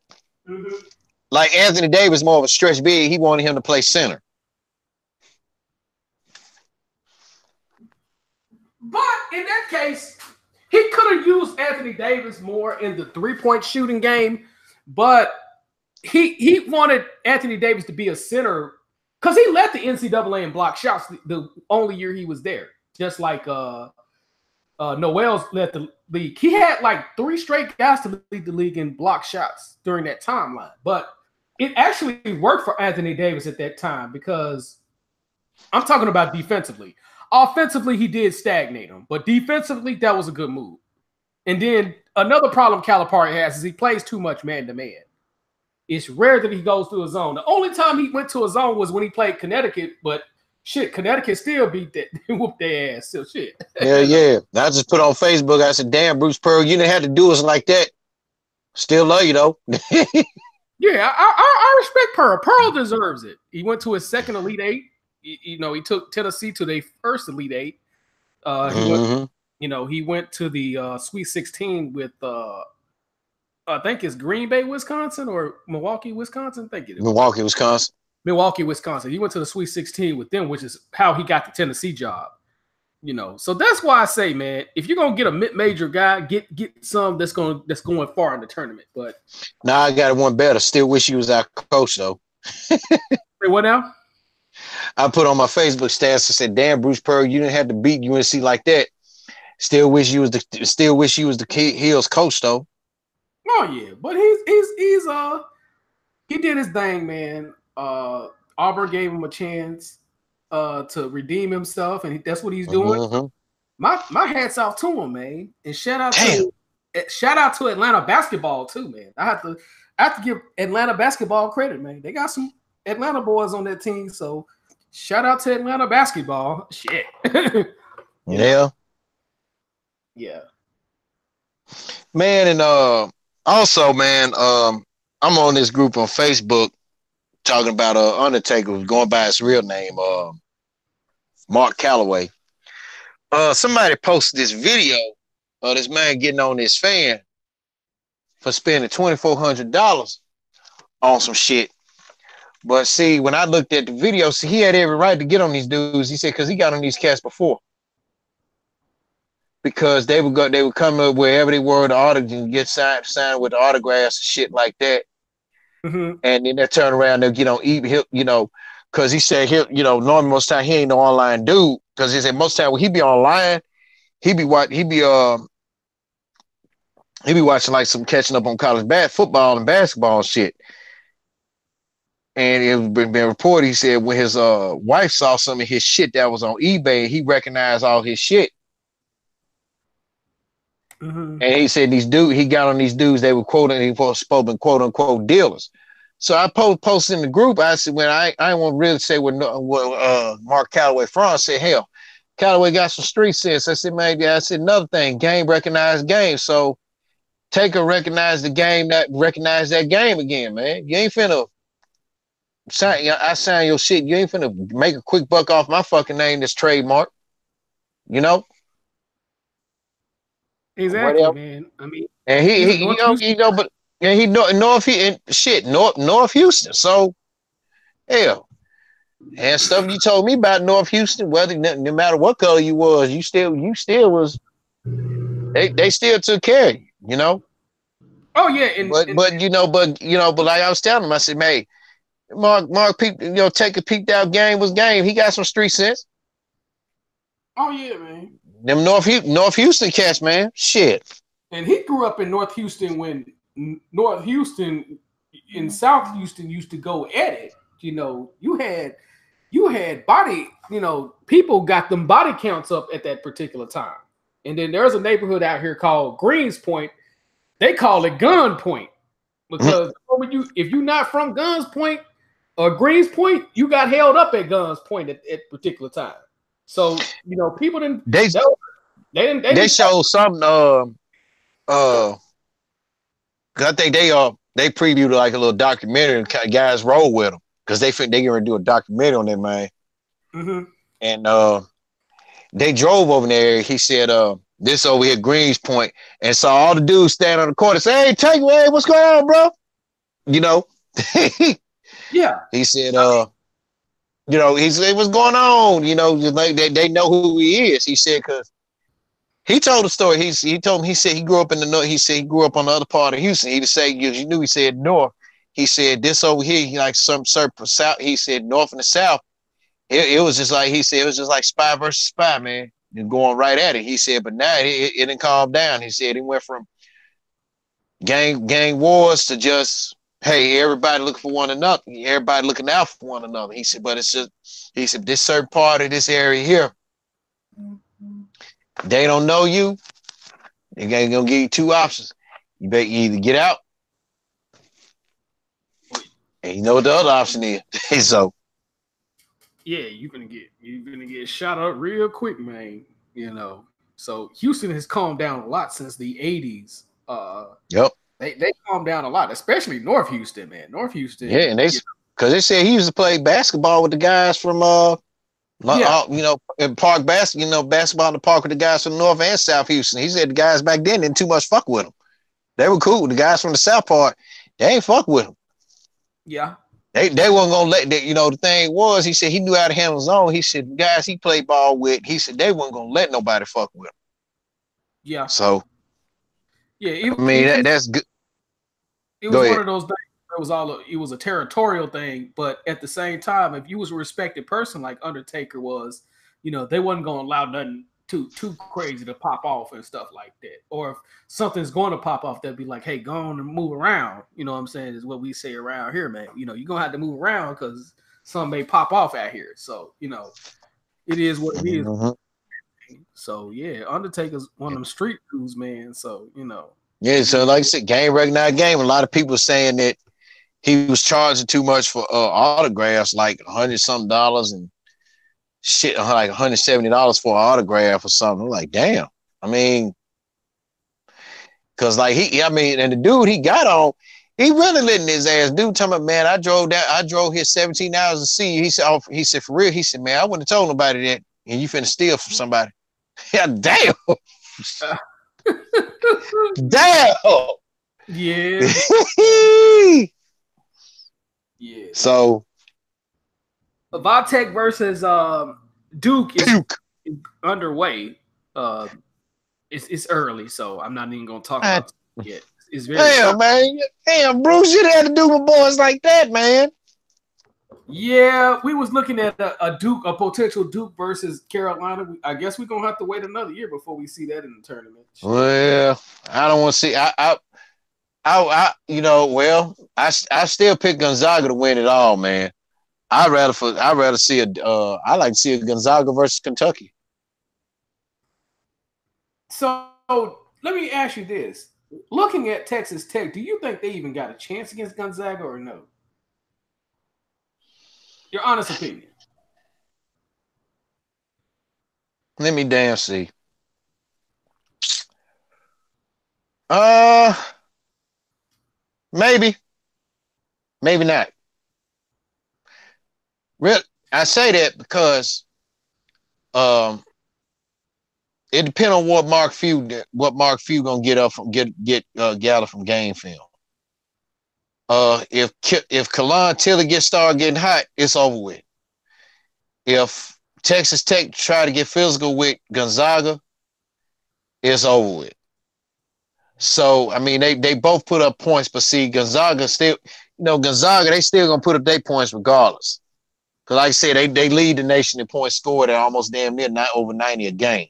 Mm-hmm. Like Anthony Davis, more of a stretch big. He wanted him to play center. But in that case, he could have used Anthony Davis more in the three-point shooting game, but he wanted Anthony Davis to be a center because he led the NCAA in block shots the only year he was there, just like Noel's led the league. He had like 3 straight guys to lead the league in block shots during that timeline, but it actually worked for Anthony Davis at that time because I'm talking about defensively. Offensively, he did stagnate him, but defensively, that was a good move. And then another problem Calipari has is he plays too much man-to-man. It's rare that he goes to a zone. The only time he went to a zone was when he played Connecticut, but shit, Connecticut still beat that, whooped their ass. So shit. Yeah. I just put on Facebook, I said, damn, Bruce Pearl, you didn't have to do us like that. Still love you, though. Yeah, I respect Pearl. Pearl deserves it. He went to his second Elite Eight. He took Tennessee to their first Elite Eight. He went to the Sweet 16 with I think it's Green Bay, Wisconsin, or Milwaukee, Wisconsin. Thank you. Milwaukee, Wisconsin. He went to the Sweet 16 with them, which is how he got the Tennessee job. So that's why I say, man, if you're gonna get a mid-major guy, get some that's going far in the tournament. But now I got one better. Still wish he was our coach though. Say what now? I put on my Facebook stats and said, "Damn, Bruce Pearl, you didn't have to beat UNC like that. Still wish you was the Heels coach though." Oh yeah, but he did his thing, man. Auburn gave him a chance to redeem himself, and that's what he's doing. Mm-hmm. My hats off to him, man, and shout out to Atlanta basketball too, man. I have to give Atlanta basketball credit, man. They got some Atlanta boys on that team, so shout out to Atlanta basketball. Shit. Yeah. Man, and also, man, I'm on this group on Facebook talking about Undertaker who's going by his real name, Mark Calloway. Somebody posted this video of this man getting on his fan for spending $2,400 on some shit. But see, when I looked at the video, he had every right to get on these dudes. He said because he got on these cats before. Because they would come up wherever they were to and get signed with the autographs and shit like that. Mm-hmm. And then they turn around, they'll get on because he said normally most time he ain't no online dude. Because he said most time when he be online, he be watching like some catching up on college football and basketball and shit. And it been reported, he said when his wife saw some of his shit that was on eBay, he recognized all his shit. Mm-hmm. And he said he got on these dudes, they were spoken quote unquote dealers. So I posted in the group, I said, when I won't really say what Mark Calloway from, I said, hell, Calloway got some street sense. I said, maybe another thing, game recognized game. So take a recognize the game, recognize that game again, man. You ain't finna I sign your shit. You ain't finna make a quick buck off my fucking name that's trademark. You know? Exactly, Whatever. man. I mean, And he's a North Houston. but and he North and shit, North Houston. So hell. And stuff you told me about North Houston, whether no matter what color you was, you still was they still took care of you, you know. Oh yeah, and But like I was telling him, I said, "Hey, Mark, peep, take a peek out. Game was game. He got some street sense. oh yeah, man. Them North Houston cats, man. Shit. And he grew up in North Houston when North Houston in South Houston used to go at it. You had body, people got them body counts up at that particular time. And then there's a neighborhood out here called Greens Point. They call it Gun Point because if you're not from Guns Point or Greens Point, you got held up at Guns Point at particular time. So people didn't they showed something. I think they previewed like a little documentary and guys roll with them because they think they're gonna do a documentary on that man. Mm-hmm. And they drove over there. He said, this over here, Greens Point, and saw all the dudes standing on the court and say, "Hey, take away, what's going on, bro?" You know, yeah. He said, he said, "What's going on?" Like they know who he is. He said, because he told a story. He told me, he said he grew up in the north. He said he grew up on the other part of Houston. He just say, you knew, he said north. He said this over here, he like some certain south. He said north and the south. It was just like, he said, it was just like spy versus spy, man. And going right at it. He said, but now it didn't calm down. He said it went from gang wars to just, hey, everybody looking for one another. Everybody looking out for one another. He said, but it's just, he said, this certain part of this area here, they don't know you. They're gonna give you two options. You better either get out, and you know what the other option is. So yeah, you're gonna get shot up real quick, man. So Houston has calmed down a lot since the '80s. Yep. They calmed down a lot, especially North Houston, man. North Houston, Yeah, and because they said he used to play basketball with the guys from in park basketball in the park with the guys from North and South Houston. He said the guys back then didn't too much fuck with him. They were cool. The guys from the South part, they ain't fuck with him. Yeah. They weren't gonna let that, the thing was, he said he knew how to handle his own. He said the guys he played ball with, he said they weren't gonna let nobody fuck with him. Yeah. So yeah, that's good. It was one of those things. It was a territorial thing, but at the same time, if you was a respected person like Undertaker was, they wasn't gonna allow nothing too crazy to pop off and stuff like that. Or if something's going to pop off, they'd be like, "Hey, go on and move around." You know what I'm saying? Is what we say around here, man. You're gonna have to move around because something may pop off out here. So it is what it is. Mm-hmm. So yeah, Undertaker's one of them street dudes, man. So Yeah, so like I said, game recognized game. A lot of people saying that he was charging too much for autographs, like $100 something and shit, like $170 for an autograph or something. I'm like, damn. I mean, because like and the dude he got on, he really letting his ass. Dude talking about, man, I drove here 17 hours to see you. He said, for real, he said, man, I wouldn't have told nobody that, and you finna steal from somebody. Yeah, damn. Damn. Yeah. Yeah. So Vatek versus Duke is underway. It's early, so I'm not even gonna talk about it yet. It's very damn, man. Damn, Bruce, you had to do with boys like that, man. Yeah, we was looking at a potential Duke versus Carolina. I guess we're gonna have to wait another year before we see that in the tournament. Well, I don't want to see. I still pick Gonzaga to win it all, man. I'd rather see I like to see a Gonzaga versus Kentucky. So let me ask you this: looking at Texas Tech, do you think they even got a chance against Gonzaga or no? Your honest opinion. Let me damn see. Maybe not. I say that because it depends on what Mark Few gonna get up from gather from game film. If Kalon Tiller started getting hot, it's over with. If Texas Tech try to get physical with Gonzaga, it's over with. So I mean, they both put up points, but see, Gonzaga still, Gonzaga, they still gonna put up their points regardless. Because like I said, they lead the nation in points scored at almost damn near over 90 a game.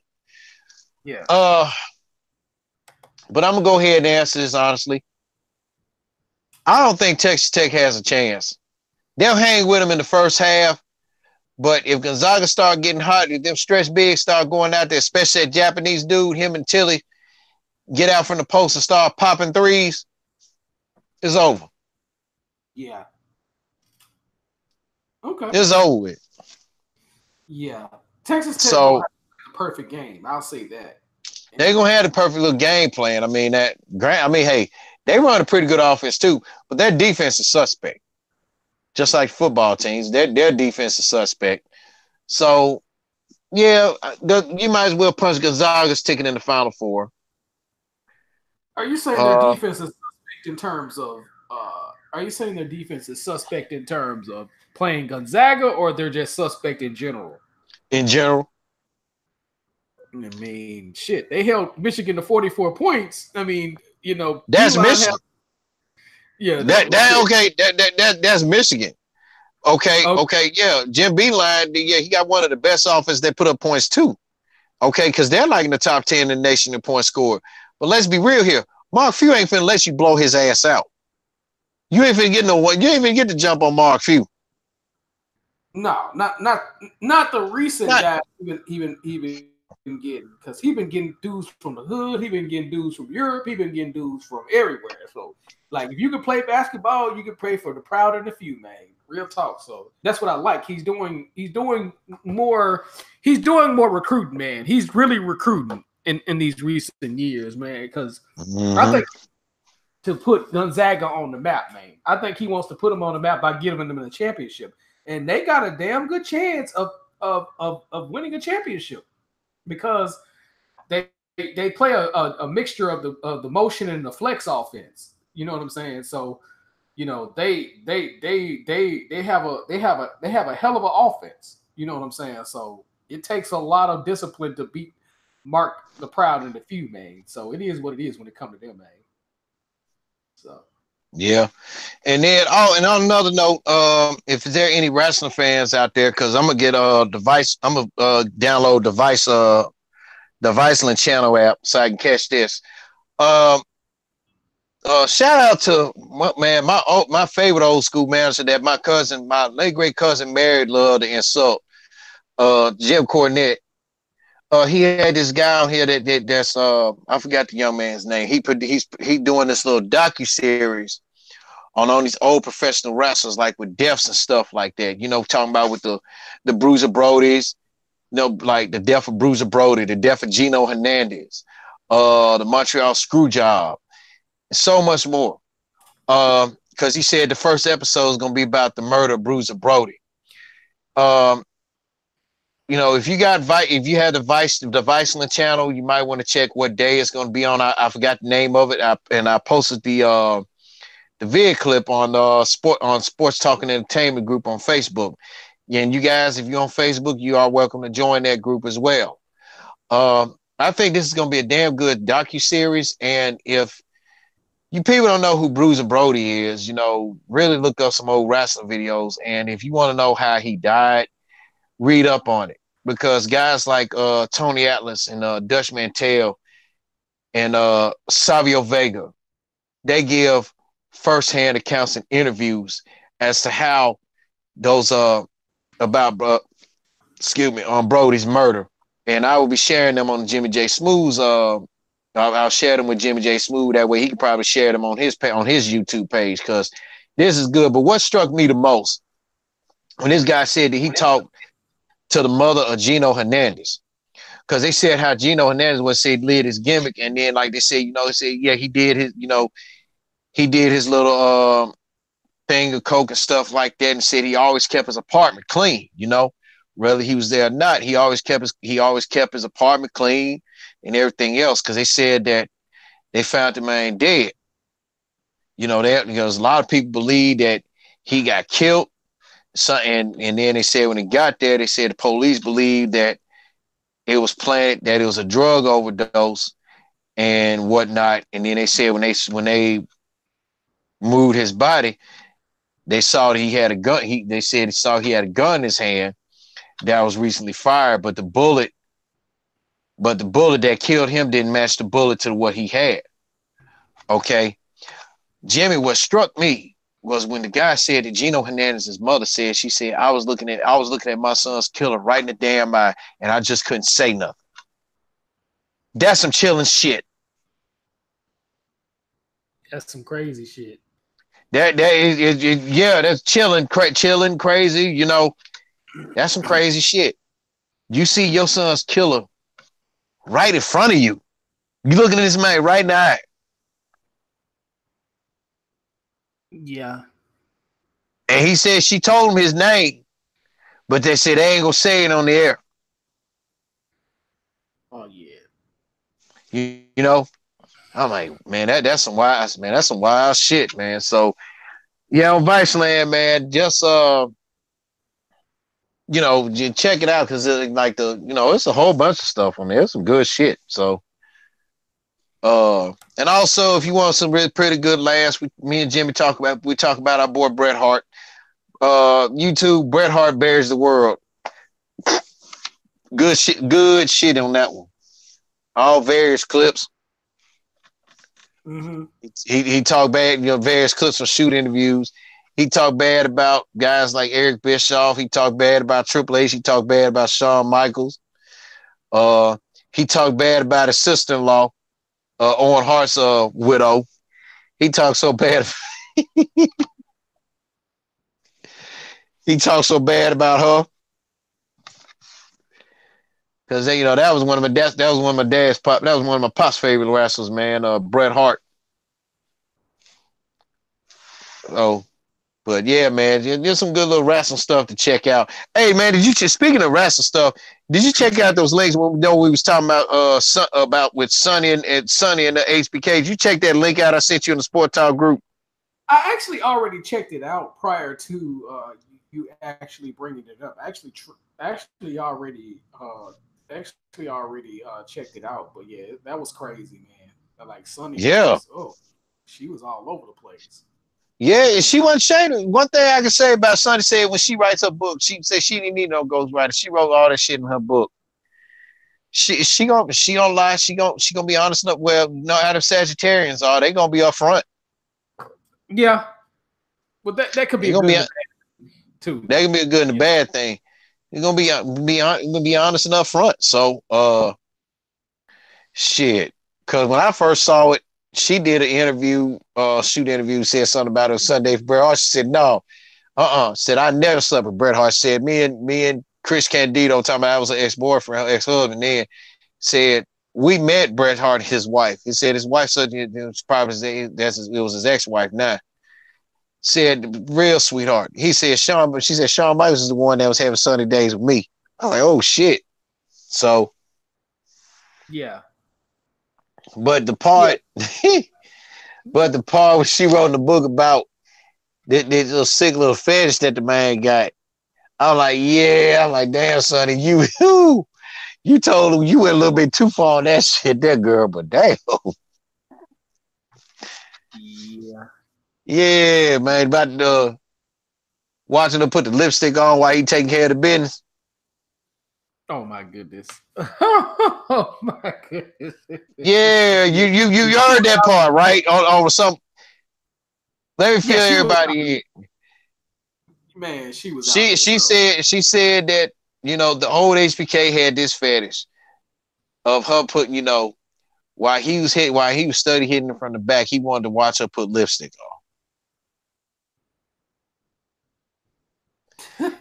Yeah. But I'm gonna go ahead and answer this honestly. I don't think Texas Tech has a chance. They'll hang with them in the first half, but if Gonzaga start getting hot, if them stretch bigs start going out there, especially that Japanese dude, him and Tilly get out from the post and start popping threes, it's over. Yeah. Okay. It's over with. Yeah. Texas Tech so have a perfect game. I'll say that. They're gonna have the perfect little game plan. I mean, hey, they run a pretty good offense too, but their defense is suspect. Just like football teams, their defense is suspect. So, yeah, you might as well punch Gonzaga's ticket in the Final Four. Are you saying their defense is suspect in terms of? Are you saying their defense is suspect in terms of playing Gonzaga, or they're just suspect in general? In general. I mean, shit, they held Michigan to 44 points. I mean, that's Michigan. That's that's Michigan. Okay, yeah. Jim Beeline, he got one of the best offense that put up points too. Okay, because they're like in the top 10 in the nation in points scored. But let's be real here. Mark Few ain't finna let you blow his ass out. You ain't finna get the jump on Mark Few. No, not the recent guy even been getting, because he been getting dudes from the hood, he been getting dudes from Europe, he been getting dudes from everywhere. So, like, if you can play basketball, you can play for the proud and the few, man. Real talk. So that's what I like. He's doing more recruiting, man. He's really recruiting in these recent years, man. Because I think to put Gonzaga on the map, man. I think he wants to put them on the map by giving them the championship, and they got a damn good chance of winning a championship, because they play a mixture of the motion and the flex offense. You know what I'm saying? So, they have a hell of an offense. You know what I'm saying? So it takes a lot of discipline to beat Mark the Proud and the Few, man. So it is what it is when it comes to them, man. So yeah. And then and on another note, if there are any wrestling fans out there, because I'm gonna get device, I'm gonna download the Viceland channel app so I can catch this. Shout out to my favorite old school manager that my late great cousin Mary loved to insult, Jim Cornette. He had this guy on here that's I forgot the young man's name. He doing this little docu-series on these old professional wrestlers, like with deaths and stuff like that. Talking about with the Bruiser Brodies, like the death of Bruiser Brody, the death of Gino Hernandez, the Montreal Screwjob, and so much more. Because he said the first episode is gonna be about the murder of Bruiser Brody. If you have the Viceland channel, you might want to check what day it's going to be on. I forgot the name of it, and I posted the vid clip on Sports Talking Entertainment group on Facebook. And you guys, if you're on Facebook, you are welcome to join that group as well. I think this is going to be a damn good docu-series, and if you people don't know who Bruiser Brody is, really look up some old wrestling videos, and if you want to know how he died, read up on it, because guys like Tony Atlas and Dutch Mantell and Savio Vega, they give firsthand accounts and interviews as to how those about on Brody's murder, and I will be sharing them on Jimmy J Smooth's. I'll share them with Jimmy J Smooth. That way he can probably share them on his YouTube page, because this is good. But what struck me the most when this guy said that he talked to the mother of Gino Hernandez, because they said how Gino Hernandez was said led his gimmick, and then like they said, he did his, he did his little thing of coke and stuff like that, and said he always kept his apartment clean. Whether he was there or not, he always kept his apartment clean and everything else, because they said that they found the man dead. Because a lot of people believe that he got killed. So, and then they said when he got there, they said the police believed that it was planted, that it was a drug overdose and whatnot. And then they said when they moved his body, they saw that he had a gun. They said he had a gun in his hand that was recently fired, but the bullet that killed him didn't match the bullet to what he had. Okay. Jimmy, what struck me was when the guy said that Gino Hernandez's mother said, she said, I was looking at my son's killer right in the damn eye, and I just couldn't say nothing. That's some chilling shit. That's some crazy shit. That's chilling, crazy. That's some crazy shit. You see your son's killer right in front of you. You looking at this man right in the eye. Yeah. And he said she told him his name, but they said they ain't gonna say it on the air. Oh yeah. I'm like, man, that's some wild shit, man. So yeah, on Viceland, man, just check it out, because it's a whole bunch of stuff on there. It's some good shit. So and also, if you want some really pretty good laughs, me and Jimmy talk about our boy Bret Hart. YouTube, Bret Hart Bears the World. Good shit on that one. All various clips. Mm-hmm. He talked bad, various clips from shoot interviews. He talked bad about guys like Eric Bischoff. He talked bad about Triple H. He talked bad about Shawn Michaels. He talked bad about his sister-in-law, Owen Hart's widow. He talked so bad. He talked so bad about her, because that was one of my pop's favorite wrestlers, man. Bret Hart. Oh, but yeah, man, there's some good little wrestling stuff to check out. Hey, man, speaking of wrestling stuff, did you check out those links when we was talking about with Sonny and Sonny and the HBK? Did you check that link out I sent you in the Sport Talk group? I actually already checked it out prior to you actually bringing it up. I actually already checked it out. But yeah, that was crazy, man. Like Sonny, yeah, she was all over the place. Yeah, she wasn't shading. One thing I can say about Sonny said when she writes her book, she said she didn't need no ghostwriter. She wrote all that shit in her book. She don't lie. She gonna be honest enough. Well, no, out of Sagittarians are they gonna be up front? Yeah, well that could be a good and bad too. That can be a good and a bad thing. You're gonna be honest enough front. So shit. Because when I first saw it, she did an interview, shoot interview, said something about her Sunday for Bret Hart. She said, no, said I never slept with Bret Hart. Said me and Chris Candido, talking about I was an ex-boyfriend, ex-husband, then said we met Bret Hart, his wife. He said his wife said it was his ex-wife now. Said real sweetheart. He said she said Shawn Michaels is the one that was having sunny days with me. I was like, oh shit. So yeah. But the part where she wrote in the book about this little sick little fetish that the man got, I'm like, yeah. I'm like, damn, Sonny, you told him you went a little bit too far on that shit, that girl, but damn. Yeah. Yeah, man, about watching her put the lipstick on while he taking care of the business. Oh my goodness. Oh my goodness. Yeah, you heard that part, right? On some. Let me fill everybody in. Man, she was. She said that the old HBK had this fetish of her putting while he was study hitting her from the back, he wanted to watch her put lipstick on.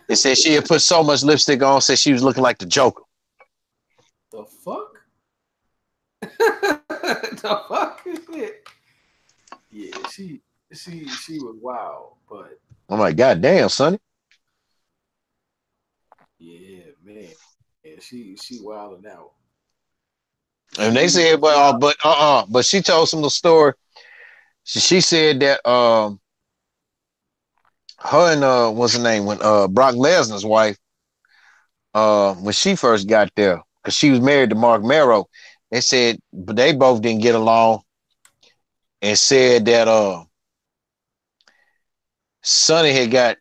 It said she had put so much lipstick on, said she was looking like the Joker. The fuck? The fuck is it? Yeah, she was wild, but I'm like, God damn, Sonny. yeah, man, yeah, she wilding out. And they She said, wild. but she told some of the story. She said that her and what's her name when Brock Lesnar's wife when she first got there because she was married to Mark Mero. They said, but they both didn't get along, and said that Sonny had got.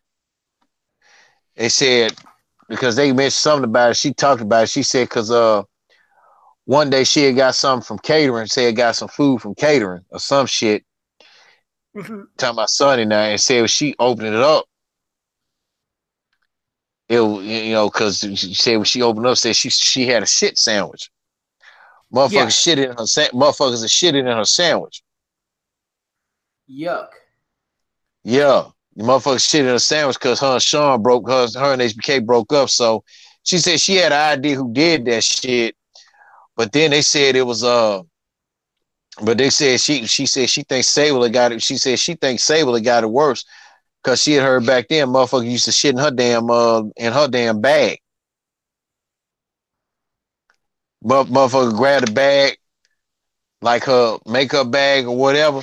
They said because they mentioned something about it. She talked about it. She said because one day she had got something from catering. Said got some food from catering or some shit. Talking about Sonny now and said she opened it up. Because she said when she opened up, said she had a shit sandwich. Yeah, Motherfuckers shit in her motherfuckers are shitting in her sandwich. yuck. Yeah. The motherfuckers shit in her sandwich because her and Sean her and HBK broke up. So she said she had an idea who did that shit. But then they said it was but they said she said she thinks Sable got it. She said she thinks Sable got it worse because she had heard back then motherfucker used to shit in her damn bag. Motherfucker grabbed a bag, like her makeup bag or whatever,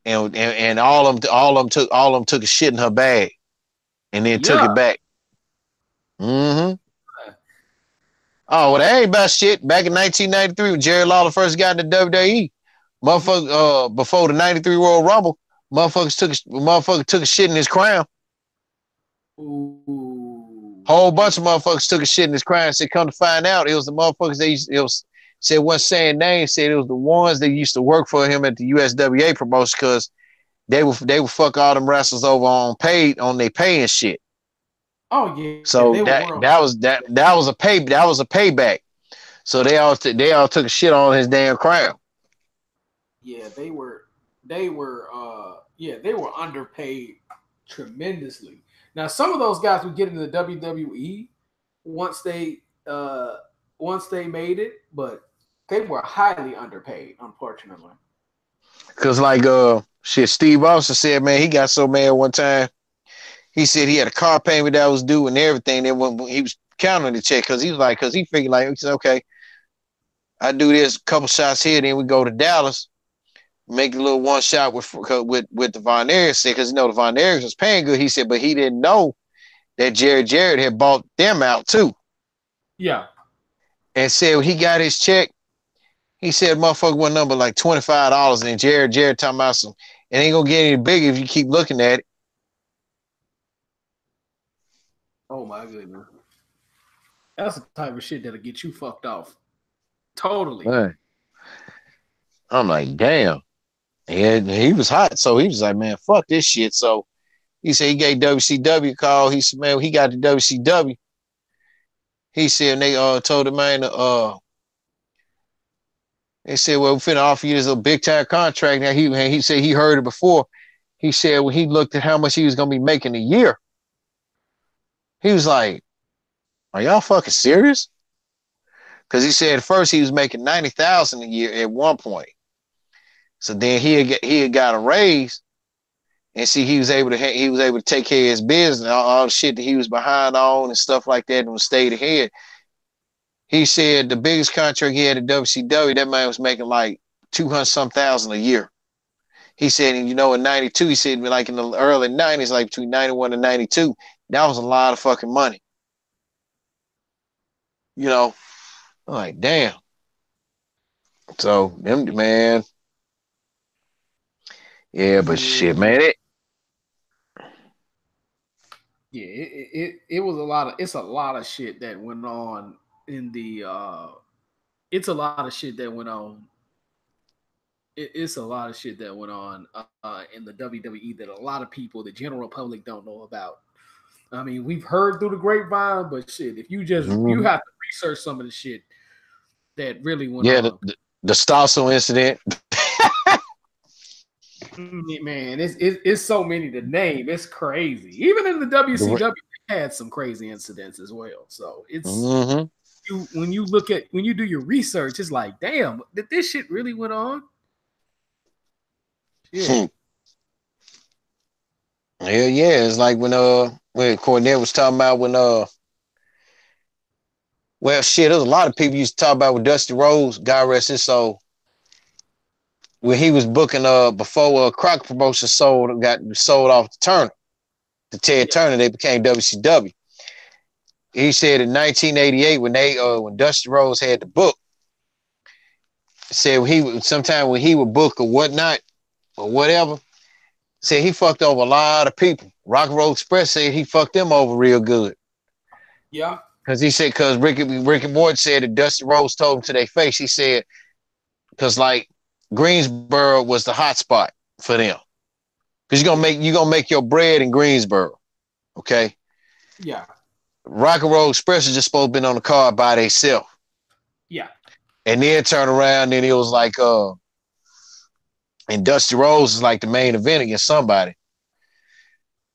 and all of them took a shit in her bag and then took it Yuck. back. Mm-hmm. Oh, well, that ain't about shit. Back in 1993, when Jerry Lawler first got into WWE, motherfucker, before the '93 Royal Rumble, motherfucker took a shit in his crown. Ooh, Whole bunch yeah. of motherfuckers took a shit in his crown. Said, come to find out, it was the motherfuckers it was said one saying names said it was the ones that used to work for him at the USWA promotion because they would fuck all them wrestlers over on their pay and shit. Oh yeah, So they were world. that was a payback. So they all took a shit on his damn crown. Yeah, they were underpaid tremendously. Now some of those guys would get into the WWE once they uh once they made it, but they were highly underpaid, unfortunately. Cause like shit, Steve Austin said, man, he got so mad one time. He said he had a car payment that was due and everything. Then when he was counting the check, cause he was like, cause he figured like, he said, okay, I do this couple shots here, then we go to Dallas, make a little one shot with the Von Erichs, because the Von Erichs was paying good. He said, but he didn't know that Jarrett had bought them out too. Yeah. And said when he got his check, he said motherfucker one number like $25, and Jarrett talking about some, it ain't gonna get any bigger if you keep looking at it. Oh my goodness. That's the type of shit that'll get you fucked off. Totally. Man. I'm like, damn. And he was hot, so he was like, man, fuck this shit. So he said he gave WCW a call. He said, man, he got the WCW. He said they told him, man, they said, well, we finna offer you this little big time contract. Now he said he heard it before. He said when he looked at how much he was gonna be making a year, he was like, are y'all fucking serious? Because he said at first he was making 90,000 a year at one point. So then he had got a raise, and see he was able to take care of his business and all the shit that he was behind on and stuff like that and stayed ahead. He said the biggest contract he had at WCW, that man was making like 200 some thousand a year. He said, in '92, he said like in the early '90s, like between '91 and '92, that was a lot of fucking money. I'm like, damn. So them man, yeah, but shit, Yeah. man, Yeah, it was a lot of it's a lot of shit that went on in the it's a lot of shit that went on. It's a lot of shit that went on in the WWE that a lot of people, the general public, don't know about. I mean, we've heard through the grapevine, but shit, if you mhm. have to research some of the shit that really went Yeah, on. the Stossel incident. Man, it's so many to name. It's crazy. Even in the WCW, they had some crazy incidents as well. So it's Mm-hmm. when you do your research, it's like, damn, did this shit really went on? Yeah. Yeah, yeah. It's like when Cornette was talking about well shit, there's a lot of people used to talk about with Dusty Rhodes, God rest his soul, when he was booking before Crockett Promotion got sold off to Turner, to Ted Turner, they became WCW. He said in 1988 when Dusty Rhodes had the book, said sometime when he would book or whatnot or whatever, said he fucked over a lot of people. Rock and Roll Express said he fucked them over real good. Yeah. Because he said, because Ricky Morton said that Dusty Rhodes told him to their face. He said, because like Greensboro was the hot spot for them. Because you're gonna make your bread in Greensboro. Okay. Yeah. Rock and Roll Express is just supposed to be on the card by themselves. Yeah. And then turn around and it was like and Dusty Rhodes is like the main event against somebody.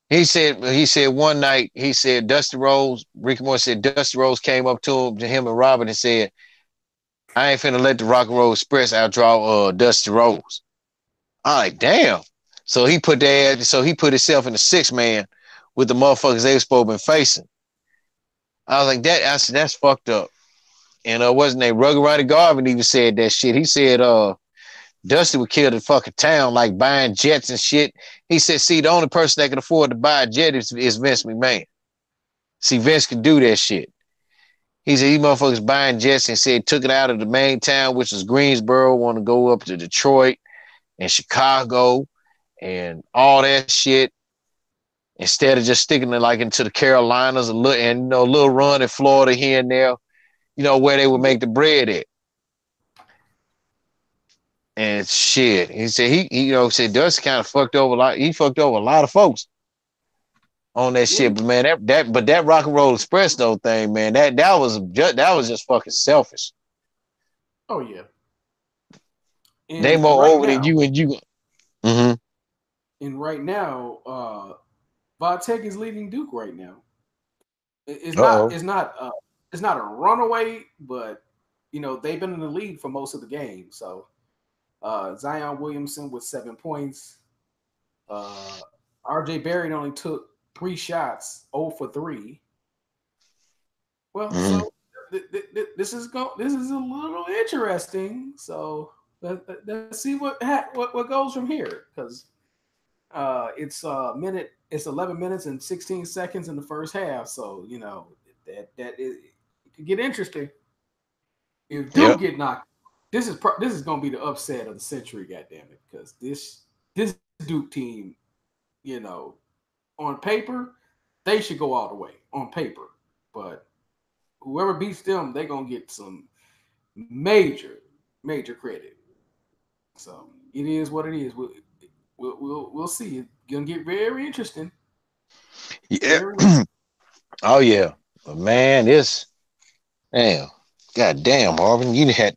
He said one night, he said Dusty Rhodes, Ricky Morton said Dusty Rhodes came up to him and Robin and said, I ain't finna let the Rock and Roll Express outdraw Dusty Rhodes. I'm like, damn. So he put himself in the 6-man with the motherfuckers they supposed to been facing. I was like, that's fucked up. And wasn't they Rugged Roddy Garvin even said that shit. He said Dusty would kill the fucking town, like buying jets and shit. He said, see, the only person that can afford to buy a jet is Vince McMahon. See, Vince can do that shit. He said, these motherfuckers buying jets and said took it out of the main town, which was Greensboro, want to go up to Detroit and Chicago and all that shit, instead of just sticking it like into the Carolinas, a little run in Florida here and there, where they would make the bread at. And shit, he said said Dusty kind of fucked over a lot. He fucked over a lot of folks on that shit. But man, that Rock and Roll Express though thing, man, that was just fucking selfish. Oh yeah. And They more right over now, than you and you. Mm-hmm. And right now, Vatek is leading Duke right now. It's not a runaway, but they've been in the lead for most of the game. So Zion Williamson with 7 points. RJ Barrett only took 3 shots, 0 for 3. Well, so this is a little interesting. So let's see what goes from here, because it's 11 minutes and 16 seconds in the first half. So that it could get interesting. If Duke get knocked, this is going to be the upset of the century. Goddamn it, because this Duke team, on paper, they should go all the way on paper, but whoever beats them, they're gonna get some major credit. So it is what it is. We'll see. It's gonna get very interesting. Yeah. Oh yeah, but man, god damn, Marvin, you had.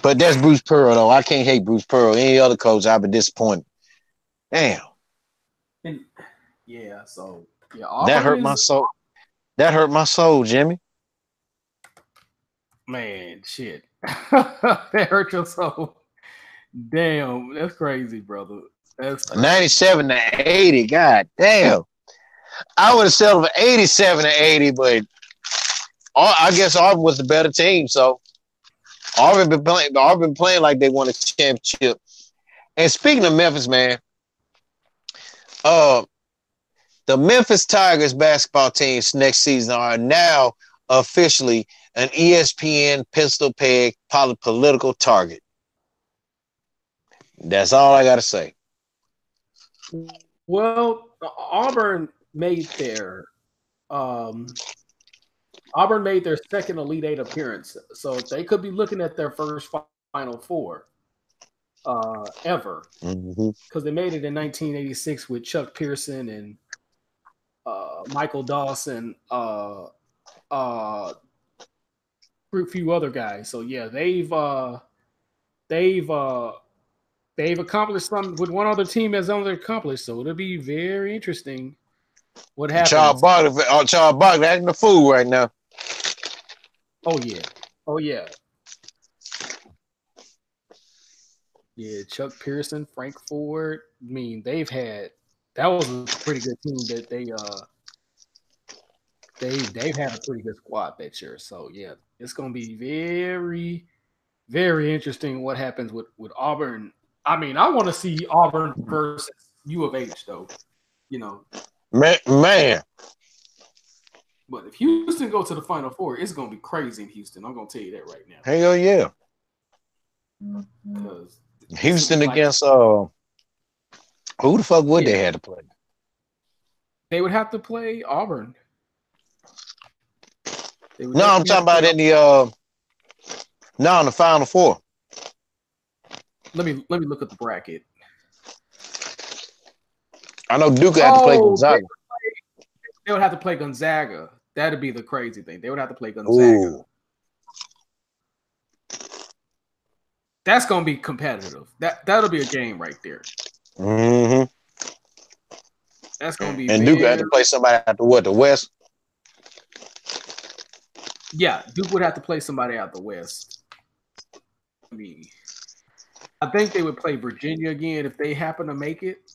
But that's Bruce Pearl though. I can't hate Bruce Pearl. Any other coach, I've been disappointed. Damn. And yeah, so yeah, that hurt my soul. That hurt my soul, Jimmy. Man, shit. That hurt your soul. Damn, that's crazy, brother. That's 97 to 80. God damn. I would have settled for 87 to 80, but I guess Auburn was the better team. So Auburn been playing like they won a championship. And speaking of Memphis, man, the Memphis Tigers basketball teams next season are now officially an ESPN pistol peg political target. That's all I got to say. Well, Auburn made their second Elite Eight appearance, so they could be looking at their first Final Four ever, because they made it in 1986 with Chuck Pearson and Michael Dawson, a few other guys. So yeah, they've accomplished something with one other team has only accomplished. So it'll be very interesting what happens. Charles Barkley acting a fool right now. Oh yeah. Yeah, Chuck Pearson, Frank Ford. I mean, that was a pretty good team that they've had a pretty good squad that year. So yeah, it's gonna be very, very interesting what happens with Auburn. I mean, I want to see Auburn versus U of H though. You know, Man. but if Houston go to the Final Four, it's gonna be crazy in Houston. I'm gonna tell you that right now. Hell yeah. Because Houston like, against who the fuck would they have to play? They would have to play Auburn. No, I'm talking about in the Final Four. Let me look at the bracket. I know Duke had to play Gonzaga. They would have to play Gonzaga. That'd be the crazy thing. They would have to play Gonzaga. Ooh. That's gonna be competitive. That'll be a game right there. Mm-hmm. That's gonna be. And Duke had to play somebody out the West. Yeah, Duke would have to play somebody out the West. I mean, I think they would play Virginia again if they happen to make it.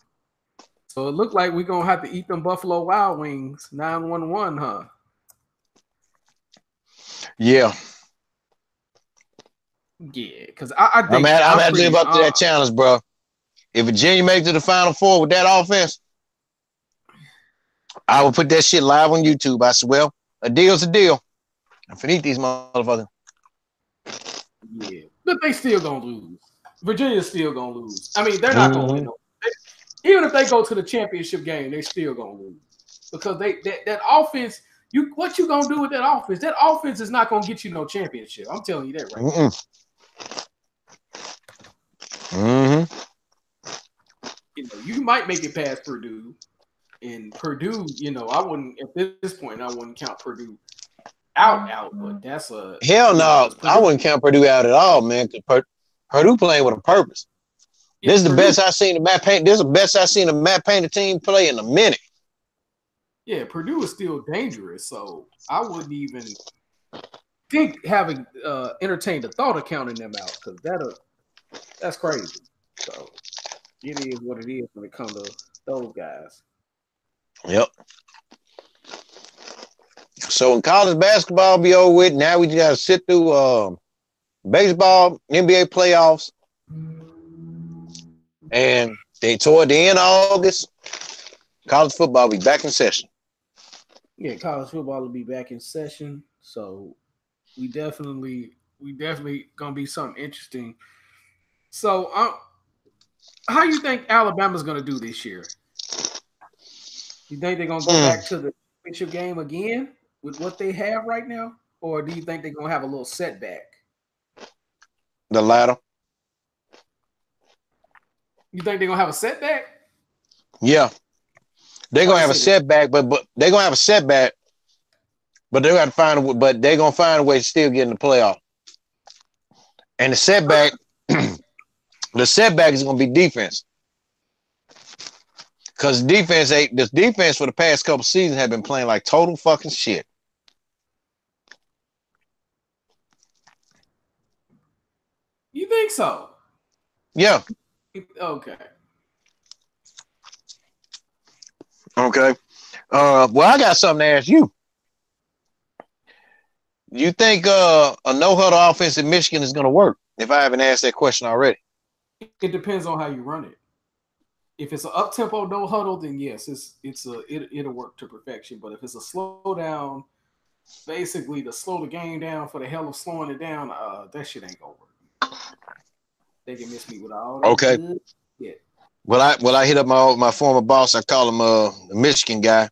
So it looked like we're gonna have to eat them Buffalo Wild Wings 9-1-1, huh? Yeah. Yeah, because I think I'm had to live up to that challenge, bro. If Virginia makes it to the Final Four with that offense, I will put that shit live on YouTube. I swear, a deal's a deal. I'm finna eat these motherfuckers. Yeah, but they still gonna lose. Virginia's still gonna lose. I mean, they're not gonna win. Even if they go to the championship game, they still gonna lose because that offense. What you gonna do with that offense? That offense is not gonna get you no championship. I'm telling you that right now. You know, you might make it past Purdue, and Purdue. You know, I wouldn't at this point. I wouldn't count Purdue out. But that's a hell no. I wouldn't count Purdue out at all, man. Purdue playing with a purpose. Yeah, this is the best I've seen a Matt Painter. This is the best I've seen a Matt Painter team play in a minute. Yeah, Purdue is still dangerous, so I wouldn't even think having entertained the thought of counting them out because that's crazy. So it is what it is when it comes to those guys. Yep. So when college basketball be over with, now we just got to sit through baseball, NBA playoffs, and toward the end of August, college football will be back in session. Yeah, college football will be back in session. So we definitely gonna be something interesting. So how you think Alabama's gonna do this year? You think they're gonna go back to the championship game again with what they have right now, or do you think they're gonna have a little setback? The latter. You think they're gonna have a setback? Yeah. They're gonna have a setback, but they're gonna have a setback, but they're gonna find a but they're gonna find a way to still get in the playoff. And the setback is gonna be defense. Because this defense for the past couple seasons have been playing like total fucking shit. You think so? Yeah. Okay. Okay. Well, I got something to ask you. You think a no-huddle offense in Michigan is going to work? If I haven't asked that question already. It depends on how you run it. If it's an up-tempo no-huddle, then yes, it'll work to perfection. But if it's a slow down, basically to slow the game down for the hell of slowing it down, that shit ain't gonna work. They can miss me with all that. Okay. Yeah. Well, I hit up my former boss. I call him the Michigan guy.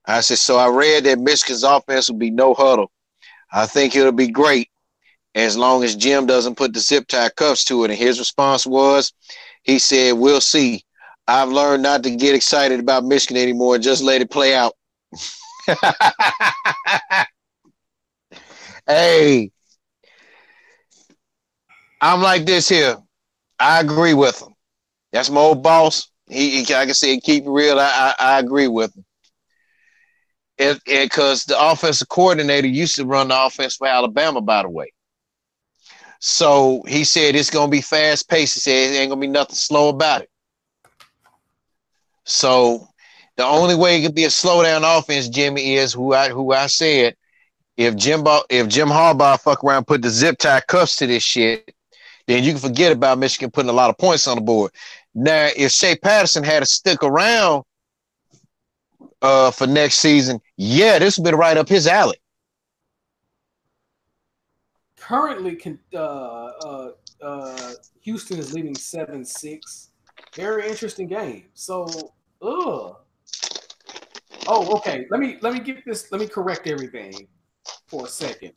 I said, so I read that Michigan's offense will be no huddle. I think it'll be great as long as Jim doesn't put the zip tie cuffs to it. And his response was, he said, we'll see. I've learned not to get excited about Michigan anymore. Just let it play out. Hey, I'm like this here. I agree with him. That's my old boss. He like I said, keep it real. I agree with him. Because the offensive coordinator used to run the offense for Alabama, by the way. So he said it's gonna be fast paced. He said it ain't gonna be nothing slow about it. So the only way it could be a slowdown offense, Jimmy, is who I said. If Jim Harbaugh fuck around, put the zip tie cuffs to this shit, then you can forget about Michigan putting a lot of points on the board. Now, if Shea Patterson had to stick around for next season, yeah, this would be right up his alley. Currently, Houston is leading 7-6. Very interesting game. So, Oh, okay. Let me get this. Let me correct everything for a second.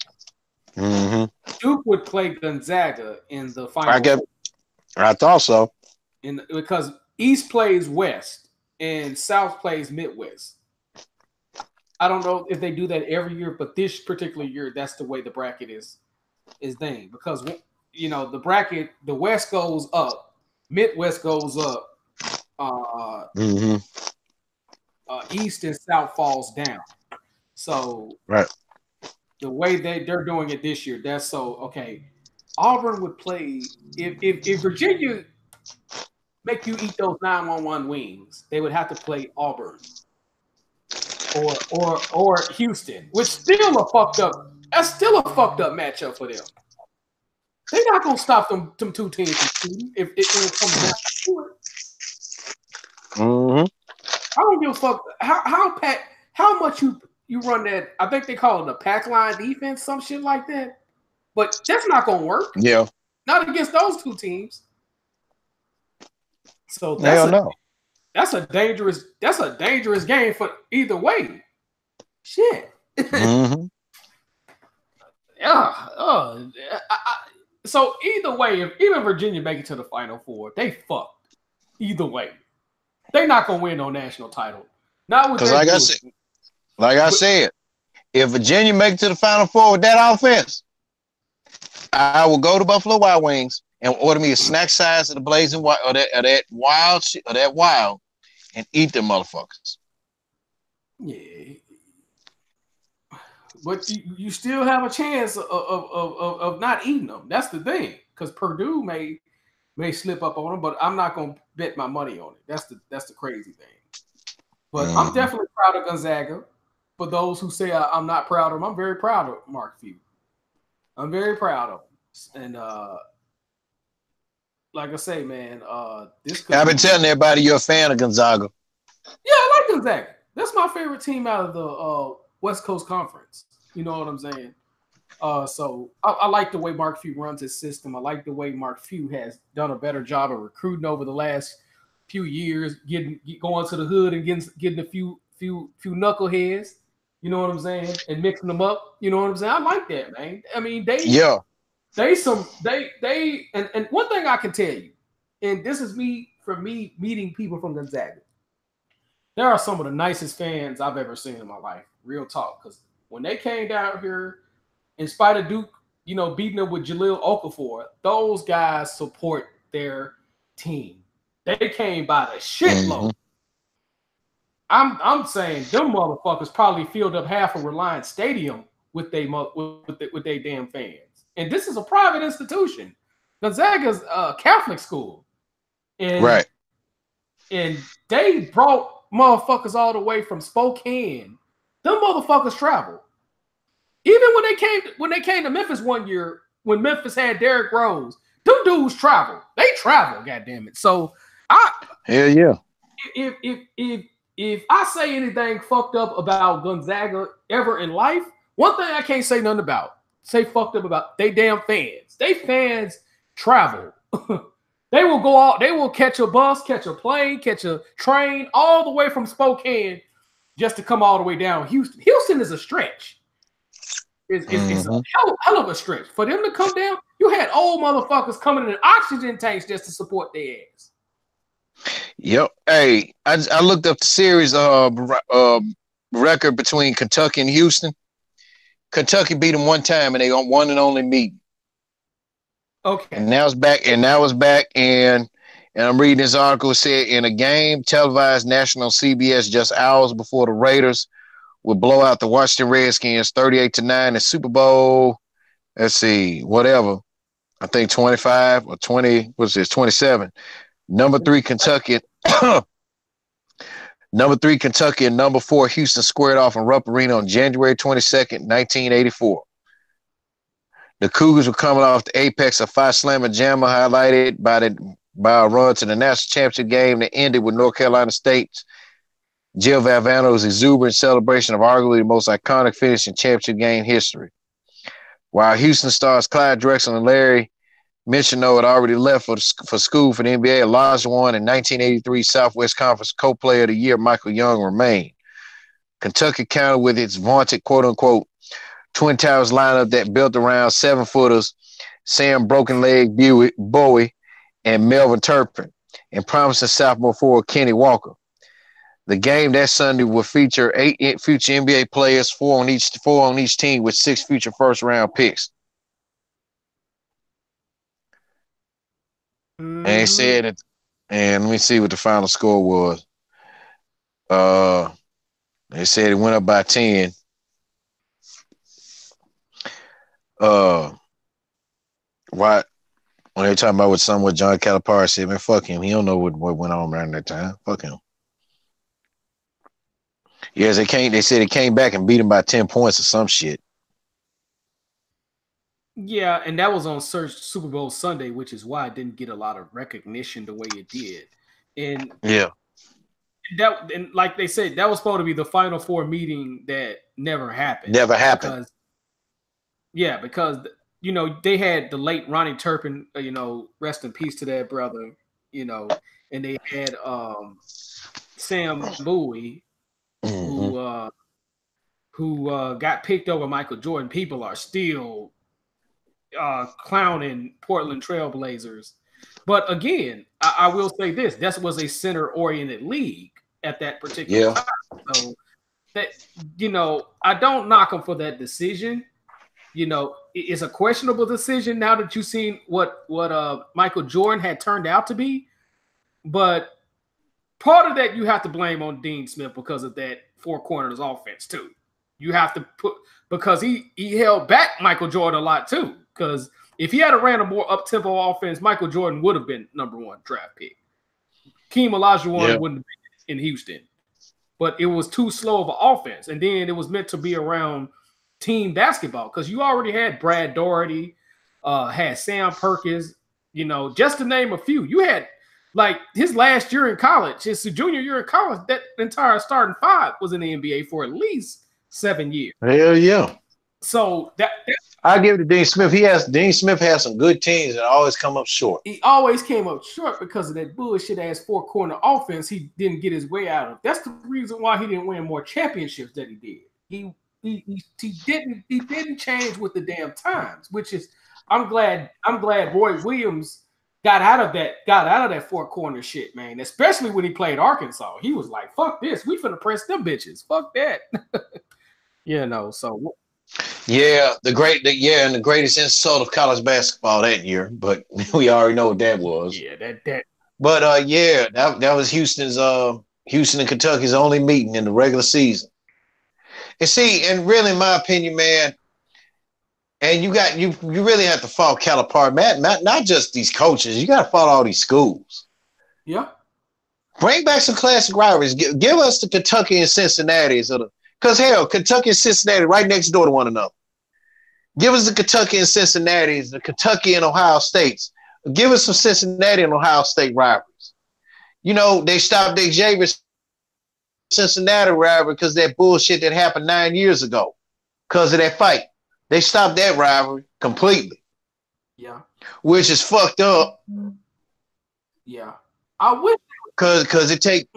Mm-hmm. Duke would play Gonzaga in the final. I thought so. Because East plays West and South plays Midwest. I don't know if they do that every year, but this particular year, that's the way the bracket is named. Because the bracket, the West goes up, Midwest goes up. East and South falls down. So right. The way they're doing it this year, that's so okay. Auburn would play if Virginia make you eat those 911 wings, they would have to play Auburn or Houston, which still a fucked up. That's still a fucked up matchup for them. They're not gonna stop them two teams from shooting if it comes down to it. Mm-hmm. I don't give a fuck how much you run that. I think they call it a pack line defense, some shit like that. But that's not gonna work. Yeah, not against those two teams. So that's a dangerous game for either way. Shit. Mm-hmm. Yeah. So either way, if even Virginia make it to the Final Four, they fucked. Either way, they're not gonna win no national title. Not with because I said, if Virginia make it to the Final Four with that offense, I will go to Buffalo Wild Wings and order me a snack size of the Blazing Wild or that wild, and eat them motherfuckers. Yeah. But you still have a chance of not eating them. That's the thing, because Purdue may slip up on them, but I'm not gonna bet my money on it. That's the crazy thing. But I'm definitely proud of Gonzaga. For those who say I'm not proud of him, I'm very proud of Mark Few. I'm very proud of him, and like I say, man, this. I've been telling everybody you're a fan of Gonzaga. Yeah, I like Gonzaga. That's my favorite team out of the West Coast Conference. You know what I'm saying? So I like the way Mark Few runs his system. I like the way Mark Few has done a better job of recruiting over the last few years, going to the hood and getting a few knuckleheads. You know what I'm saying? And mixing them up. You know what I'm saying? I like that, man. I mean, and one thing I can tell you, and this is me meeting people from Gonzaga. There are some of the nicest fans I've ever seen in my life. Real talk. Because when they came down here, in spite of Duke, beating them with Jahlil Okafor, those guys support their team. They came by the shitload. Mm-hmm. I'm saying them motherfuckers probably filled up half of Reliance Stadium with they damn fans. And this is a private institution. Gonzaga's a Catholic school. And, right. And they brought motherfuckers all the way from Spokane. Them motherfuckers traveled. Even when they came to Memphis one year, when Memphis had Derrick Rose, them dudes traveled. They traveled, goddammit. So hell yeah. If I say anything fucked up about Gonzaga ever in life, one thing I can't say nothing about. Say fucked up about they damn fans. They fans travel. They will go out, they will catch a bus, catch a plane, catch a train all the way from Spokane just to come all the way down Houston. Houston is a stretch. It's a hell of a stretch. For them to come down, you had old motherfuckers coming in oxygen tanks just to support their ass. Yep. Hey, I looked up the series record between Kentucky and Houston. Kentucky beat them one time, and they on one and only meeting. Okay. And now it's back. And I'm reading this article. It said in a game televised national CBS just hours before the Raiders would blow out the Washington Redskins 38-9 in Super Bowl. Let's see, whatever. I think 25 or 20. What's this? 27. Number 3 Kentucky. Number 3 Kentucky and number 4 Houston squared off in Rupp Arena on January 22nd, 1984. The Cougars were coming off the apex of Phi Slamma Jamma, highlighted by a run to the national championship game that ended with North Carolina State's Jill Valvano's exuberant celebration of arguably the most iconic finish in championship game history. While Houston stars Clyde Drexel and Larry Micheneau had already left for school for the NBA, Elijah Wan in 1983 Southwest Conference Co-Player of the Year Michael Young remained. Kentucky countered with its vaunted quote-unquote Twin Towers lineup that built around 7-footers Sam Broken Leg Bowie and Melvin Turpin, and promising sophomore forward Kenny Walker. The game that Sunday will feature 8 future NBA players, 4 on each team, with 6 future first-round picks. And they said it, and let me see what the final score was. They said it went up by 10. Why? When they talking about what John Calipari said, man, fuck him. He don't know what went on around that time. Fuck him. Yes, they said it came back and beat him by 10 points or some shit. Yeah, and that was on Super Bowl Sunday, which is why it didn't get a lot of recognition the way it did. And yeah, and like they said, that was supposed to be the Final Four meeting that never happened. Because they had the late Ronnie Turpin, rest in peace to that brother, and they had Sam Bowie, who got picked over Michael Jordan. People are still clowning Portland Trailblazers. But again, I will say this: that was a center-oriented league at that particular time. So that I don't knock them for that decision. It's a questionable decision now that you've seen what Michael Jordan had turned out to be. But part of that you have to blame on Dean Smith because of that four corners offense too. You have to because he held back Michael Jordan a lot too. Because if he had ran a more up-tempo offense, Michael Jordan would have been #1 draft pick. Keem Olajuwon wouldn't have been in Houston. But it was too slow of an offense. And then it was meant to be around team basketball because you already had Brad Daugherty, had Sam Perkins, just to name a few. You had like his last year in college, his junior year in college, that entire starting 5 was in the NBA for at least 7 years. Hell yeah. So that I give it to Dean Smith. Dean Smith has some good teams that always come up short. He always came up short because of that bullshit ass four corner offense he didn't get his way out of. That's the reason why he didn't win more championships than he did. He didn't change with the damn times, which is I'm glad Roy Williams got out of that four corner shit, man. Especially when he played Arkansas. He was like, fuck this, we finna press them bitches. Fuck that. So yeah, the greatest insult of college basketball that year, but we already know what that was. Yeah, that. But that was Houston and Kentucky's only meeting in the regular season. And see, and really, in my opinion, man, and you really have to follow Calipari, man, not just these coaches. You got to follow all these schools. Yeah. Bring back some classic rivalries. Give us the Kentucky and Cincinnati's because hell, Kentucky and Cincinnati right next door to one another. Give us the Kentucky and Cincinnati's, the Kentucky and Ohio States. Give us some Cincinnati and Ohio State rivalries. They stopped their Xavier Cincinnati rivalry because that bullshit that happened 9 years ago because of that fight. They stopped that rivalry completely. Yeah. Which is fucked up. Yeah. I wish because it take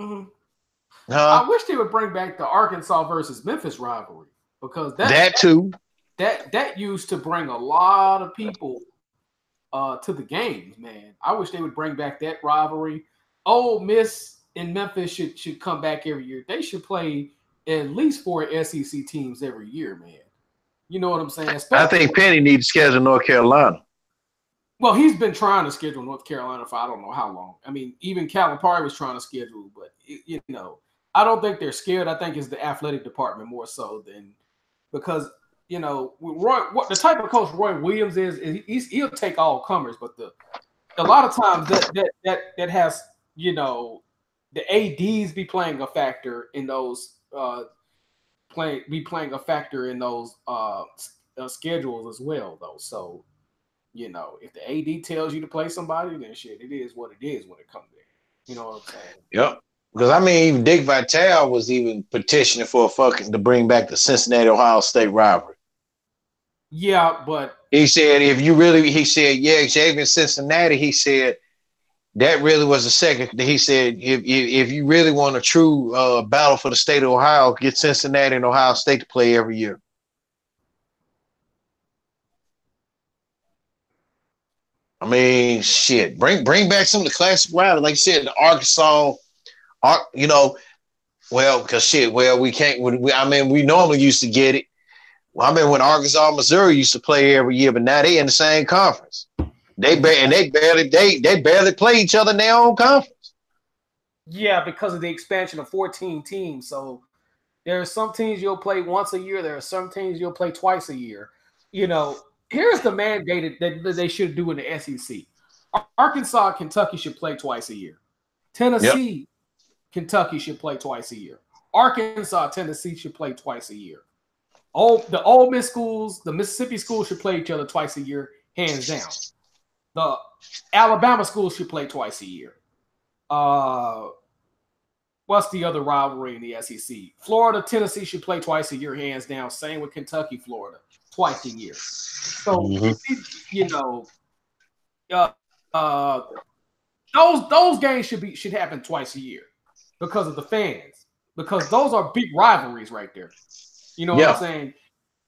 I wish they would bring back the Arkansas versus Memphis rivalry because that too. That used to bring a lot of people to the games, man. I wish they would bring back that rivalry. Ole Miss and Memphis should come back every year. They should play at least 4 SEC teams every year, man. You know what I'm saying? I think Penny needs to schedule North Carolina. Well, he's been trying to schedule North Carolina for I don't know how long. I mean, even Calipari was trying to schedule, but I don't think they're scared. I think it's the athletic department more so than because you know, Roy, what the type of coach Roy Williams is he'll take all comers, but a lot of times that has, you know, the ads be playing a factor in those playing a factor in those schedules as well, though. So, you know, if the AD tells you to play somebody, then shit, it is what it is when it comes to it. You know what I'm saying? Yep. Because I mean, even Dick Vitale was even petitioning for a fucking to bring back the Cincinnati Ohio State rivalry. Yeah, but he said if you really, he said, yeah, Xavier Cincinnati, he said that really was the second. He said if you really want a true battle for the state of Ohio, get Cincinnati and Ohio State to play every year. I mean, shit, bring back some of the classic rivalry, like you said, the Arkansas, you know. Well, because shit, well, we can't. I mean, we normally used to get it. Well, I mean, when Arkansas, Missouri used to play every year, but now they in the same conference. They barely play each other in their own conference. Yeah, because of the expansion of 14 teams. So there are some teams you'll play once a year. There are some teams you'll play twice a year. You know, here's the mandate that they should do in the SEC. Arkansas, Kentucky should play twice a year. Tennessee, Kentucky should play twice a year. Arkansas, Tennessee should play twice a year. The Ole Miss schools, the Mississippi schools should play each other twice a year, hands down. The Alabama schools should play twice a year. What's the other rivalry in the SEC? Florida, Tennessee should play twice a year, hands down. Same with Kentucky, Florida, twice a year. So you know, those games should happen twice a year because of the fans, because those are big rivalries right there. You know what I'm saying?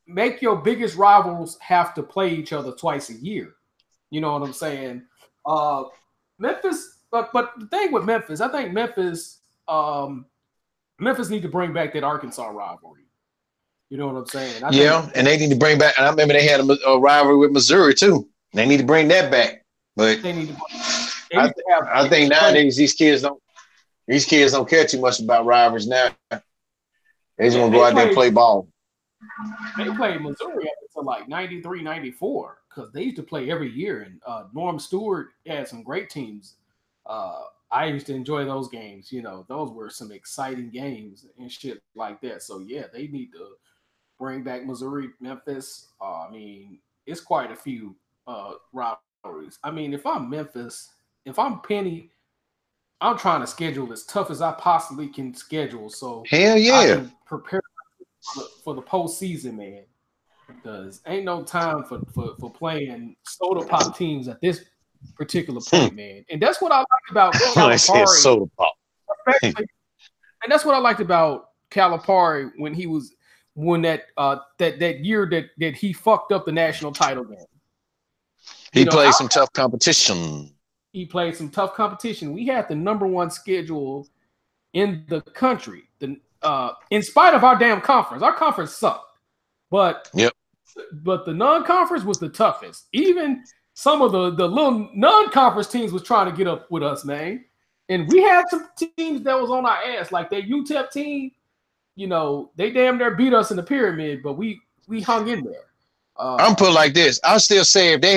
Make your biggest rivals have to play each other twice a year. You know what I'm saying? Memphis, but the thing with Memphis, I think Memphis need to bring back that Arkansas rivalry. You know what I'm saying? And they need to bring back. And I remember they had a rivalry with Missouri too. They need to bring that back. But they need to. I think nowadays these kids don't care too much about rivalries now. They just want to go out there and play ball. They played Missouri up until like 93, 94 because they used to play every year. And Norm Stewart had some great teams. I used to enjoy those games. You know, those were some exciting games and shit like that. So, yeah, they need to bring back Missouri, Memphis. I mean, it's quite a few rivalries. I mean, if I'm Memphis, if I'm Penny, I'm trying to schedule as tough as I possibly can schedule. So, hell yeah, I can prepare for the postseason, man. Because ain't no time for playing soda pop teams at this particular point, man. And that's what I liked about Calipari. Soda pop. And that's what I liked about Calipari when that year that he fucked up the national title game. He played some tough competition. He played some tough competition. We had the #1 schedule in the country. In spite of our damn conference, our conference sucked. But the non-conference was the toughest. Even some of the little non-conference teams was trying to get up with us, man. And we had some teams that was on our ass, like that UTEP team. You know, they damn near beat us in the pyramid, but we hung in there. I'm put like this. I'll still say if they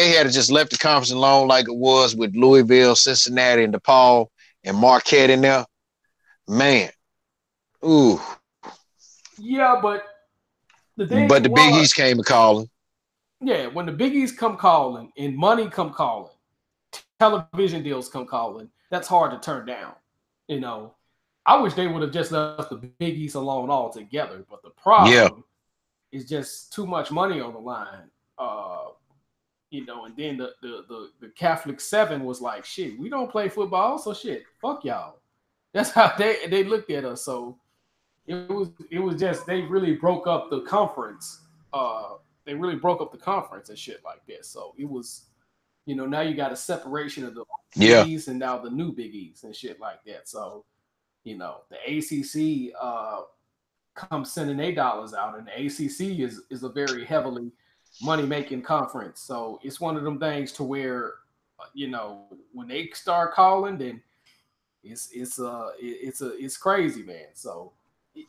had just left the conference alone like it was with Louisville, Cincinnati, and DePaul and Marquette in there, man. Ooh. Yeah, but the Big East came calling. Yeah, when the Big East come calling and money come calling, television deals come calling, that's hard to turn down. You know, I wish they would have just left the Big East alone altogether. But the problem is just too much money on the line. You know, and then the Catholic 7 was like, shit, we don't play football, so shit, fuck y'all. That's how they looked at us. So it was just they really broke up the conference. They really broke up the conference and shit like that. So it was, you know, now you got a separation of the Big East and now the new Big East and shit like that. So, you know, the ACC comes sending their dollars out, and the ACC is a very heavily money-making conference. So it's one of them things to where, you know, when they start calling, then it's crazy, man. So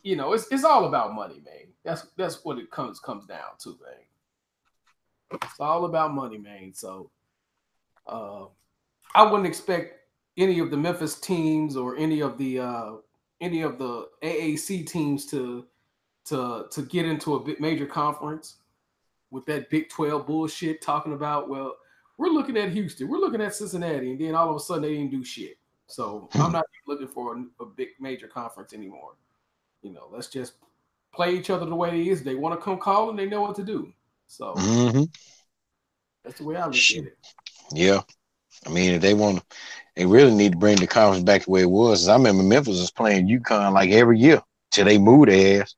you know, it's all about money, man. That's what it comes down to, man. It's all about money, man. So uh, I wouldn't expect any of the Memphis teams or any of the AAC teams to get into a big major conference with that Big 12 bullshit talking about, well, we're looking at Houston, we're looking at Cincinnati, and then all of a sudden they didn't do shit. So I'm not looking for a big major conference anymore. You know, let's just play each other the way it is. They want to come call and they know what to do. So that's the way I look at it. Yeah. I mean, if they want to, they really need to bring the conference back the way it was. I remember Memphis was playing UConn like every year till they moved their ass.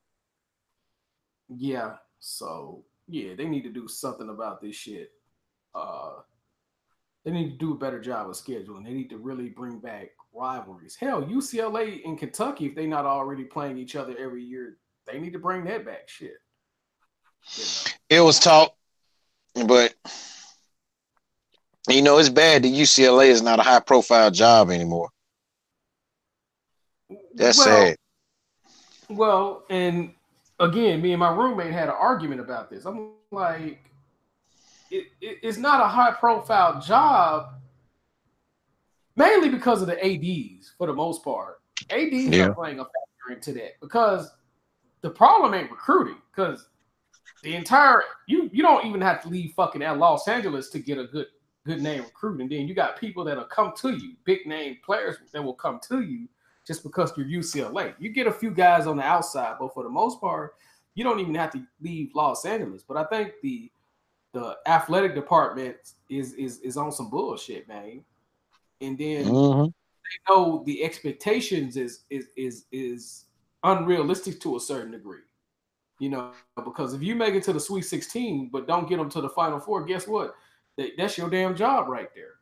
Yeah. So yeah, they need to do something about this shit. They need to do a better job of scheduling. They need to really bring back rivalries. Hell, UCLA and Kentucky, if they're not already playing each other every year, they need to bring that back. Shit. You know? It was talk, but you know, it's bad that UCLA is not a high-profile job anymore. That's sad. Well, and again, me and my roommate had an argument about this. I'm like, it's not a high-profile job, mainly because of the ADs, for the most part. ADs are playing a factor into that because the problem ain't recruiting. Because the entire you don't even have to leave fucking Los Angeles to get a good name recruiting. Then you got people that'll come to you, big name players that will come to you just because you're UCLA. You get a few guys on the outside, but for the most part, you don't even have to leave Los Angeles. But I think the athletic department is on some bullshit, man. And then they know the expectations is unrealistic to a certain degree. You know, because if you make it to the Sweet 16 but don't get them to the Final Four, guess what? That's your damn job right there.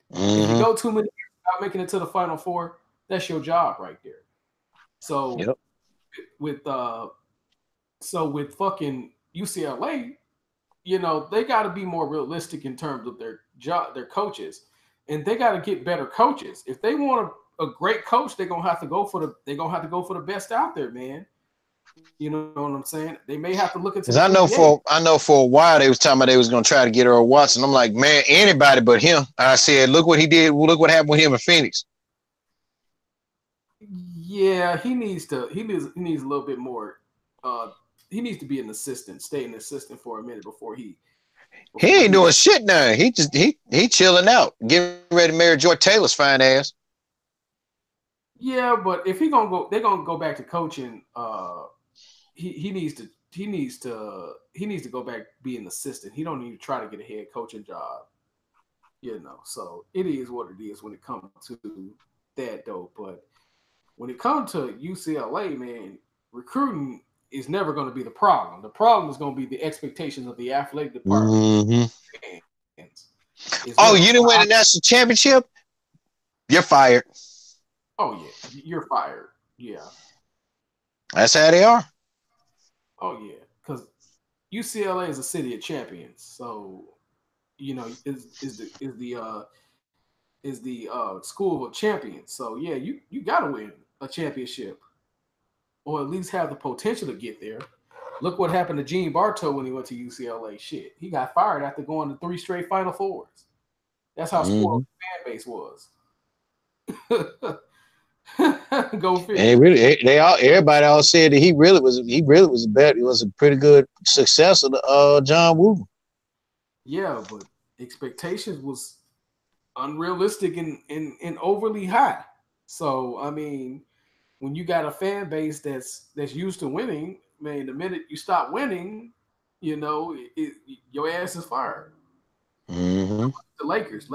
If you go too many years without making it to the Final Four, that's your job right there. So with fucking UCLA, you know, they got to be more realistic in terms of their job, their coaches, and they got to get better coaches. If they want a great coach, they're gonna have to go for the best out there, man. You know what I'm saying? They may have to look into. I know for a while they was talking about they was gonna try to get Earl Watson. I'm like, man, anybody but him. I said, look what he did. Look what happened with him in Phoenix. Yeah, he needs a little bit more. He needs to be an assistant, stay an assistant for a minute before he ain't doing shit now. He chilling out, getting ready to marry Joy Taylor's fine ass. Yeah, but if they're gonna go back to coaching. He needs to go back being an assistant. He don't need to try to get a head coaching job. You know, so it is what it is when it comes to that though. But when it comes to UCLA, man, recruiting is never going to be the problem. The problem is going to be the expectations of the athletic department. Oh, you didn't win the national championship? You're fired. Oh yeah, you're fired. Yeah, that's how they are. Oh yeah, because UCLA is a city of champions. So, you know, is the school of champions. So yeah, you got to win a championship, or at least have the potential to get there. Look what happened to Gene Bartow when he went to UCLA. Shit, he got fired after going to 3 straight Final Fours. That's how spoiled the fan base was. Go figure. Everybody all said that he really was a bet. It was a pretty good successor to John Wooden. Yeah, but expectations was unrealistic and overly high. So I mean, when you got a fan base that's used to winning, man, the minute you stop winning, you know, your ass is fired. The Lakers,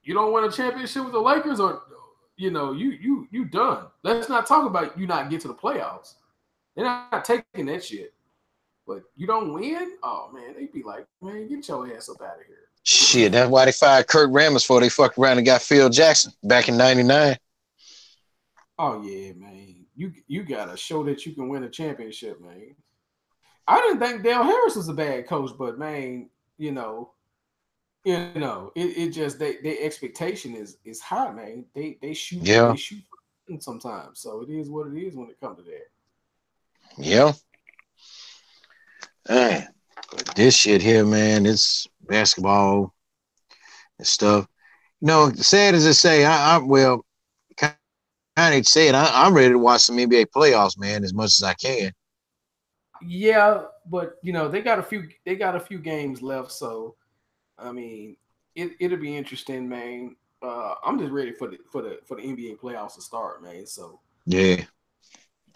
you don't win a championship with the Lakers, or you know, you done. Let's not talk about you not get to the playoffs. They're not taking that shit. But you don't win? Oh man, they'd be like, man, get your ass up out of here. Shit, that's why they fired Kurt Rambis for they fucked around and got Phil Jackson back in '99. Oh yeah, man. You gotta show that you can win a championship, man. I didn't think Dale Harris was a bad coach, but man, you know, it just their expectation is high, man. They shoot sometimes. So it is what it is when it comes to that. Yeah. Man, but this shit here, man, it's basketball and stuff. Sad as I say, I'm well, kind of say it. I'm ready to watch some NBA playoffs, man, as much as I can. Yeah, but they got a few games left, so I mean, it'll be interesting, man. I'm just ready for the NBA playoffs to start, man. So Yeah.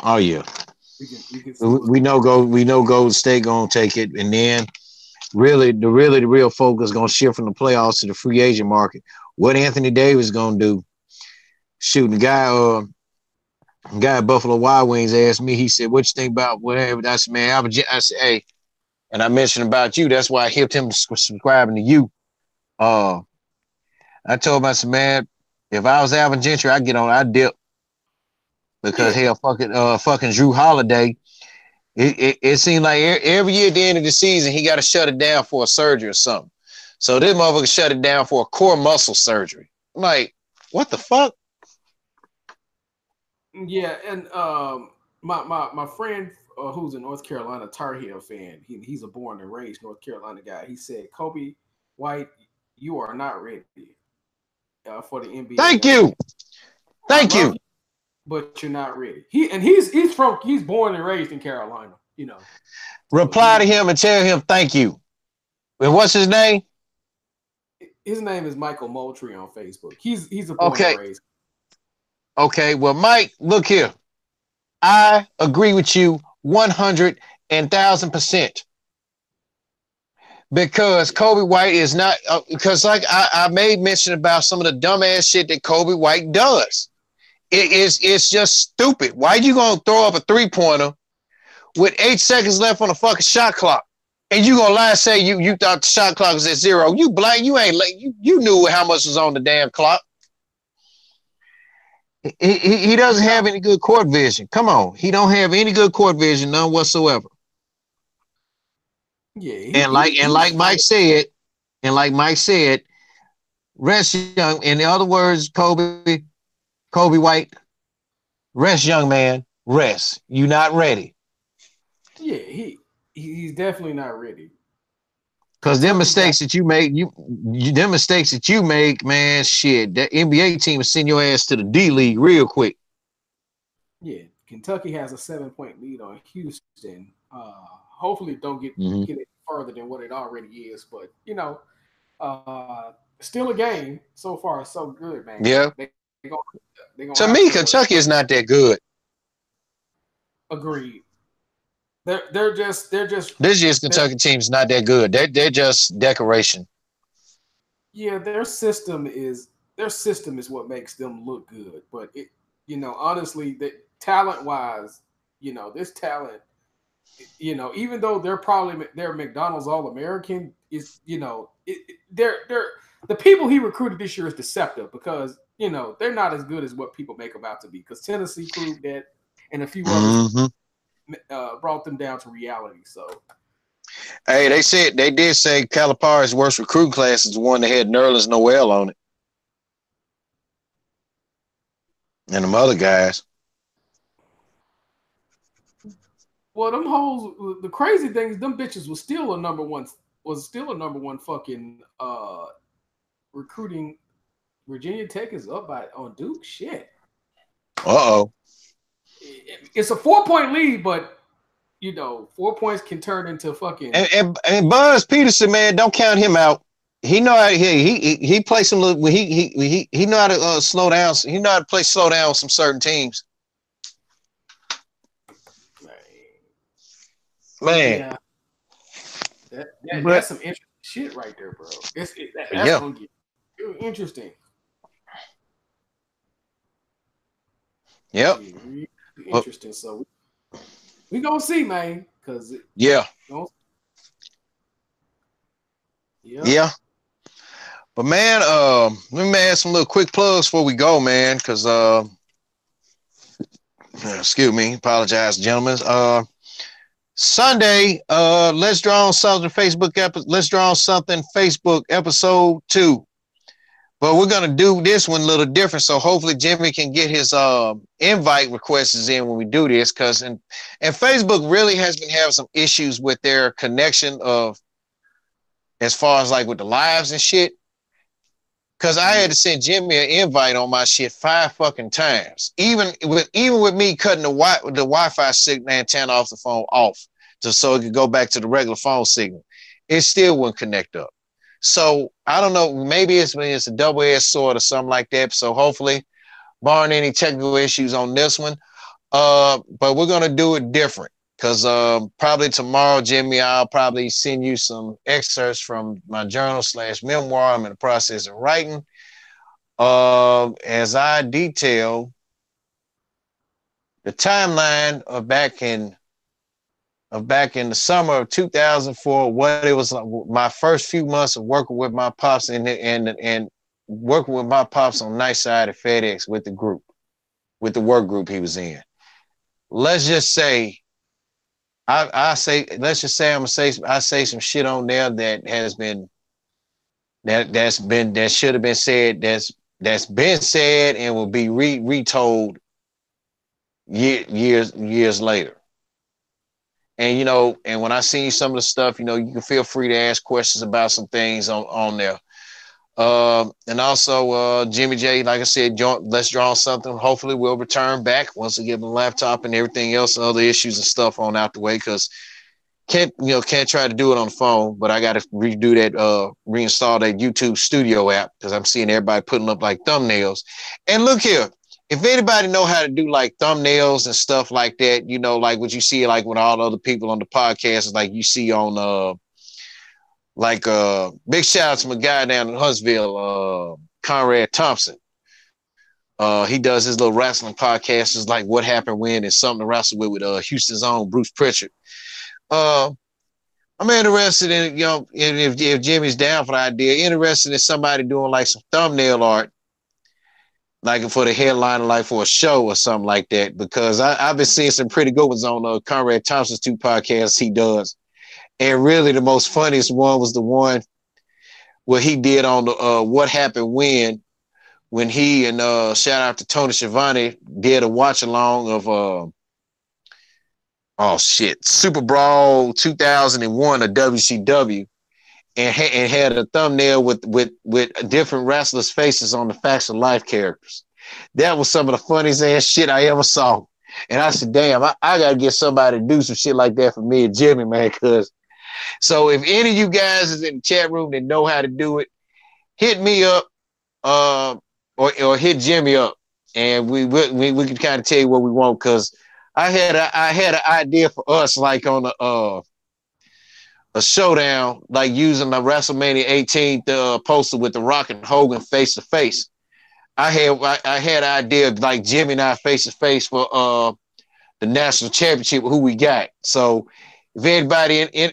Oh yeah. we can see We know Golden State gonna take it, and then the real focus gonna shift from the playoffs to the free agent market. What Anthony Davis gonna do? Shooting guy at Buffalo Wild Wings asked me. He said, "What you think about whatever?" I said, "Man, I said, hey," and I mentioned about you. That's why I helped him subscribing to you. I told him, I said, "Man, if I was Alvin Gentry, I'd dip because hell, fucking Drew Holiday." It seemed like every year at the end of the season, he got to shut it down for a surgery or something. So this motherfucker shut it down for a core muscle surgery. I'm like, what the fuck? Yeah, and my friend who's a North Carolina Tar Heel fan, he's a born and raised North Carolina guy. He said, Kobe White, you are not ready for the NBA. Thank you. Thank you. But you're not ready. He's born and raised in Carolina. Reply to him and tell him thank you. And what's his name? His name is Michael Moultrie on Facebook. He's a born and raised. Okay, well, Mike, look here. I agree with you 100,000%. Because Kobe White is not, because like I made mention about some of the dumbass shit that Kobe White does. It's just stupid. Why you gonna throw up a 3-pointer with 8 seconds left on the fucking shot clock? And you gonna lie and say you thought the shot clock was at 0. You blind, you ain't you knew how much was on the damn clock. He doesn't have any good court vision. Come on. He don't have any good court vision, none whatsoever. Yeah. Like Mike said, rest young. In other words, Kobe White, rest, young man, rest. You not ready. Yeah, he's definitely not ready. Because them mistakes that you make, man, shit, that NBA team will send your ass to the D League real quick. Yeah, Kentucky has a 7-point lead on Houston. Hopefully, don't get it further than what it already is. But still a game so far. So good, man. Yeah. They to me, Kentucky is not that good. Agreed. They're just this year's Kentucky team's not that good. They're just decoration. Yeah, their system is what makes them look good. But honestly, that talent wise, this talent, even though they're McDonald's All-American, is they're the people he recruited this year is deceptive because they're not as good as what people make them out to be. Because Tennessee proved that, and a few others brought them down to reality. So, hey, they did say Calipari's worst recruiting class is the one that had Nerlens Noel on it, and them other guys. Well, them hoes. The crazy thing is, them bitches was still a number one fucking recruiting. Virginia Tech is up on Duke. Shit. It's a 4-point lead, but 4 points can turn into fucking. And Buzz Peterson, man, don't count him out. He know how he plays some little. He know how to slow down. He know how to play slow down with some certain teams. Man, yeah. That's some interesting shit right there, bro. That's gonna get interesting. Yep. Interesting. So we gonna see, man. Cause yeah. But man, let me add some little quick plugs before we go, man. Cause excuse me, apologize, gentlemen. Sunday, Let's Draw on Something Facebook episode 2. But we're gonna do this one a little different. So hopefully Jimmy can get his invite requests in when we do this, because and Facebook really has been having some issues with their connection of as far as like with the lives and shit. Cause I had to send Jimmy an invite on my shit 5 fucking times. Even with me cutting the Wi-Fi signal antenna off the phone off, just so it could go back to the regular phone signal, it still wouldn't connect up. So I don't know, maybe it's a double-edged sword or something like that. So hopefully, barring any technical issues on this one, but we're gonna do it different. Because probably tomorrow, Jimmy, I'll probably send you some excerpts from my journal/memoir I'm in the process of writing. As I detail the timeline of back in the summer of 2004, what it was like, my first few months of working with my pops and working with my pops on night side at FedEx with the work group he was in. Let's just say, I say some shit on there that has been that should have been said, that's been said and will be retold years later. And and when I see some of the stuff, you can feel free to ask questions about some things on there. And also Jimmy J, like I said, let's draw something. Hopefully we'll return back once we get the laptop and everything else, other issues and stuff on out the way, because can't try to do it on the phone, but I got to redo that, reinstall that YouTube Studio app, because I'm seeing everybody putting up like thumbnails. And look here, if anybody know how to do like thumbnails and stuff like that, like what you see like with all the other people on the podcast, like you see on big shout out to my guy down in Huntsville, Conrad Thompson. He does his little wrestling podcast, is like What Happened When, and something to wrestle with Houston's own Bruce Pritchard. I'm interested in, if Jimmy's down for the idea, interested in somebody doing like some thumbnail art, like for the headline, like for a show or something like that, because I've been seeing some pretty good ones on Conrad Thompson's 2 podcasts he does. And really the most funniest one was the one where he did on the What Happened when he and shout out to Tony Schiavone did a watch along of Super Brawl 2001 of WCW, and had a thumbnail with different wrestlers' faces on the Facts of Life characters. That was some of the funniest ass shit I ever saw. And I said, damn, I gotta get somebody to do some shit like that for me and Jimmy, man. So if any of you guys is in the chat room that know how to do it, hit me up, or hit Jimmy up, and we can kind of tell you what we want, because I had an idea for us, like on a showdown, like using the WrestleMania 18 poster with The Rock and Hogan face to face. I had an idea of like Jimmy and I face to face for the national championship, who we got. So if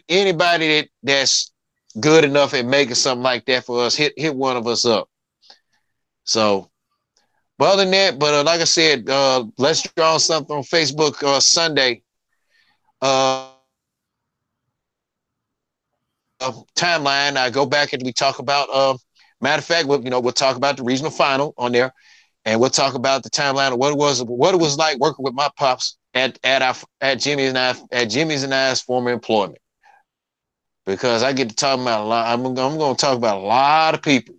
anybody that's good enough at making something like that for us, hit one of us up. So, but other than that, like I said, let's draw something on Facebook Sunday. Timeline. I go back and we talk about. Matter of fact, we'll talk about the regional final on there, and we'll talk about the timeline of what it was like working with my pops at Jimmy's and I's former employment. Because I get to talk about a lot. I'm going to talk about a lot of people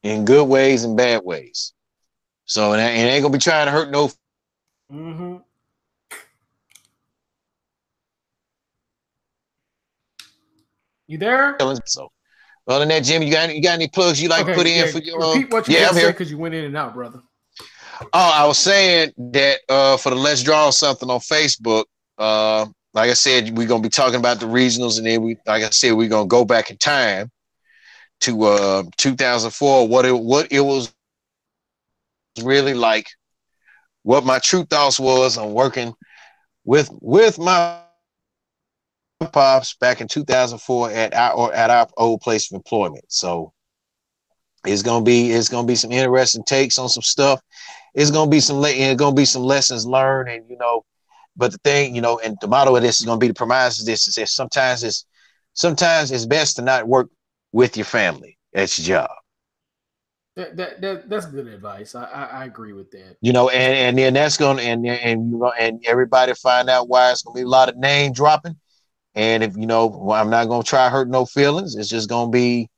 in good ways and bad ways. So, and I ain't gonna be trying to hurt no. Mm-hmm. You there? So, other than that, Jimmy, you got any plugs you like to put in for your? Repeat what you just said, because you went in and out, brother. Oh, I was saying that for the Let's Draw Something on Facebook, like I said, we're gonna be talking about the regionals, and then we're gonna go back in time to 2004, what it was really like, what my true thoughts was on working with my pops back in 2004 at our old place of employment. So it's gonna be some interesting takes on some stuff. It's gonna be some lessons learned, and but the thing, and the motto of this is gonna be, the premise of this is that sometimes it's best to not work with your family at your job. That's good advice. I agree with that. You know, and then that's gonna and you know and everybody find out why it's gonna be a lot of name dropping. And if you know, well, I'm not gonna try to hurt no feelings. It's just gonna be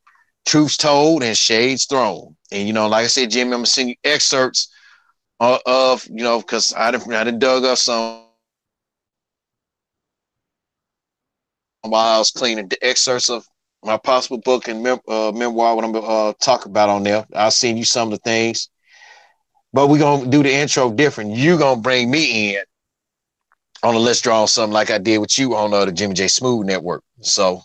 truths told and shades thrown. And you know, like I said, Jimmy, I'm gonna send you excerpts of you know, because I done dug up some while I was cleaning the excerpts of my possible book and memoir. What I'm gonna talk about on there. I'll send you some of the things. But we're gonna do the intro different. You're gonna bring me in on the Let's Draw on something like I did with you on the Jimmy J Smooth Network. So,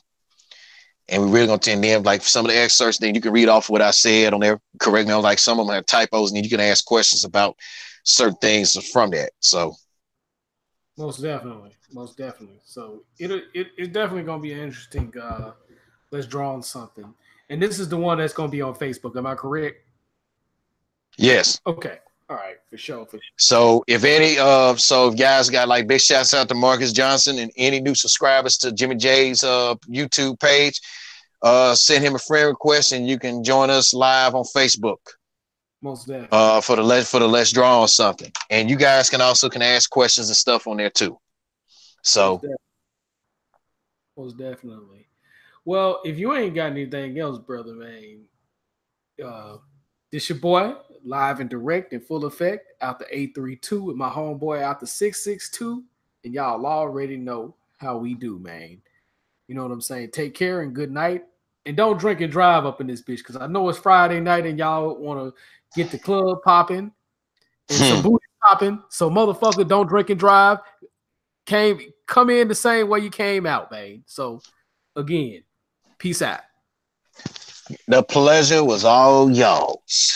and we're really gonna tend them like some of the excerpts. Then you can read off what I said on there. Correct me on like some of them have typos, and then you can ask questions about certain things from that. So, Most definitely, most definitely. So it's definitely gonna be an interesting. Let's draw on something, and this is the one that's gonna be on Facebook. Am I correct? yes. Okay. All right. For sure. For sure. So if any, so if guys got like big shouts out to Marcus Johnson and any new subscribers to Jimmy J's YouTube page, send him a friend request and you can join us live on Facebook. Most definitely. For the Let's Draw on something, and you guys can ask questions and stuff on there too. So most definitely. Well, if you ain't got anything else, brother, man, this your boy live and direct in full effect out the 832 with my homeboy out the 662, and y'all already know how we do, man. You know what I'm saying? Take care and good night, and don't drink and drive up in this bitch because I know it's Friday night and y'all want to get the club popping and some booty popping. So motherfucker, don't drink and drive. Come in the same way you came out, man. So again, peace out. the pleasure was all y'all's.